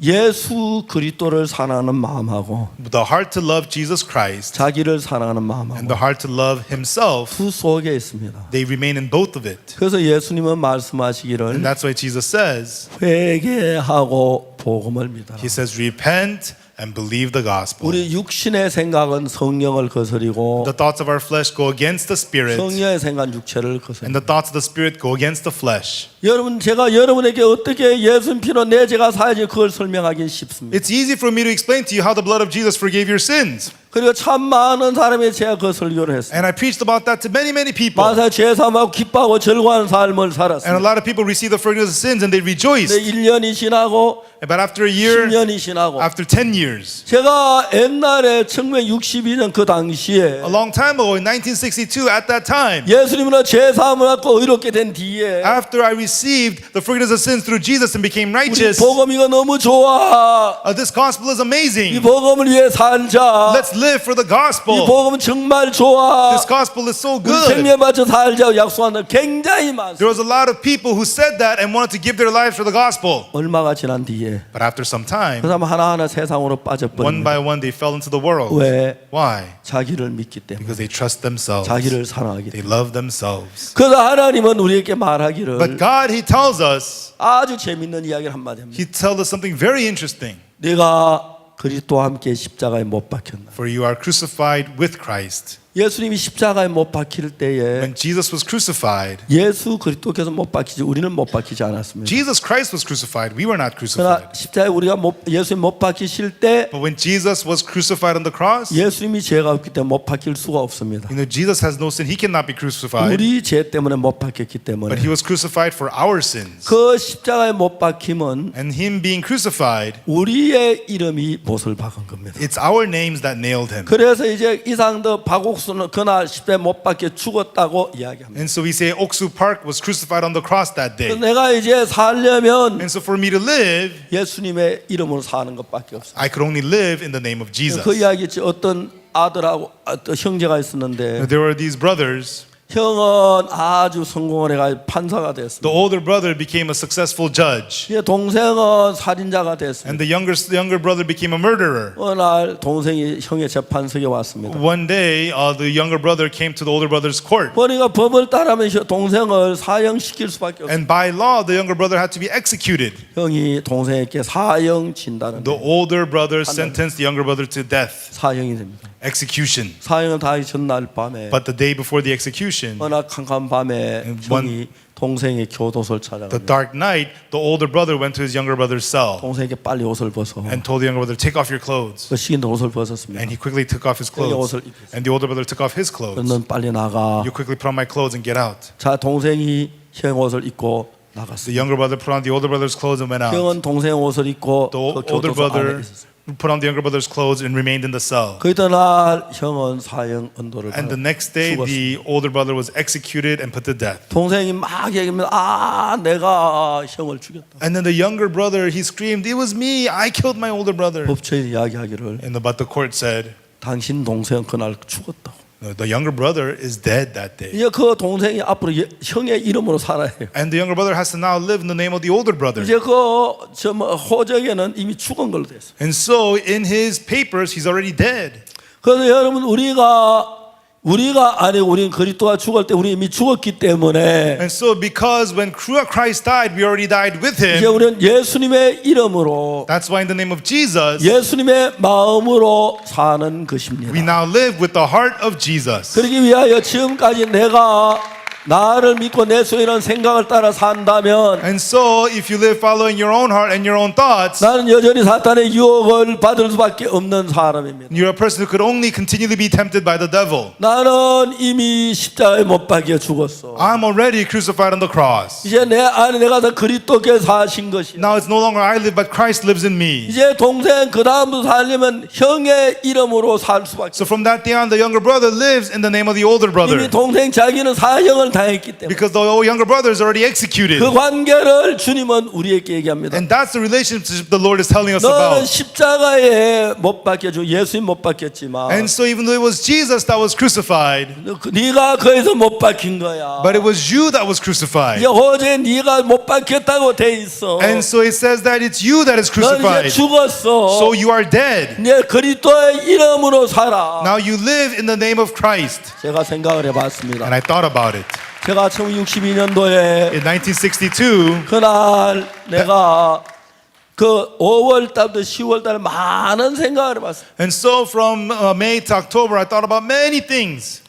예수 그리스도를 사랑하는 마음하고
the heart to love Jesus Christ
자기를 사랑하는
and
마음하고
the heart to love himself,
두 속에 있습니다.
they remain in both of it.
그래서 예수님은
And
말씀하시기를
that's why Jesus says,
회개하고 복음을 믿어라.
he says, repent and believe the gospel.
우리 육신의 생각은 성령을 거스리고
The thoughts of our flesh go against the spirit,
성령의 생각 육체를 거스립니다.
and the thoughts of the spirit go against the flesh.
여러분 제가 여러분에게 어떻게 예수님 피로 내 죄가 사야지 그걸 설명하기 쉽습니다.
It's easy for me to explain to you how the blood of Jesus forgave your sins.
그리고 참 많은 사람이 제가 그 설교를 했어요.
And I preached about that to many people.
마사 죄사하고 기뻐하고 즐거운 삶을
And a
살았습니다.
lot of people receive the forgiveness of sins and they rejoiced.
근데 1년이 지나고
But after a year,
10년이 지나고
after 10 years,
제가 옛날에 1962년 그 당시에
a long time ago in 1962, at that time,
예수님으로 죄사함을 받고 의롭게 된 뒤에
after I received the forgiveness of sins through Jesus and became
우리
righteous,
복음 이거 너무 좋아.
this gospel is
이
amazing.
복음을 위해 살자.
Let's live live for the
이
gospel.
복음은 정말 좋아.
This gospel is so
우리
good.
생명 바쳐 살자고 약속하는 굉장히 많습니다.
There was a lot of people who said that and wanted to give their lives for the gospel.
얼마가 지난 뒤에
But after some
그
time,
사람 하나하나 세상으로
one
빠져버립니다.
by one, they fell into the world.
왜?
Why?
자기를 믿기 때문에.
Because they trust themselves.
자기를 사랑하기
They
때문에.
love themselves.
그래서 하나님은 우리에게 말하기를
But God, He tells us,
아주 재밌는 이야기를 한마디 합니다.
He tells us something very interesting.
네가 그리스도와 함께 십자가에 못 박혔나.
For you are crucified with Christ.
예수님이 십자가에 못 박힐 때에
When Jesus was crucified,
예수 그리스도께서 못 박히지 우리는 못 박히지 않았습니다.
Jesus Christ was crucified. We were not
그러나
crucified.
십자가에 우리가 예수님 못 박히실 때
But when Jesus was crucified on the cross,
예수님이 죄가 없기 때문에 못 박힐 수가 없습니다.
Jesus has no sin. He cannot be crucified.
우리 죄 때문에 못 박혔기 때문에
But He was crucified for our sins.
그 십자가에 못 박힘은
And Him being crucified,
우리의 이름이 못을 박은 겁니다.
it's our names that nailed Him.
그래서 이제 이상더 박옥수는 그날 십자가에 못 박혀 죽었다고 이야기합니다.
And so we say Oksu Park was crucified on the cross that day.
내가 이제 살려면
And so for me to live,
예수님의 이름으로 사는 것밖에 없어요.
I could only live in the name of Jesus.
그 이야기지 어떤 아들하고 어떤 형제가 있었는데
There were these brothers.
형은 아주 성공을 해가지고 판사가
The
됐습니다.
older brother became a successful judge.
이제 동생은 살인자가 됐습니다.
And the younger brother became a murderer.
어느 날 동생이 형의 재판석에 왔습니다.
One day, the younger brother came to the older brother's court.
보니까 법을 따르면 동생을 사형시킬 수밖에 없어요.
And by law, the younger brother had to be executed.
형이 동생에게 사형 진다는
The older brother sentenced the younger brother to death,
사형이 됩니다.
execution.
사형을 당하기 전날 밤에
But the day before the execution,
어느 캄캄 밤에 형이 동생의 교도소를
the
찾아갑니다.
dark night, the older brother went to his younger brother's cell
동생에게 빨리 옷을 벗어.
and told the younger brother, take off your clothes.
그 식인도 옷을 벗었습니다.
And he quickly took off his
형이
clothes.
옷을 입혔어요.
And the older brother took off his clothes.
넌 빨리 나가.
You quickly put on my clothes and get out.
자, 동생이 형 옷을 입고
The
나갔어요.
younger brother put on the older brother's clothes and went out.
형은 동생 옷을 입고
The
그
older
교도소 안에
brother
있었어요.
put on the younger brother's clothes and remained in the cell.
그 이튿날 형은 사형 언도를
And the
받아
next day,
죽었어요.
the older brother was executed and put to death.
동생이 막 얘기하면 아 내가 형을 죽였다.
And then the younger brother, he screamed, it was me, I killed my older brother.
법정에 이야기하기를
But the court said,
당신 동생 그날 죽었다.
the younger brother is dead that day.
이제 그 동생이 앞으로 형의 이름으로 살아야 해요.
And the younger brother has to now live in the name of the older brother.
이제 그 호적에는 이미 죽은 걸로 됐어요.
And so in his papers, he's already dead.
그래서 여러분 우리가 아니고 우리는 그리스도가 죽을 때 우리 이미 죽었기 때문에
And so because when Christ died, we already died with
이제
him.
우리는 예수님의 이름으로
That's why in the name of Jesus,
예수님의 마음으로 사는 것입니다.
we now live with the heart of Jesus.
그러기 위하여 지금까지 내가 나를 믿고 내 소유는 생각을 따라 산다면
And so if you live following your own heart and your own thoughts,
나는 여전히 사탄의 유혹을 받을 수밖에 없는 사람입니다.
you're a person who could only continually be tempted by the devil.
나는 이미 십자가에 못 박혀 죽었어.
I'm already crucified on the cross.
이제 내 안에 내가 더 그리스도께 사신 것이야.
Now it's no longer I live, but Christ lives in me.
이제 동생 그 다음부터 살려면 형의 이름으로 살 수밖에.
So from that day on, the younger brother lives in the name of the older brother.
이미 동생 자기는 사형을 당했기 때문에
Because the younger brother is already executed.
그 관계를 주님은 우리에게 얘기합니다.
And that's the relationship the Lord is telling us
너는
about.
십자가에 못 박혀져 예수님 못 박혔지만
And so even though it was Jesus that was crucified,
네가 거기서 못 박힌 거야.
but it was you that was crucified.
이제 어제 네가 못 박혔다고 돼 있어.
And so it says that it's you that is
넌 이제
crucified.
죽었어.
So you are dead.
네 그리스도의 이름으로 살아.
Now you live in the name of Christ.
제가 생각을 해봤습니다.
And I thought about it.
제가 1962년도에
In 1962,
그날 내가 그 5월 달부터 10월 달에 많은 생각을 해봤어요.
and so from May to October, I thought about many things.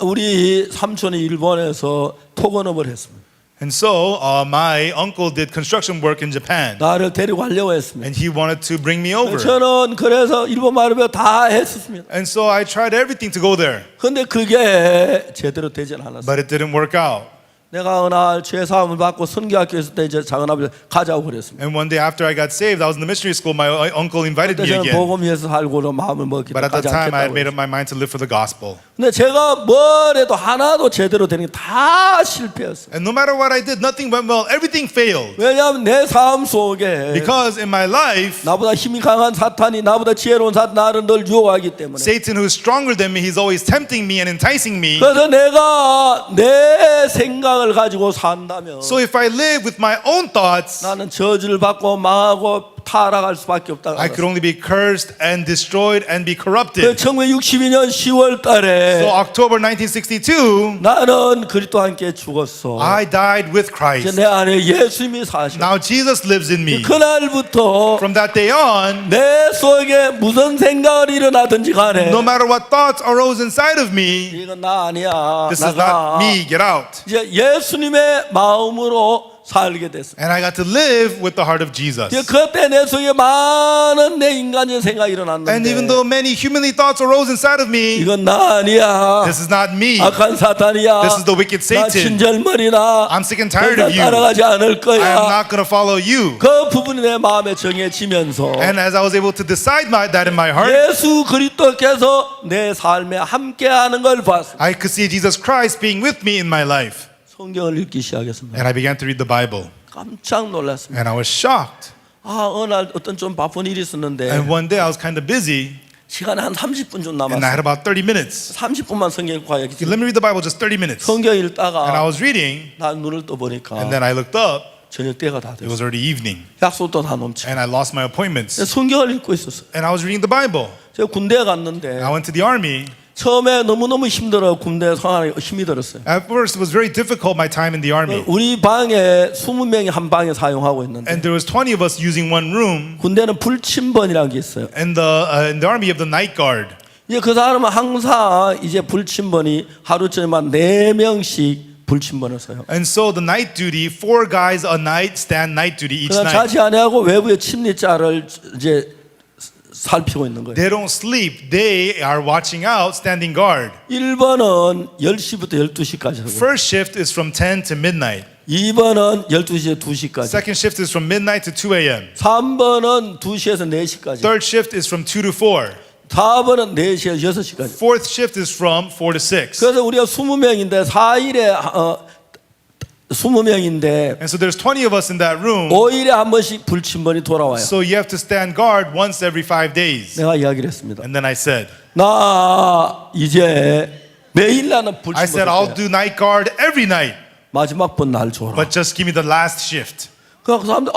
우리 삼촌이 일본에서 토건업을 했습니다.
And so my uncle did construction work in Japan.
나를 데리고 가려고 했습니다.
And he wanted to bring me over.
저는 그래서 일본 말을 배워 다 했었습니다.
And so I tried everything to go there.
근데 그게 제대로 되진 않았어요.
But it didn't work out.
내가 어느 날 죄사함을 받고 선교학교 있을 때 이제 작은아버지 가자고 그랬습니다.
And one day after I got saved, I was in the missionary school. My uncle invited
그때
me
저는
again.
복음 위해서 살고로 마음을 먹기
But at that
가지
time, I
않겠다고
had made
했어요.
up my mind to live for the gospel.
근데 제가 뭘 해도 하나도 제대로 되는 게 다 실패였어요.
And no matter what I did, nothing went well. Everything failed.
왜냐하면 내 삶 속에
Because in my life,
나보다 힘이 강한 사탄이 나보다 지혜로운 사탄 나를 늘 유혹하기 때문에
Satan, who is stronger than me, he's always tempting me and enticing me.
그래서 내가 내 생각을 가지고 산다면
So if I live with my own thoughts,
나는 저주를 받고 망하고 타락할 수밖에 없다.
I could only be cursed and destroyed and be
그
corrupted.
1962년 10월
So
달에
October 1962,
나는 그리스도와 함께 죽었어.
I died with
이제
Christ.
내 안에 예수님이 사셔.
Now Jesus lives in me.
그날부터
From that day on,
내 속에 무슨 생각을 일어나든지 간에
no matter what thoughts arose inside of me,
이건 나 아니야.
this is
나가.
not me, get out.
이제 예수님의 마음으로 살게 됐습니다.
And I got to live with the heart of Jesus.
이제 그때 내 속에 많은 내 인간의 생각이
And
일어났는데
even though many humanly thoughts arose inside of me,
이건 나 아니야.
this is not me.
악한 사탄이야.
This is the wicked
나
Satan.
친절머리나
I'm sick and tired
더
of you.
따라가지 않을
I am
거야.
not going to follow you.
그 부분이 내 마음에 정해지면서
And as I was able to decide that in my heart,
예수 그리스도께서 내 삶에 함께하는 걸 봤습니다.
I could see Jesus Christ being with me in my life.
성경을 읽기 시작했습니다.
And I began to read the Bible.
깜짝 놀랐습니다.
And I was shocked.
어느 날 어떤 좀 바쁜 일이 있었는데
And one day I was kind of busy,
시간이 한 30분 좀
and I
남았어요.
had about 30 minutes.
30분만 성경 읽고
Okay,
가야겠지.
let me read the Bible just 30 minutes.
성경
And I
읽다가
was reading,
나 눈을 떠보니까
and then I looked up.
저녁 때가 다
It
됐어.
was already evening.
약속도 다 넘쳐.
And I lost my appointments.
성경을 읽고 있었어요.
And I was reading the Bible.
제가 군대에 갔는데
I went to the army.
처음에 너무너무 힘들어. 군대 생활이 힘이 들었어요.
At first, it was very difficult, my time in the army.
우리 방에 20명이 한 방에 사용하고 있는데
And there was 20 of us using one room.
군대는 불침번이라는 게 있어요.
And in the army, you have the night guard.
이제 그 사람은 항상 이제 불침번이 하루쯤에만 4명씩 불침번을 써요.
And so the night duty, 4 guys a night stand night duty each
그냥
night.
자지 아니하고 외부의 침리자를 이제 살피고 있는 거예요.
They don't sleep. They are watching out, standing guard.
1번은 10시부터 12시까지 하고
First shift is from 10 to midnight.
2번은 12시에 2시까지
Second shift is from midnight to 2 a.m.
3번은 2시에서 4시까지
Third shift is from 2 to 4.
4번은 4시에서 6시까지
Fourth shift is from 4 to 6.
그래서 우리가 20명인데 4일에 20명인데
And so there's 20 of us in that room.
5일에 한 번씩 불침번이 돌아와요.
So you have to stand guard once every 5 days.
내가 이야기를 했습니다.
And then I said,
나 이제 매일 나는
I said, I'll
불침번
do night guard every night,
마지막 번 날 줘라.
but just give me the last shift.
그래서 사람들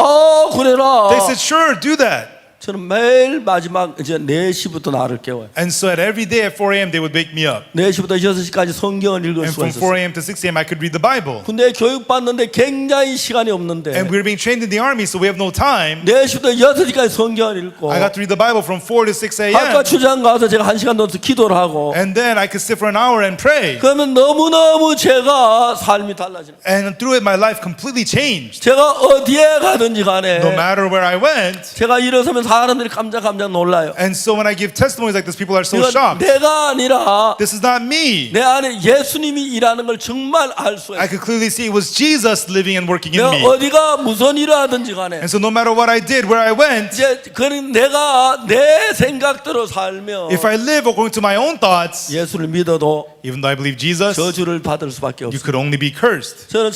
그래라.
They said, sure, do that.
저는 매일 마지막 이제 4시부터 나를 깨워요.
And so at every day at 4 a.m. they would wake me up.
4시부터 6시까지 성경을 읽을
And
수가
from 4
있었어요.
a.m. to 6 a.m. I could read the Bible.
군대 교육받는데 굉장히 시간이 없는데
And we were being trained in the army, so we have no time.
4시부터 6시까지 성경을 읽고
I got to read the Bible from 4 to 6
학과
a.m.
출장 가서 제가 1시간 넘게 기도를 하고
And then I could sit for an hour and pray.
그러면 너무너무 제가 삶이 달라지는 거예요.
And through it, my life completely changed.
제가 어디에 가든지 간에
No matter where I went.
제가 일어서면 사람들이 깜짝 놀라요.
And so when I give testimonies like this, people are so
이건
shocked.
내가 아니라
This is not me.
내 안에 예수님이 일하는 걸 정말 알 수가
I
있어요.
could clearly see it was Jesus living and working in
내가
me.
어디가 무슨 일을 하든지 간에
And so no matter what I did, where I went,
이제 그는 내가 내 생각대로 살면
if I live according to my own thoughts,
예수를 믿어도
even though I believe Jesus,
저주를 받을 수밖에
you
없어요.
could only be cursed.
저는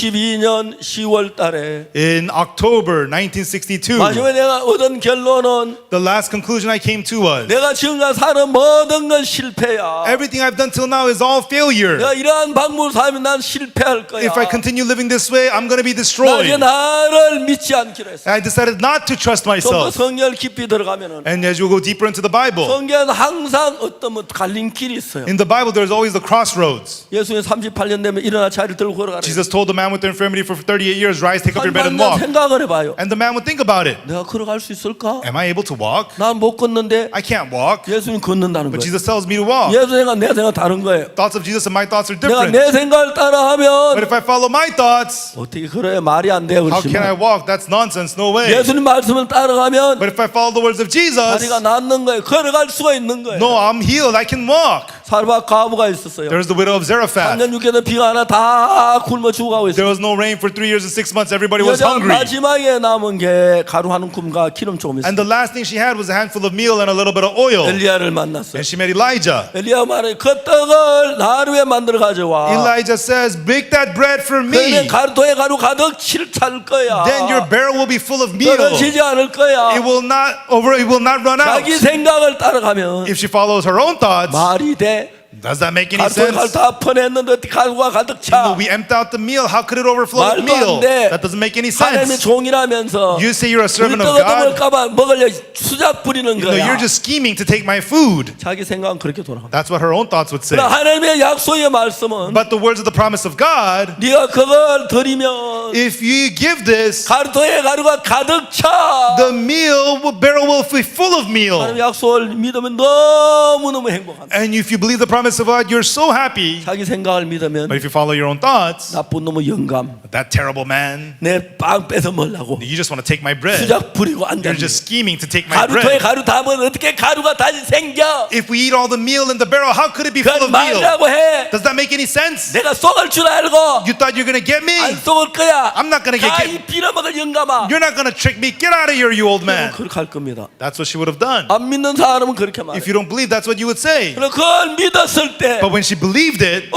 1962년 10월 달에
In October 1962,
마지막에 내가 얻은 결론은
the last conclusion I came to was,
내가 지금까지 사는 모든 건 실패야.
everything I've done till now is all failure.
내가 이러한 방법으로 살면 난 실패할 거야.
If I continue living this way, I'm going to be
나 이제
destroyed.
나를 믿지 않기로 했어.
I decided not to trust
좀 더
myself.
성경을 깊이 들어가면은
And as you go deeper into the Bible,
성경에는 항상 어떤 갈림길이 있어요.
in the Bible, there's always the crossroads.
예수님 38년 되면 일어나 자리를 들고 걸어가라.
Jesus told the man with the infirmity for 38 years, rise, take up your bed and walk.
생각을 해봐요.
And the man would think about it.
내가 걸어갈 수 있을까?
Am I able to walk?
난 못 걷는데
I can't walk.
예수님 걷는다는
But
거예요.
Jesus tells me to walk.
예수님과 내 생각 다른 거예요.
Thoughts of Jesus and my thoughts are
내가
different.
내 생각을
But
따라하면
if I follow my thoughts,
어떻게 그래야 말이 안 돼요.
how can I
그렇지만
walk? That's nonsense. No way.
예수님 말씀을 따라가면
But if I follow the words of Jesus,
다리가 낫는 거예요. 걸어갈 수가 있는 거예요.
no, I'm healed. I can walk.
사르밧 과부가 있었어요.
There was the widow of Zarephath.
3년 6개월 비가 하나 다 굶어 죽어가고
There
있어요.
was no rain for 3 years and 6 months. Everybody was
여자
hungry.
마지막에 남은 게 가루 한 움큼과 기름 조금 있어요.
And the last thing she had was a handful of meal and a little bit of oil.
엘리야를 만났어요.
And she met Elijah.
엘리야 말해 그 떡을 나를 위해 만들어 가져와.
Elijah says, bake that bread for
그러면
me.
가루통에 가루 가득 찰 거야.
Then your barrel will be full of meal.
떨어지지 않을 거야.
It will not run out.
자기 생각을 따라가면
If she follows her own thoughts,
말이 돼.
does that make any
가루통에 가루
sense?
다 퍼냈는데 어떻게 가루가 가득 차?
We empty out the meal. How could it overflow with
말도
meal?
안 돼.
That doesn't make any
하나님의
sense.
종이라면서
You say you're a
우리
servant of
떡을
God.
먹을까봐 먹으려 수작 부리는
No,
거야.
you're just scheming to take my food.
자기 생각은 그렇게 돌아가.
That's what her own thoughts would say.
그러나 하나님의 약속의 말씀은
But the words of the promise of God,
네가 그걸 드리면
if you give this,
가루통에 가루가 가득 차.
the barrel will be full of meal.
하나님의 약속을 믿으면 너무너무 행복한다.
And if you believe the promise of God, you're so happy.
자기 생각을 믿으면
But if you follow your own thoughts,
나쁜 놈의 영감
that terrible man,
내 빵 뺏어 먹으려고
you just want to take my bread.
수작 부리고
You're
앉았네.
just scheming to take my
가루통에
bread.
가루 다 먹으면 어떻게 가루가 다시 생겨?
If we eat all the meal in the barrel, how could it be full
그건
of meal?
말이라고 해.
Does that make any sense?
내가 속을 줄 알고
You thought you're going to get me?
안 속을 거야.
I'm not gonna get-
가히 빌어먹을 영감아.
You're not going to trick me. Get out of here, you old man.
그렇게 할 겁니다.
That's what she would have done.
안 믿는 사람은 그렇게 말해.
If you don't believe, that's what you would say.
그럼 그걸 믿었을 때,
But when she believed it,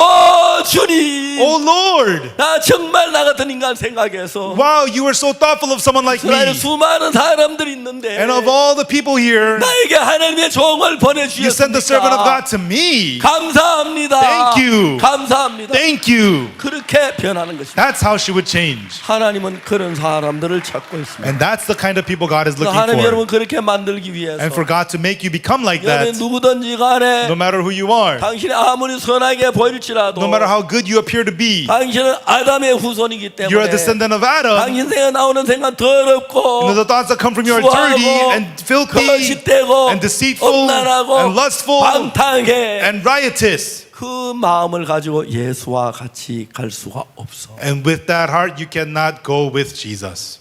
주님,
oh Lord,
나 정말 나 같은 인간 생각해서
wow, you were so thoughtful of someone like
이스라엘에
me.
수많은 사람들이 있는데
And of all the people here,
나에게 하나님의 종을
you sent the servant of God
보내주셨습니까?
to me.
감사합니다.
Thank you.
감사합니다.
Thank you.
그렇게 변하는 것입니다.
That's how she would change.
하나님은 그런 사람들을 찾고 있습니다.
And that's the kind of people God is looking
하나님
for.
여러분 그렇게 만들기 위해서
And for God to make you become like
여러분
that,
누구든지 간에
no matter who you are,
당신이 아무리 선하게 보일지라도
no matter how good you appear to be,
당신은 아담의 후손이기
you're a
때문에
descendant of Adam.
당신 생에 나오는 생각 더럽고
The thoughts that come from you are dirty and filthy
거짓되고
and deceitful
음란하고
and lustful
방탕해.
and riotous.
그 마음을 가지고 예수와 같이 갈 수가 없어.
And with that heart, you cannot go with Jesus.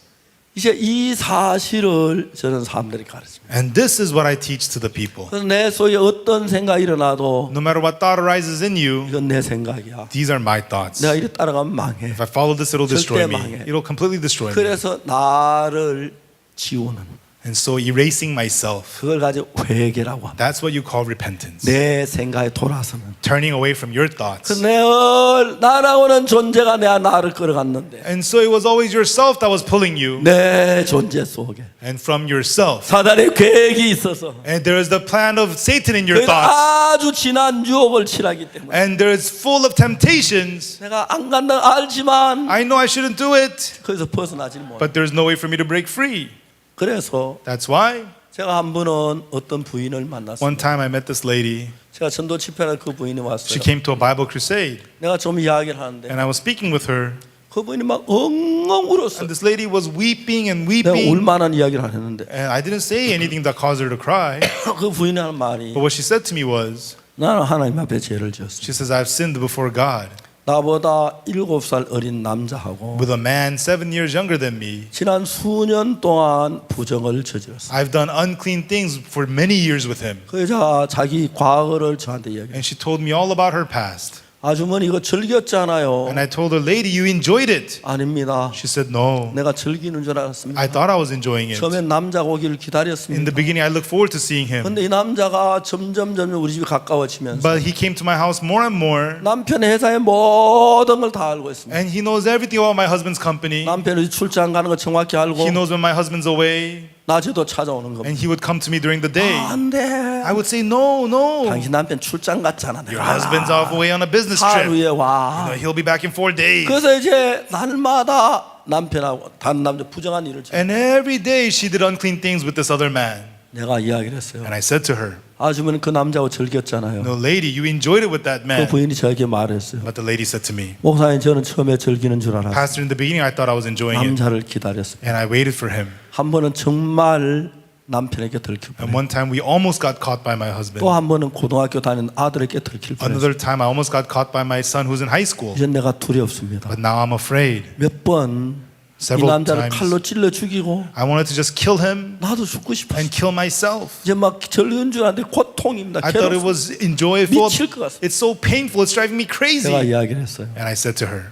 이제 이 사실을 저는 사람들이 가르칩니다.
And this is what I teach to the people.
그래서 내 속에 어떤 생각이 일어나도
No matter what thought arises in you,
이건 내 생각이야.
these are my thoughts.
내가 이래 따라가면 망해.
If I follow this, it'll destroy
절대
me.
망해.
It'll completely destroy me.
그래서 나를 지우는
And so erasing myself,
그걸 가지고 회개라고 합니다.
that's what you call repentance.
내 생각에 돌아서는.
Turning away from your thoughts.
늘 나라고는 존재가 나를 끌어갔는데
And so it was always yourself that was pulling you,
내 존재 속에
and from yourself.
사단의 계획이 있어서
And there is the plan of Satan in your
그는
thoughts.
아주 진한 유혹을 치라기 때문에
And there is full of temptations.
내가 안 간다 알지만
I know I shouldn't do it,
거기서 벗어나지 못해.
but there's no way for me to break free.
그래서
That's why
제가 한 번은 어떤 부인을 만났어요.
one time I met this lady.
제가 전도 집회에 그 부인이 왔어요.
She came to a Bible crusade,
내가 좀 이야기를 하는데
and I was speaking with her.
그 부인이 막 엉엉 울었어.
And this lady was weeping and
내가
weeping.
울만한 이야기를 안 했는데
And I didn't say anything that caused her to cry.
그 부인이 하는 말이
But what she said to me was,
나는 하나님 앞에 죄를 지었어.
she says, I've sinned before God
나보다 7살 어린 남자하고
with a man 7 years younger than me.
지난 수년 동안 부정을 저질렀어.
I've done unclean things for many years with him.
그 여자 자기 과거를 저한테 이야기해.
And she told me all about her past.
아주머니 이거 즐겼잖아요.
And I told her, lady, you enjoyed it.
아닙니다.
She said, no.
내가 즐기는 줄 알았습니다.
I thought I was enjoying it.
처음엔 남자가 오기를
In
기다렸습니다.
the beginning, I looked forward to seeing him.
근데 이 남자가 점점 우리 집에 가까워지면서
But he came to my house more and more.
남편의 회사의 모든 걸 다 알고 있습니다.
And he knows everything about my husband's company.
남편이 출장 가는 거 정확히 알고
He knows when my husband's away.
낮에도 찾아오는 겁니다.
And he would come to me during the day.
안 돼.
I would say, no, no.
당신 남편 출장 갔잖아.
Your husband's off away on a business trip.
하루에 와.
He'll be back in 4 days.
그래서 이제 날마다 남편하고 다른 남자 부정한 일을 저.
And every day she did unclean things with this other man.
내가 이야기를 했어요.
And I said to her,
아주머니 그 남자하고 즐겼잖아요.
no, lady, you enjoyed it with that
그
man.
부인이 저에게 말했어요.
But the lady said to me,
목사님 저는 처음에 즐기는 줄 알았어요.
Pastor, in the beginning I thought I was enjoying it.
남자를 기다렸어요.
And I waited for him.
한 번은 정말 남편에게 들킬
And
뻔했어요.
one time we almost got caught by my husband.
또 한 번은 고등학교 다니는 아들에게 들킬 뻔했어요.
Another time I almost got caught by my son who's in high school.
이제 내가 두렵습니다.
But now I'm afraid.
몇 번 이
several
남자를
times.
칼로 찔러 죽이고
I wanted to just kill him
나도 죽고 싶었어.
and kill myself.
이제 막 절은 줄 알았는데 고통입니다.
I thought it
괴롭습니다.
was enjoyable.
미칠 것 같습니다.
It's so painful. It's driving me
제가
crazy.
이야기를 했어요.
And I said to her,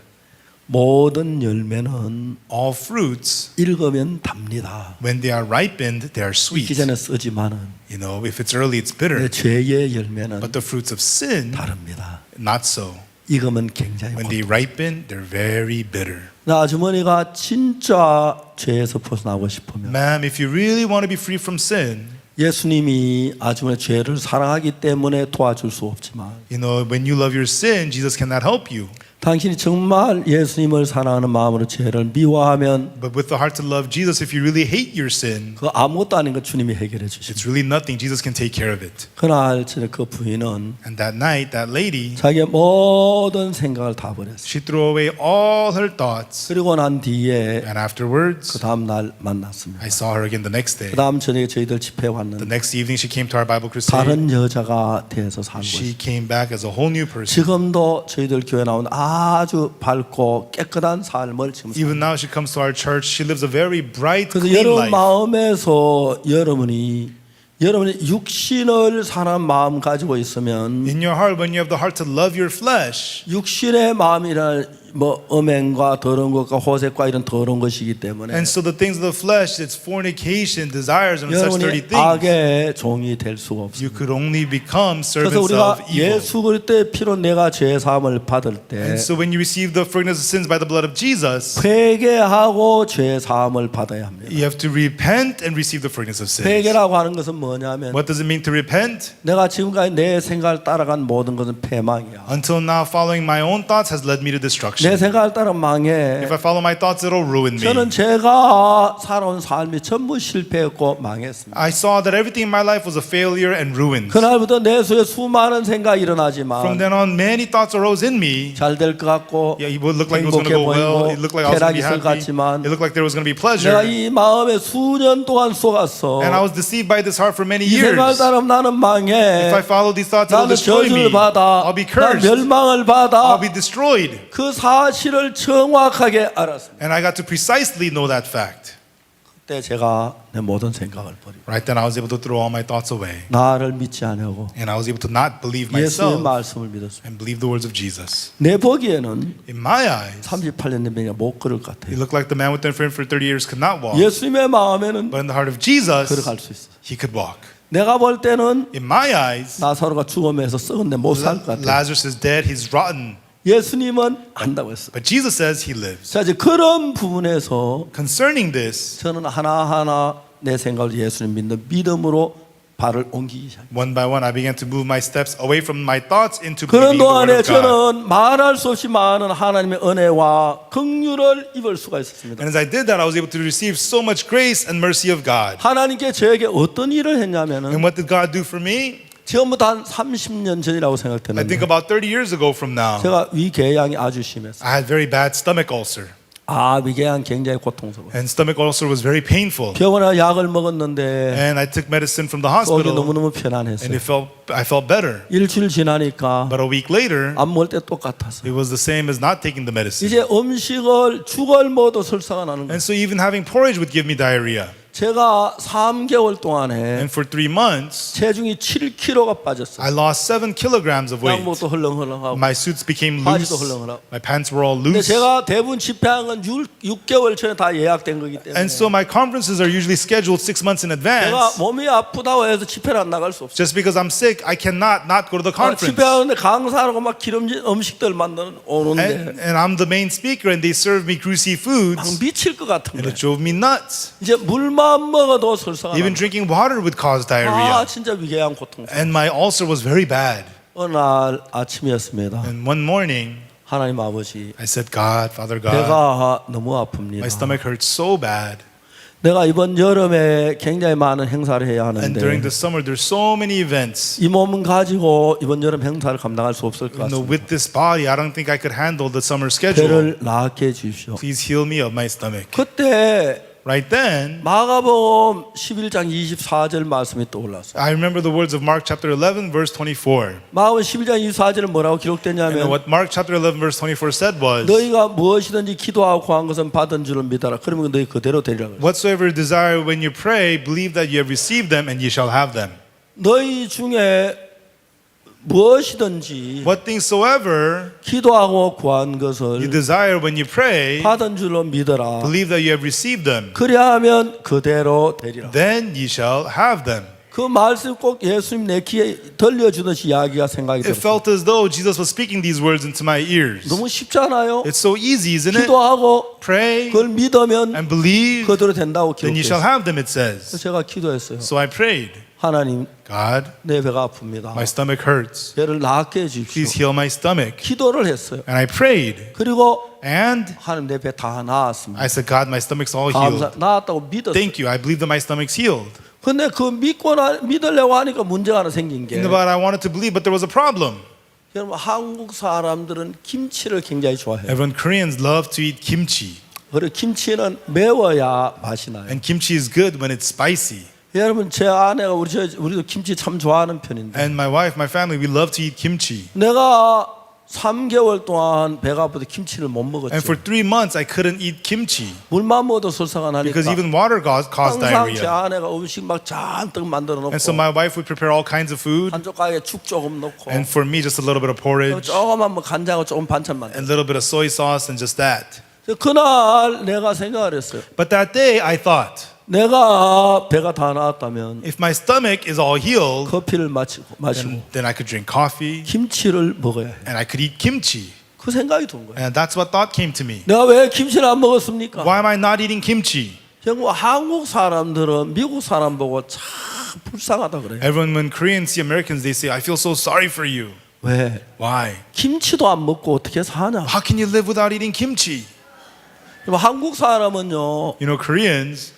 모든 열매는
all fruits,
익으면 답니다.
when they are ripened, they are
익기
sweet.
전에 쓰지만은
You know, if it's early, it's
내
bitter.
죄의 열매는
But the fruits of sin,
다릅니다.
not so.
익으면 굉장히
When
고통.
they ripen, they're very bitter.
나 아주머니가 진짜 죄에서 벗어나고 싶으면
Ma'am, if you really want to be free from sin,
예수님이 아주머니의 죄를 사랑하기 때문에 도와줄 수 없지만
you know, when you love your sin, Jesus cannot help you.
당신이 정말 예수님을 사랑하는 마음으로 죄를 미워하면
But with the heart to love Jesus, if you really hate your sin,
그 아무것도 아닌 거 주님이 해결해 주십니다.
it's really nothing. Jesus can take care of it.
그날 저녁 그 부인은
And that night, that lady,
자기의 모든 생각을 다 버렸어요.
she threw away all her thoughts.
그리고 난 뒤에
And afterwards,
그 다음 날 만났습니다.
I saw her again the next day.
그 다음 저녁에 저희들 집회에
The
왔는데
next evening, she came to our Bible crusade.
다른 여자가 돼서 살고 있어요.
She came back as a whole new person.
지금도 저희들 교회 나오는 아주 밝고 깨끗한 삶을 지금 살고
Even now, she comes to our church. She lives a very bright,
그래서
clean
여러분
life.
마음에서 여러분이 육신을 사는 마음 가지고 있으면
In your heart, when you have the heart to love your flesh,
육신의 마음이란 뭐 음행과 더러운 것과 호색과 이런 더러운 것이기 때문에
and so the things of the flesh, it's fornication, desires, and such dirty
여러분이
things.
악의 종이 될 수가 없습니다.
You could only become
그래서
servants
우리가
of evil.
예수 그리스도의 피로 내가 죄 사함을 받을 때
And so when you receive the forgiveness of sins by the blood of Jesus,
회개하고 죄 사함을 받아야 합니다.
you have to repent and receive the forgiveness of sins.
회개라고 하는 것은 뭐냐면
What does it mean to repent?
내가 지금까지 내 생각을 따라간 모든 것은 패망이야.
Until now, following my own thoughts has led me to destruction.
내 생각을 따라 망해.
If I follow my thoughts, it'll ruin me.
저는 제가 살아온 삶이 전부 실패했고 망했습니다.
I saw that everything in my life was a failure and ruined.
그날부터 내 속에 수많은 생각이
From
일어나지만
then on, many thoughts arose in me.
잘 될 것 같고
Yeah, it would look like it was going to
행복해
go well.
보이고
It looked like I was going to
쾌락이
be
있을 것
happy.
같지만
It looked like there was going to be
내가
pleasure.
이 마음에 수년 동안 속았어.
And I was deceived by this heart for many
이
years.
생각을 따르면 나는 망해.
If I follow these thoughts, it'll
나는
destroy
저주를
me.
받아.
I'll be
난
cursed.
멸망을 받아.
I'll be destroyed.
그 사실을 정확하게 알았습니다.
And I got to precisely know that fact.
그때 제가 내 모든 생각을 버리고
Right then, I was able to throw all my thoughts away.
나를 믿지 않으려고
And I was able to not believe
예수의
myself
말씀을 믿었습니다.
and believe the words of Jesus.
내 보기에는
In my eyes,
38년 된 병이 못 걸을 것
he
같아요.
looked like the man with the infirmity for 30 years could not walk.
예수님의 마음에는
But in the heart of Jesus,
걸어갈 수 있어.
he could walk.
내가 볼 때는
In my eyes,
나사로가 죽음에서 썩은데 못 살 것 같아요.
Lazarus is dead, he's rotten.
예수님은 안다고 했어.
But Jesus says he lives.
자, 이제 그런 부분에서
Concerning this,
저는 하나하나 내 생각을 예수님 믿는 믿음으로 발을 옮기기 시작해요.
one by one, I began to move my steps away from my thoughts into
그런
believing the word
동안에
of God.
저는 말할 수 없이 많은 하나님의 은혜와 긍휼을 입을 수가 있었습니다.
And as I did that, I was able to receive so much grace and mercy of God.
하나님께 저에게 어떤 일을
And
했냐면은
what did God do for me?
지금부터 한 30년 전이라고
I think
생각되는데
about 30 years ago from now,
제가 위궤양이 아주 심했어요.
I had very bad stomach ulcer.
위궤양 굉장히 고통스러워요.
And stomach ulcer was very painful.
병원에 약을 먹었는데
And I took medicine from the
속이
hospital,
너무너무
and
편안했어요.
I felt better.
일주일 지나니까
But a week later,
안 먹을 때 똑같았어요.
it was the same as not taking the medicine.
이제 음식을 죽을 먹어도 설사가 나는 거예요.
And so even having porridge would give me diarrhea.
제가 3개월 동안에
And for 3 months,
체중이 7kg가 빠졌어요.
I lost 7 kilograms of weight.
양복도 헐렁헐렁하고.
My suits became
바지도
loose.
헐렁헐렁.
My pants were all
근데
loose.
제가 대부분 집회한 건 6개월 전에 다 예약된 거기 때문에
And so my conferences are usually scheduled 6 months in
제가
advance.
몸이 아프다고 해서 집회를 안 나갈 수 없어요.
Just because I'm sick, I cannot not go to the conference.
집회하는데 강사하고 막 기름진 음식들 만드는 오는데
And I'm the main speaker, and they serve me greasy foods,
막 미칠 것 같은
and
거예요.
it drove me nuts.
이제 물만 먹어도 설사가
Even
나요.
drinking water would cause diarrhea.
진짜 위궤양 고통.
And my ulcer was very bad.
어느 날 아침이었습니다.
And one morning,
하나님 아버지,
I said, God, Father God,
배가 너무 아픕니다.
my stomach hurts so bad.
내가 이번 여름에 굉장히 많은 행사를 해야
And during
하는데
the summer, there's so many events.
이 몸은 가지고 이번 여름 행사를 감당할 수 없을 것
You know,
같습니다.
with this body, I don't think I could handle the summer schedule.
배를 낫게 해주십시오.
Please heal me of my stomach.
그때
right then,
마가복음 11장 24절 말씀이 떠올랐어요.
I remember the words of Mark chapter 11, verse 24.
마가복음 11장 24절은 뭐라고
And
기록되냐면
what Mark chapter 11, verse 24 said was,
너희가 무엇이든지 기도하고 구한 것은 받은 줄을 믿어라. 그러면 너희 그대로 되리라.
whatsoever you desire when you pray, believe that you have received them and ye shall have them.
너희 중에 무엇이든지
What things soever
기도하고 구한
you
것을
desire when you pray,
받은 줄로 믿어라.
believe that you have received them,
그래야 하면 그대로 되리라.
then ye shall have them.
그 말씀 꼭 예수님 내 귀에 들려주듯이 이야기가 생각이
It
들어요.
felt as though Jesus was speaking these words into my ears.
너무 쉽잖아요.
It's so easy, isn't it?
기도하고
Pray
그걸 믿으면
and believe,
그대로 된다고
then you shall
기록했어요.
have them, it says.
제가 기도했어요.
So I prayed,
하나님,
God,
내 배가 아픕니다.
my stomach hurts.
배를 낫게 해주십시오.
Please heal my stomach.
기도를 했어요.
And I prayed,
그리고
and
하나님 내 배 다 나았습니다.
I said, God, my stomach's all
감사,
healed.
나았다고 믿었어요.
Thank you. I believe that my stomach's healed.
근데 그 믿으려고 하니까 문제가 하나 생긴 게
In the body, I wanted to believe, but there was a problem.
여러분 한국 사람들은 김치를 굉장히 좋아해요.
Everyone, Koreans love to eat kimchi.
그리고 김치는 매워야 맛이 나요.
And kimchi is good when it's spicy.
여러분 제 아내가 우리도 김치 참 좋아하는 편인데
And my wife, my family, we love to eat kimchi.
내가 3개월 동안 배가 아프다 김치를 못 먹었죠.
And for 3 months, I couldn't eat kimchi
물만 먹어도 설사가 나니까
because even water caused
항상 제
diarrhea.
아내가 음식 막 잔뜩 만들어 놓고
And so my wife would prepare all kinds of food.
한쪽 가게 죽 조금 넣고
And for me, just a little bit of porridge,
조금만 뭐 간장하고 조금 반찬 만들어.
and a little bit of soy sauce, and just that.
그날 내가 생각을 했어요.
But that day, I thought,
내가 배가 다 나았다면
if my stomach is all healed,
커피를 마시고
then I could drink coffee
김치를 먹어야 해.
and I could eat kimchi.
그 생각이 든 거예요.
And that's what thought came to me.
내가 왜 김치를 안 먹었습니까?
Why am I not eating kimchi?
결국 한국 사람들은 미국 사람 보고 참 불쌍하다 그래요.
Everyone, when Koreans see Americans, they say, I feel so sorry for you.
왜?
Why?
김치도 안 먹고 어떻게 사냐?
How can you live without eating kimchi?
한국 사람은요
You know, Koreans,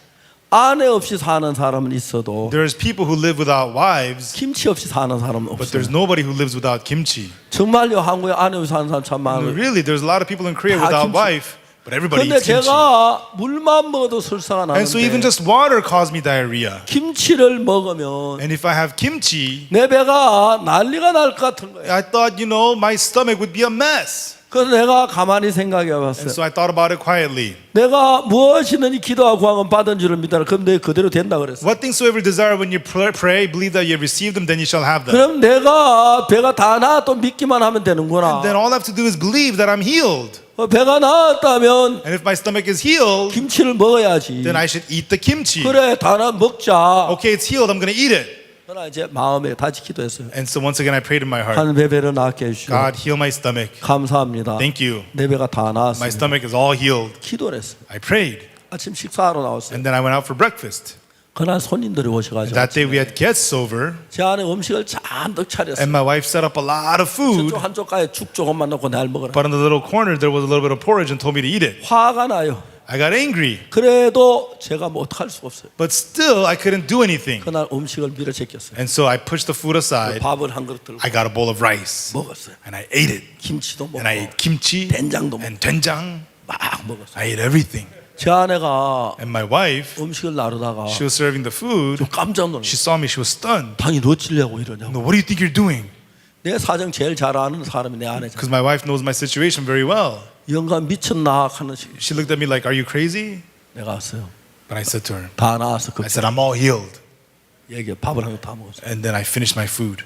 아내 없이 사는 사람은 있어도
there's people who live without wives,
김치 없이 사는 사람은
but
없어요.
there's nobody who lives without kimchi.
정말요 한국에 아내 없이 사는 사람 참 많아요.
Really, there's a lot of people in Korea
다
without
김치.
wife, but everybody
근데
eats kimchi.
제가 물만 먹어도 설사가
And so even
나는데
just water caused me diarrhea.
김치를 먹으면
And if I have kimchi,
내 배가 난리가 날 것 같은 거예요.
I thought, my stomach would be a mess.
그래서 내가 가만히 생각해
And
봤어요.
so I thought about it quietly.
내가 무엇이든지 기도하고 구하면 받은 줄을 믿어라. 그럼 내 그대로 된다 그랬어.
What things soever desire when you pray, believe that you have received them, then you shall have them.
그럼 내가 배가 다 나아도 믿기만 하면 되는구나.
Then all I have to do is believe that I'm healed.
배가 나았다면
And if my stomach is healed,
김치를 먹어야지.
then I should eat the kimchi.
그래 다 나 먹자.
Okay, it's healed, I'm going to eat it.
그러나 이제 마음에 다시 기도했어요.
And so once again, I prayed in my heart,
하나님 내 배를 낫게 해주시오.
God, heal my stomach.
감사합니다.
Thank you.
내 배가 다
My
나았습니다.
stomach is all healed.
기도를 했어요.
I prayed.
아침 식사하러 나왔어요.
And then I went out for breakfast.
그날 손님들이 오셔가지고
That day we had guests over,
제 안에 음식을 잔뜩 차렸어요.
and my wife set up a lot of food.
저쪽 한쪽 가에 죽 조금만 넣고 날 먹으라.
But in the little corner, there was a little bit of porridge and told me to eat it.
화가 나요.
I got angry,
그래도 제가 뭐 어떡할 수가 없어요.
but still I couldn't do anything.
그날 음식을 밀어 제꼈어요.
And so I pushed the food aside.
밥을 한 그릇 들고
I got a bowl of rice,
먹었어요.
and I ate it.
김치도 먹고
And I ate kimchi
된장도 먹고
and doenjang.
막 먹었어요.
I ate everything.
제 아내가
And my wife,
음식을 나르다가
she was serving the food.
좀 깜짝 놀랐어요.
She saw me, she was stunned.
당연히 어찌려고 이러냐고.
No, what do you think you're doing?
내 사정 제일 잘 아는 사람이 내 아내잖아.
Because my wife knows my situation very well.
영감 미쳤나 하는 식.
She looked at me like, are you crazy?
내가 왔어요.
But I said to her,
다 나와서 그
I said, I'm all healed.
얘기 밥을 한 거 다 먹었어요.
And then I finished my food.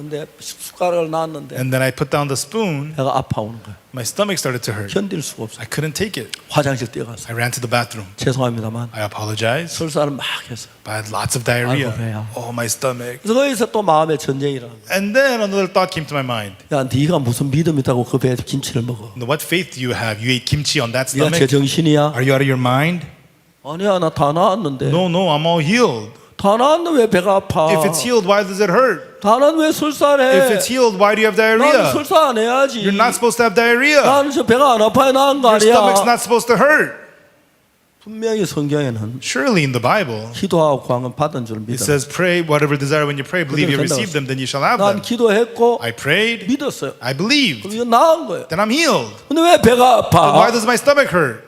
근데 숟가락을 놨는데
And then I put down the spoon.
내가 아파오는 거야.
My stomach started to hurt.
견딜 수가 없어.
I couldn't take it.
화장실 뛰어갔어.
I ran to the bathroom.
죄송합니다만
I apologize.
설사를 막 했어요.
But I had lots of diarrhea.
아이고, 배야.
Oh, my stomach.
그래서 거기서 또 마음의 전쟁이라는 거야.
And then another thought came to my mind.
야, 네가 무슨 믿음 있다고 그 배에 김치를 먹어?
Now, what faith do you have? You ate kimchi on that
네가
stomach?
제정신이야?
Are you out of your mind?
아니야, 나 다 나았는데.
No, I'm all healed.
다 나았는데 왜 배가 아파?
If it's healed, why does it hurt?
다 나는 왜 설사를
If
해?
it's healed, why do you have
나는
diarrhea?
설사 안 해야지.
You're not supposed to have diarrhea.
나는 저 배가 안 아파야 나은 거
Your stomach's
아니야.
not supposed to hurt.
분명히 성경에는
Surely in the Bible,
기도하고 구한 건 받은 줄
it
믿어.
says, pray whatever desire when you pray, believe you receive them, then you shall have
난
them.
기도했고
I prayed,
믿었어요.
I believed,
그럼 이거 나은 거예요.
then I'm healed.
근데 왜 배가
But why
아파?
does my stomach hurt?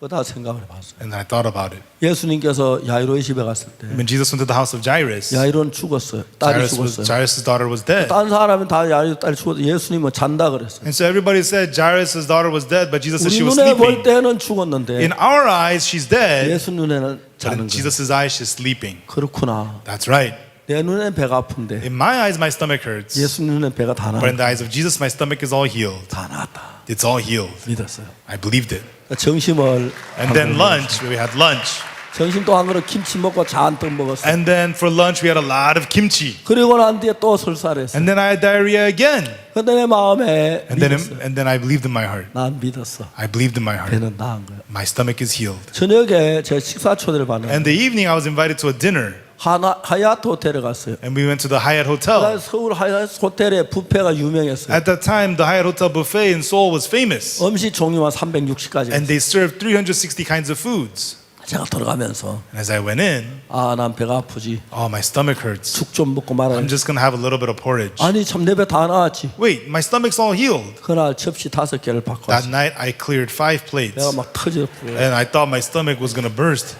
그거 다 생각을 해봤어요.
And I thought about it.
예수님께서 야이로의 집에 갔을 때
When Jesus went to the house of Jairus,
야이로는 죽었어요. 딸이 죽었어요.
Jairus' daughter was dead.
다른 사람은 다 야이로 딸이 죽었어. 예수님은 잔다 그랬어요.
And so everybody said Jairus' daughter was dead, but Jesus said
우리
she was
눈에 볼
sleeping.
때는 죽었는데
In our eyes, she's dead,
예수 눈에는
but
자는
in
거예요.
Jesus' eyes, she's sleeping.
그렇구나.
That's right.
내 눈엔 배가 아픈데
In my eyes, my stomach hurts.
예수 눈엔 배가 다
But in
나았다.
the eyes of Jesus, my stomach is all healed.
다 나았다.
It's all healed.
믿었어요.
I believed it.
점심을
And then lunch, we had lunch.
점심 또 한 그릇 김치 먹고 잔뜩 먹었어요.
And then for lunch, we had a lot of kimchi.
그리고 난 뒤에 또 설사했어요.
And then I had diarrhea again.
근데 내 마음에 믿었어요.
And then I believed in my heart.
난 믿었어.
I believed in my heart.
배는 나은 거야.
My stomach is healed.
저녁에 제 식사 초대를 받는
And the evening, I was invited to a dinner.
하얏트 호텔에 갔어요.
And we went to the Hyatt Hotel.
서울 하얏트 호텔의 뷔페가 유명했어요.
At that time, the Hyatt Hotel buffet in Seoul was famous.
음식 종류만 360가지.
And they served 360 kinds of foods.
제가 들어가면서
And as I went in,
난 배가 아프지.
oh, my stomach hurts.
죽 좀 먹고 말아야
I'm just going to have a little bit of porridge.
아니 참 내 배 다 나았지.
Wait, my stomach's all healed.
그날 접시 5개를 받고
That
왔어.
night, I cleared 5 plates.
내가 막 터졌고
And I thought my stomach was going to burst.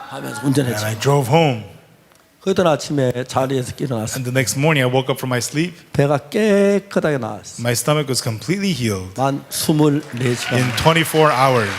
하면서
And
운전했지.
I drove home.
그때 아침에 자리에서 일어났어.
And the next morning, I woke up from my sleep.
배가 깨끗하게 나았어.
My stomach was completely healed
만 24시간.
in 24 hours.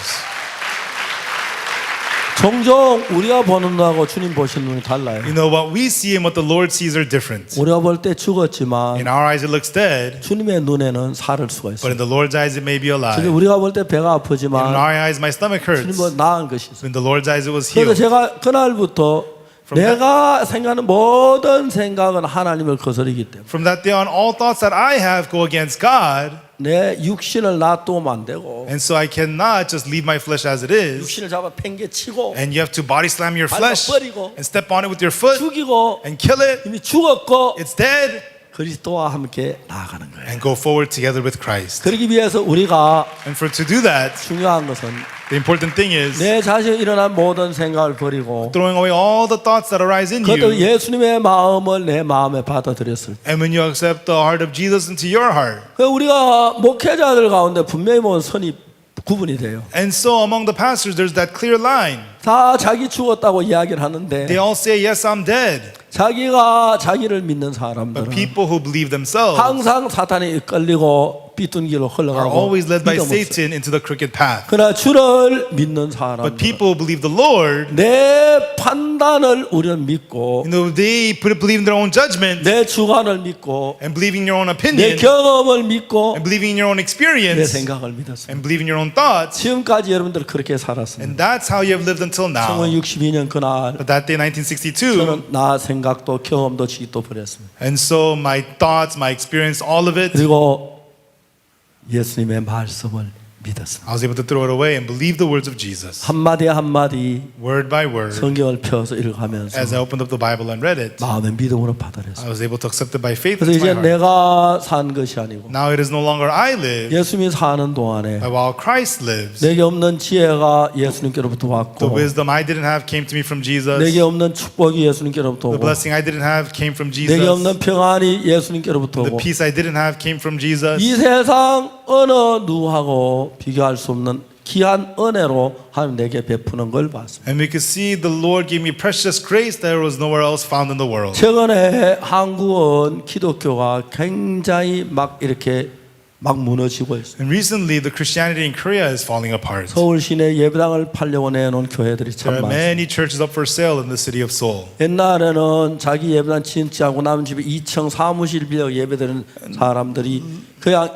종종 우리가 보는 눈하고 주님 보시는 눈이 달라요.
You know, what we see and what the Lord sees are different.
우리가 볼 때 죽었지만
In our eyes, it looks dead,
주님의 눈에는 살을 수가
but
있어요.
in the Lord's eyes, it may be alive.
근데 우리가 볼 때 배가
In
아프지만
our eyes, my stomach hurts.
주님은 나은 것이 있어요.
In the Lord's eyes, it was
그래서
healed.
제가 그날부터 내가 생각하는 모든 생각은 하나님을 거스르기 때문에
From that day on, all thoughts that I have go against God,
내 육신을 놔두면 안 되고
and so I cannot just leave my flesh as it is.
육신을 잡아 팽개치고
And you have to body slam your flesh
버리고
and step on it with your foot
죽이고
and kill it.
이미 죽었고
It's dead.
그리스도와 함께 나아가는 거예요.
And go forward together with Christ.
그러기 위해서 우리가
And for to do that,
중요한 것은
the important thing is
내 자신에 일어난 모든 생각을 버리고
throwing away all the thoughts that arise in
그것도
you.
예수님의 마음을 내 마음에 받아들였을 때
And when you accept the heart of Jesus into your heart.
우리가 목회자들 가운데 분명히 보면 선이 구분이 돼요.
And so among the pastors, there's that clear line.
다 자기 죽었다고 이야기를 하는데
They all say, yes, I'm dead.
자기가 자기를 믿는
But
사람들은
people who believe themselves
항상 사탄에 이끌리고 삐뚤기로
are
흘러가고
always led by
믿음 없어요.
Satan into the crooked path.
그러나 주를 믿는
But
사람들은
people who believe the Lord,
내 판단을 우리는 믿고
they believe in their own judgment
내 주관을 믿고
and believing in your own
내
opinion
경험을 믿고
and believing in your own
내
experience
생각을 믿었습니다.
and believing in your own thoughts.
지금까지 여러분들 그렇게 살았습니다.
And that's how you have lived until now.
1962년 그날
But that day, 1962,
저는 나 생각도 경험도 지도 버렸습니다.
and so my thoughts, my experience, all of it,
그리고 예수님의 말씀을 믿었습니다.
I was able to throw it away and believe the words of Jesus,
한마디 한마디
word by word.
성경을 펴서 읽어가면서
As I opened up the Bible and read it,
마음의 믿음으로 받아들였습니다.
I was able to accept it by faith
그래서
into
이제
my heart.
내가 산 것이 아니고
Now it is no longer I live,
예수님이 사는 동안에
but while Christ lives.
내게 없는 지혜가 예수님께로부터
The
왔고
wisdom I didn't have came to me from Jesus.
내게 없는 축복이 예수님께로부터
The
오고
blessing I didn't have came from Jesus.
내게 없는 평안이 예수님께로부터
The
오고
peace I didn't have came from Jesus.
이 세상 어느 누구하고 비교할 수 없는 귀한 은혜로 하나님 내게 베푸는 걸 봤습니다.
And we could see the Lord gave me precious grace that was nowhere else found in the world.
최근에 한국은 기독교가 굉장히 막 이렇게 막 무너지고 있어요.
And recently, the Christianity in Korea is falling apart.
서울 시내 예배당을 팔려고 내놓은 교회들이 참
There are
많습니다.
many churches up for sale in the city of Seoul.
옛날에는 자기 예배당 진짜하고 남은 집에 2층 사무실 빌려 예배드리는 사람들이 그냥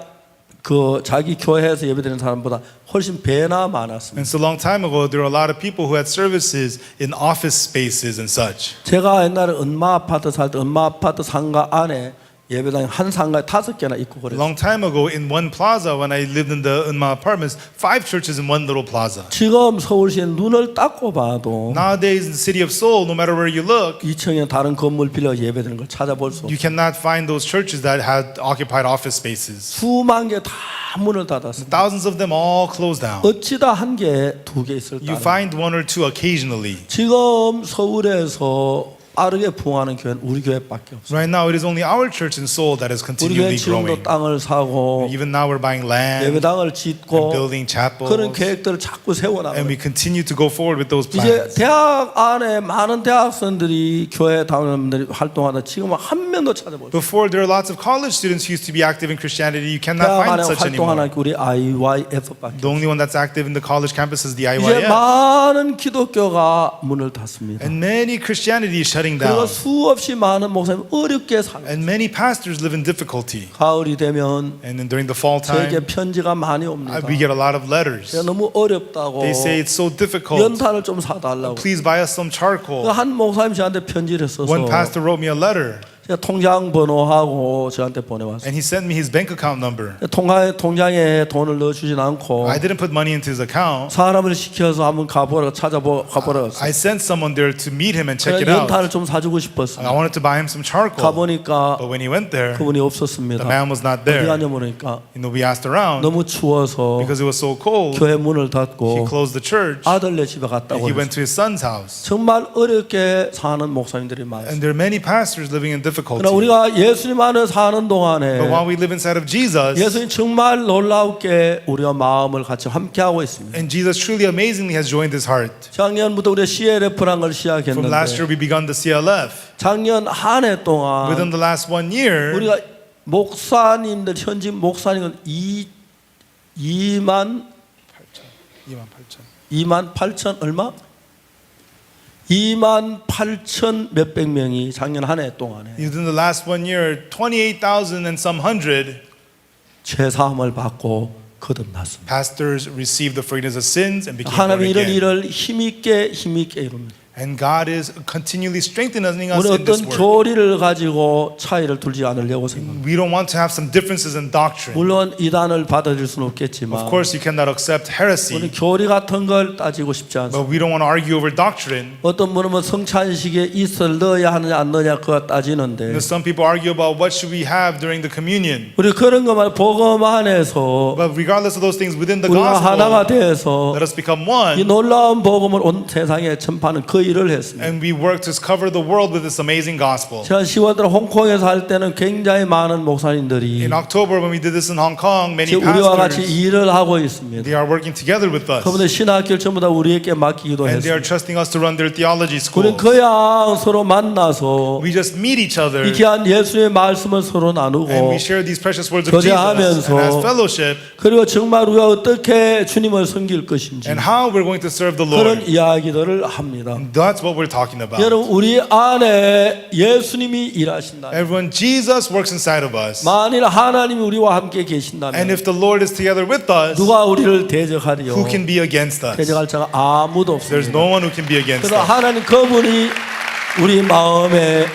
그 자기 교회에서 예배드리는 사람보다 훨씬 배나 많았습니다.
And so a long time ago, there were a lot of people who had services in office spaces and such.
제가 옛날에 은마 아파트 살 때 은마 아파트 상가 안에 예배당이 한 상가에 5개나 있고
A
그랬어요.
long time ago, in one plaza, when I lived in the Unma apartments, 5 churches in one little plaza.
지금 서울시에 눈을 닦고 봐도
Nowadays, in the city of Seoul, no matter where you look,
2층에 다른 건물 빌려 예배드리는 걸 찾아볼 수 없어요.
you cannot find those churches that had occupied office spaces.
수만 개 다 문을 닫았습니다.
Thousands of them all closed down.
어찌다 한 개, 2개 있을 때
You find one or two occasionally.
지금 서울에서 빠르게 부흥하는 교회는 우리 교회밖에 없어요.
Right now, it is only our church in Seoul that is
우리 교회
continually
지금도
growing.
땅을 사고
Even now, we're buying land
예배당을
and
짓고
building chapels,
그런 계획들을 자꾸
and
세워나가요.
we continue to go forward with those
이제
plans.
대학 안에 많은 대학생들이 교회 다니는 활동하다 지금은 한 명도 찾아보죠.
Before, there are lots of college students who used to be active in Christianity. You cannot
대학
find
안에
such
활동하는
anymore.
우리 IYF밖에.
The only one that's active in the college campus is the
이제
IYF.
많은 기독교가 문을 닫습니다.
And many Christianity is shutting
그리고
down.
수없이 많은 목사님 어렵게 살아요.
And many pastors live in difficulty.
가을이 되면
And then during the fall
제게
time,
편지가 많이 옵니다.
we get a lot of letters.
제가 너무 어렵다고
They say it's so difficult.
연탄을 좀 사달라고.
Please buy us some charcoal.
한 목사님 저한테 편지를 써서
One pastor wrote me a letter,
제가 통장 번호하고 저한테 보내왔어요.
and he sent me his bank account number.
통장에 돈을 넣어주진 않고
I didn't put money into his account.
사람을 시켜서 한번 가보라고 가보라고 했어요.
I sent someone there to meet him and check it
그래서
out.
연탄을 좀 사주고
I
싶었어요.
wanted to buy him some charcoal.
가보니까
But when he went there,
그분이
the
없었습니다.
man was not
어디
there.
가냐 보니까
We asked around.
너무 추워서
Because it was so cold,
교회 문을
he
닫고
closed the church.
아들네 집에 갔다고
He
했어요.
went to his son's house.
정말 어렵게 사는 목사님들이 많아요.
And there are many pastors living in difficulty.
그러나 우리가 예수님 안에 사는
But
동안에
while we live inside of Jesus,
예수님 정말 놀랍게 우리가 마음을 같이 함께하고 있습니다.
and Jesus truly amazingly has joined his heart.
작년부터 우리가 CLF라는 걸
From last
시작했는데
year, we begun the CLF.
작년 한 해
Within
동안
the last 1 year,
우리가 목사님들 현직 목사님은 2만 8천 얼마? 2만 8천 몇백 명이 작년 한 해 동안에
within the last 1 year, 28,000 and some hundred
죄사함을 받고 거듭났습니다.
pastors received the forgiveness of sins and became born
하나님이 이런
again.
일을 힘있게 이룹니다.
And God is continually strengthening us
우리
in this
어떤
work.
교리를 가지고 차이를 둘지 않으려고 생각합니다.
We don't want to have some differences in doctrine.
물론 이단을 받아들일 수는
Of
없겠지만
course, you cannot accept
우리
heresy,
교리 같은 걸 따지고 싶지 않습니다.
but we don't want to argue over doctrine.
어떤 분은 뭐 성찬식에 이슬 넣어야 하느냐 안 넣느냐 그거 따지는데
Some people argue about what should we have during the communion.
우리 그런 것만 복음 안에서
But regardless of those things within the
우리가 하나가
gospel,
돼서
let us become
이
one.
놀라운 복음을 온 세상에 전파하는 그 일을 했습니다.
And we work to cover the world with this amazing gospel.
제가 10월달 홍콩에서 할 때는 굉장히 많은 목사님들이
In October, when we did this in Hong Kong, many
지금 우리와 같이
pastors,
일을 하고 있습니다.
they are working together with us.
그분들 신학교를 전부 다 우리에게 맡기기도
And they are
했습니다.
trusting us to run their theology
우리는
schools.
그냥 서로 만나서
We just meet each other
이 귀한 예수의 말씀을 서로
and
나누고
we share these precious words of Jesus
교제하면서
and as fellowship
그리고 정말 우리가 어떻게 주님을 섬길 것인지
and how we're going to serve the
그런
Lord.
이야기들을 합니다.
That's what we're talking about.
여러분 우리 안에 예수님이 일하신다.
Everyone, Jesus works inside of us.
만일 하나님이 우리와 함께
And
계신다면
if the Lord is together with us,
누가 우리를 대적하리요?
who can be against us?
대적할 자가 아무도
There's
없습니다.
no one who can be against
그래서
us.
하나님 그분이 우리 마음의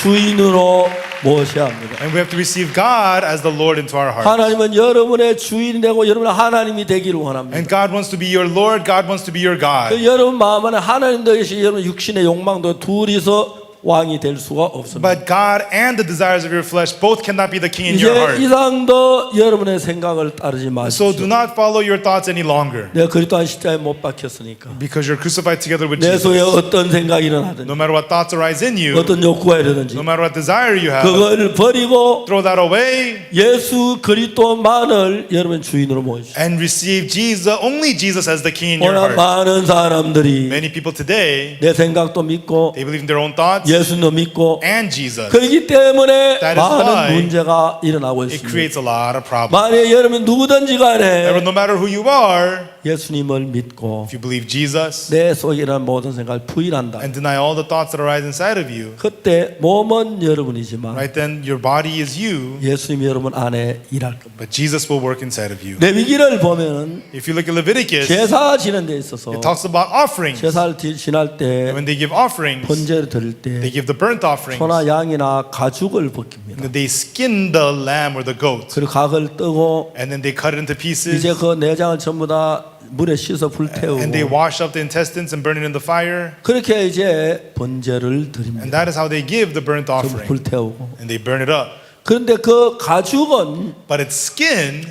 주인으로 모셔야 합니다.
And we have to receive God as the Lord into our hearts.
하나님은 여러분의 주인이 되고 여러분의 하나님이 되기를 원합니다.
And God wants to be your Lord, God wants to be your God.
그 여러분 마음 안에 하나님도 계시고 여러분 육신의 욕망도 둘이서 왕이 될 수가 없습니다.
But God and the desires of your flesh both cannot be the king in your
이제
heart.
이상도 여러분의 생각을 따르지
So
마십시오.
do not follow your thoughts any longer.
내가 그리스도 안 십자가에 못 박혔으니까
Because you're crucified together with
내 속에
Jesus.
어떤 생각이 일어나든지
No matter what thoughts arise in you,
어떤 욕구가 이러든지
no matter what desire you have,
그걸 버리고
throw that away
예수 그리스도만을 여러분 주인으로 모십시오.
and receive Jesus, only Jesus as the king in your
오늘
heart.
많은 사람들이
Many people today,
내 생각도 믿고
they believe in their own thoughts
예수도 믿고
and Jesus.
그렇기 때문에
That is why
많은 문제가 일어나고
It
있습니다.
creates a lot of problems.
만약 여러분 누구든지 간에
Everyone, no matter who you are,
예수님을 믿고
if you believe Jesus
내 속에 일어난 모든 생각을 부인한다.
and deny all the thoughts that arise inside of you,
그때 몸은 여러분이지만
right then your body is you,
예수님이 여러분 안에 일할 겁니다.
but Jesus will work inside of you.
레위기를 보면은
If you look at Leviticus,
제사 지는 데 있어서
it talks about offerings.
제사를 지날 때
When they give offerings,
번제를 드릴
they
때
give the burnt offerings.
소나 양이나 가죽을 벗깁니다.
They skin the lamb or the goat,
그리고 각을 뜨고
and then they cut it into pieces,
이제 그 내장을 전부 다 물에 씻어 불태우고
and they wash up the intestines and burn it in the fire.
그렇게 이제 번제를
And
드립니다.
that is how they give the burnt
전부
offering.
불태우고
And they burn it up.
그런데 그 가죽은
But its skin,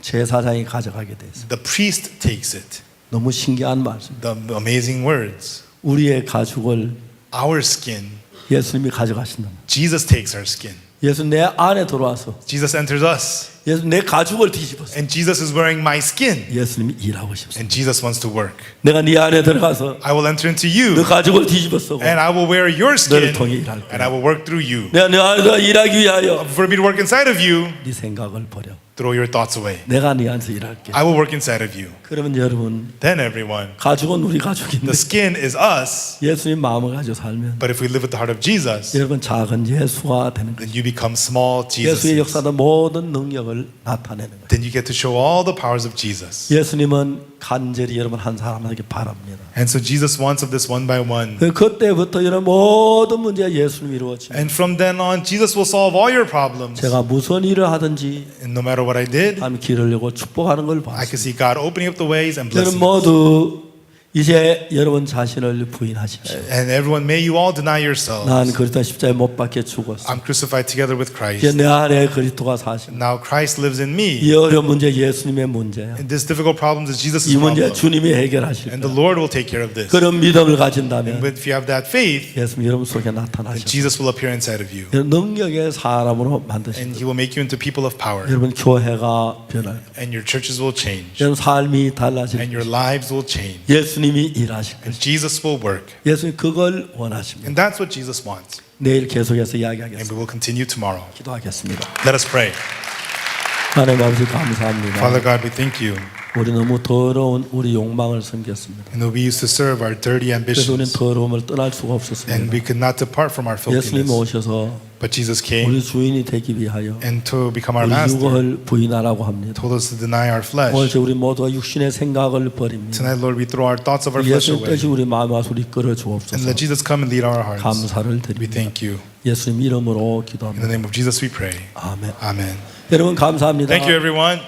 제사장이 가져가게 돼 있어요.
the priest takes it.
너무 신기한 말씀.
The amazing words.
우리의 가죽을
our skin,
예수님이 가져가신다.
Jesus takes our skin.
예수 내 안에 들어와서
Jesus enters us.
예수 내 가죽을 뒤집어서
And Jesus is wearing my skin.
예수님이 일하고 싶습니다.
And Jesus wants to work.
내가 네 안에 들어가서
I will enter into
너
you.
가죽을 뒤집어 쓰고
And I will wear your
너를
skin.
통해 일할
And
거야.
I will work through you.
내가 네 안에서 일하기 위하여
For me to work inside of you,
네 생각을 버려.
throw your thoughts away.
내가 네 안에서 일할게.
I will work inside of you.
그러면 여러분
Then everyone,
가죽은 우리 가죽인데
the skin is us.
예수님 마음을 가지고 살면
But if we live with the heart of Jesus,
여러분 작은 예수가 되는 거예요.
then you become small
예수의
Jesus.
역사도 모든 능력을 나타내는 거예요.
Then you get to show all the powers of Jesus.
예수님은 간절히 여러분 한 사람에게 바랍니다.
And so Jesus wants of this one by one.
그때부터 여러분 모든 문제가 예수님이 이루어집니다.
And from then on, Jesus will solve all your problems.
제가 무슨 일을 하든지
And no matter what I did,
하나님 길을 열고 축복하는 걸
I
봤습니다.
could see God opening up the ways and
여러분
blessing.
모두 이제 여러분 자신을 부인하십시오.
And everyone, may you all deny yourselves.
난 그리스도 십자가에 못 박혀 죽었어.
I'm crucified together with
이제
Christ.
내 안에 그리스도가 사십니다.
Now Christ lives in me.
이 어려운 문제 예수님의 문제야.
And this difficult problem is Jesus'
이 문제
problem.
주님이 해결하실
And the
거야.
Lord will take care of this.
그런 믿음을
And
가진다면
if you have that faith,
예수님 여러분 속에
then
나타나셔.
Jesus will appear inside of you.
능력의 사람으로
And
만드십니다.
He will make you into people of power.
여러분 교회가 변할 거예요.
And your churches will change.
여러분 삶이 달라질
And
거예요.
your lives will change.
예수님이 일하실 거예요.
And Jesus will work.
예수님 그걸 원하십니다.
And that's what Jesus wants.
내일 계속해서
And
이야기하겠습니다.
we will continue tomorrow.
기도하겠습니다.
Let us pray.
하나님 아버지 감사합니다.
Father God, we thank you.
우리 너무 더러운 우리 욕망을 섬겼습니다.
And we used to serve our dirty
그래서 우리는
ambitions.
더러움을 떠날 수가
And
없었습니다.
we could not depart from our
예수님
filthiness.
오셔서
But Jesus
우리
came
주인이 되기 위하여
and to become our
우리
master,
육을 부인하라고 합니다.
told us to deny our
오늘
flesh.
우리 모두가 육신의 생각을 버립니다.
Tonight, Lord, we throw our thoughts of our flesh
예수님
away.
뜻이 우리 마음에 와서 우리 끌어
And
주옵소서.
let Jesus come and lead our hearts.
감사를
We
드립니다.
thank you.
예수님 이름으로
In the
기도합니다.
name of Jesus we pray.
아멘.
Amen.
여러분 감사합니다.
Thank you, everyone.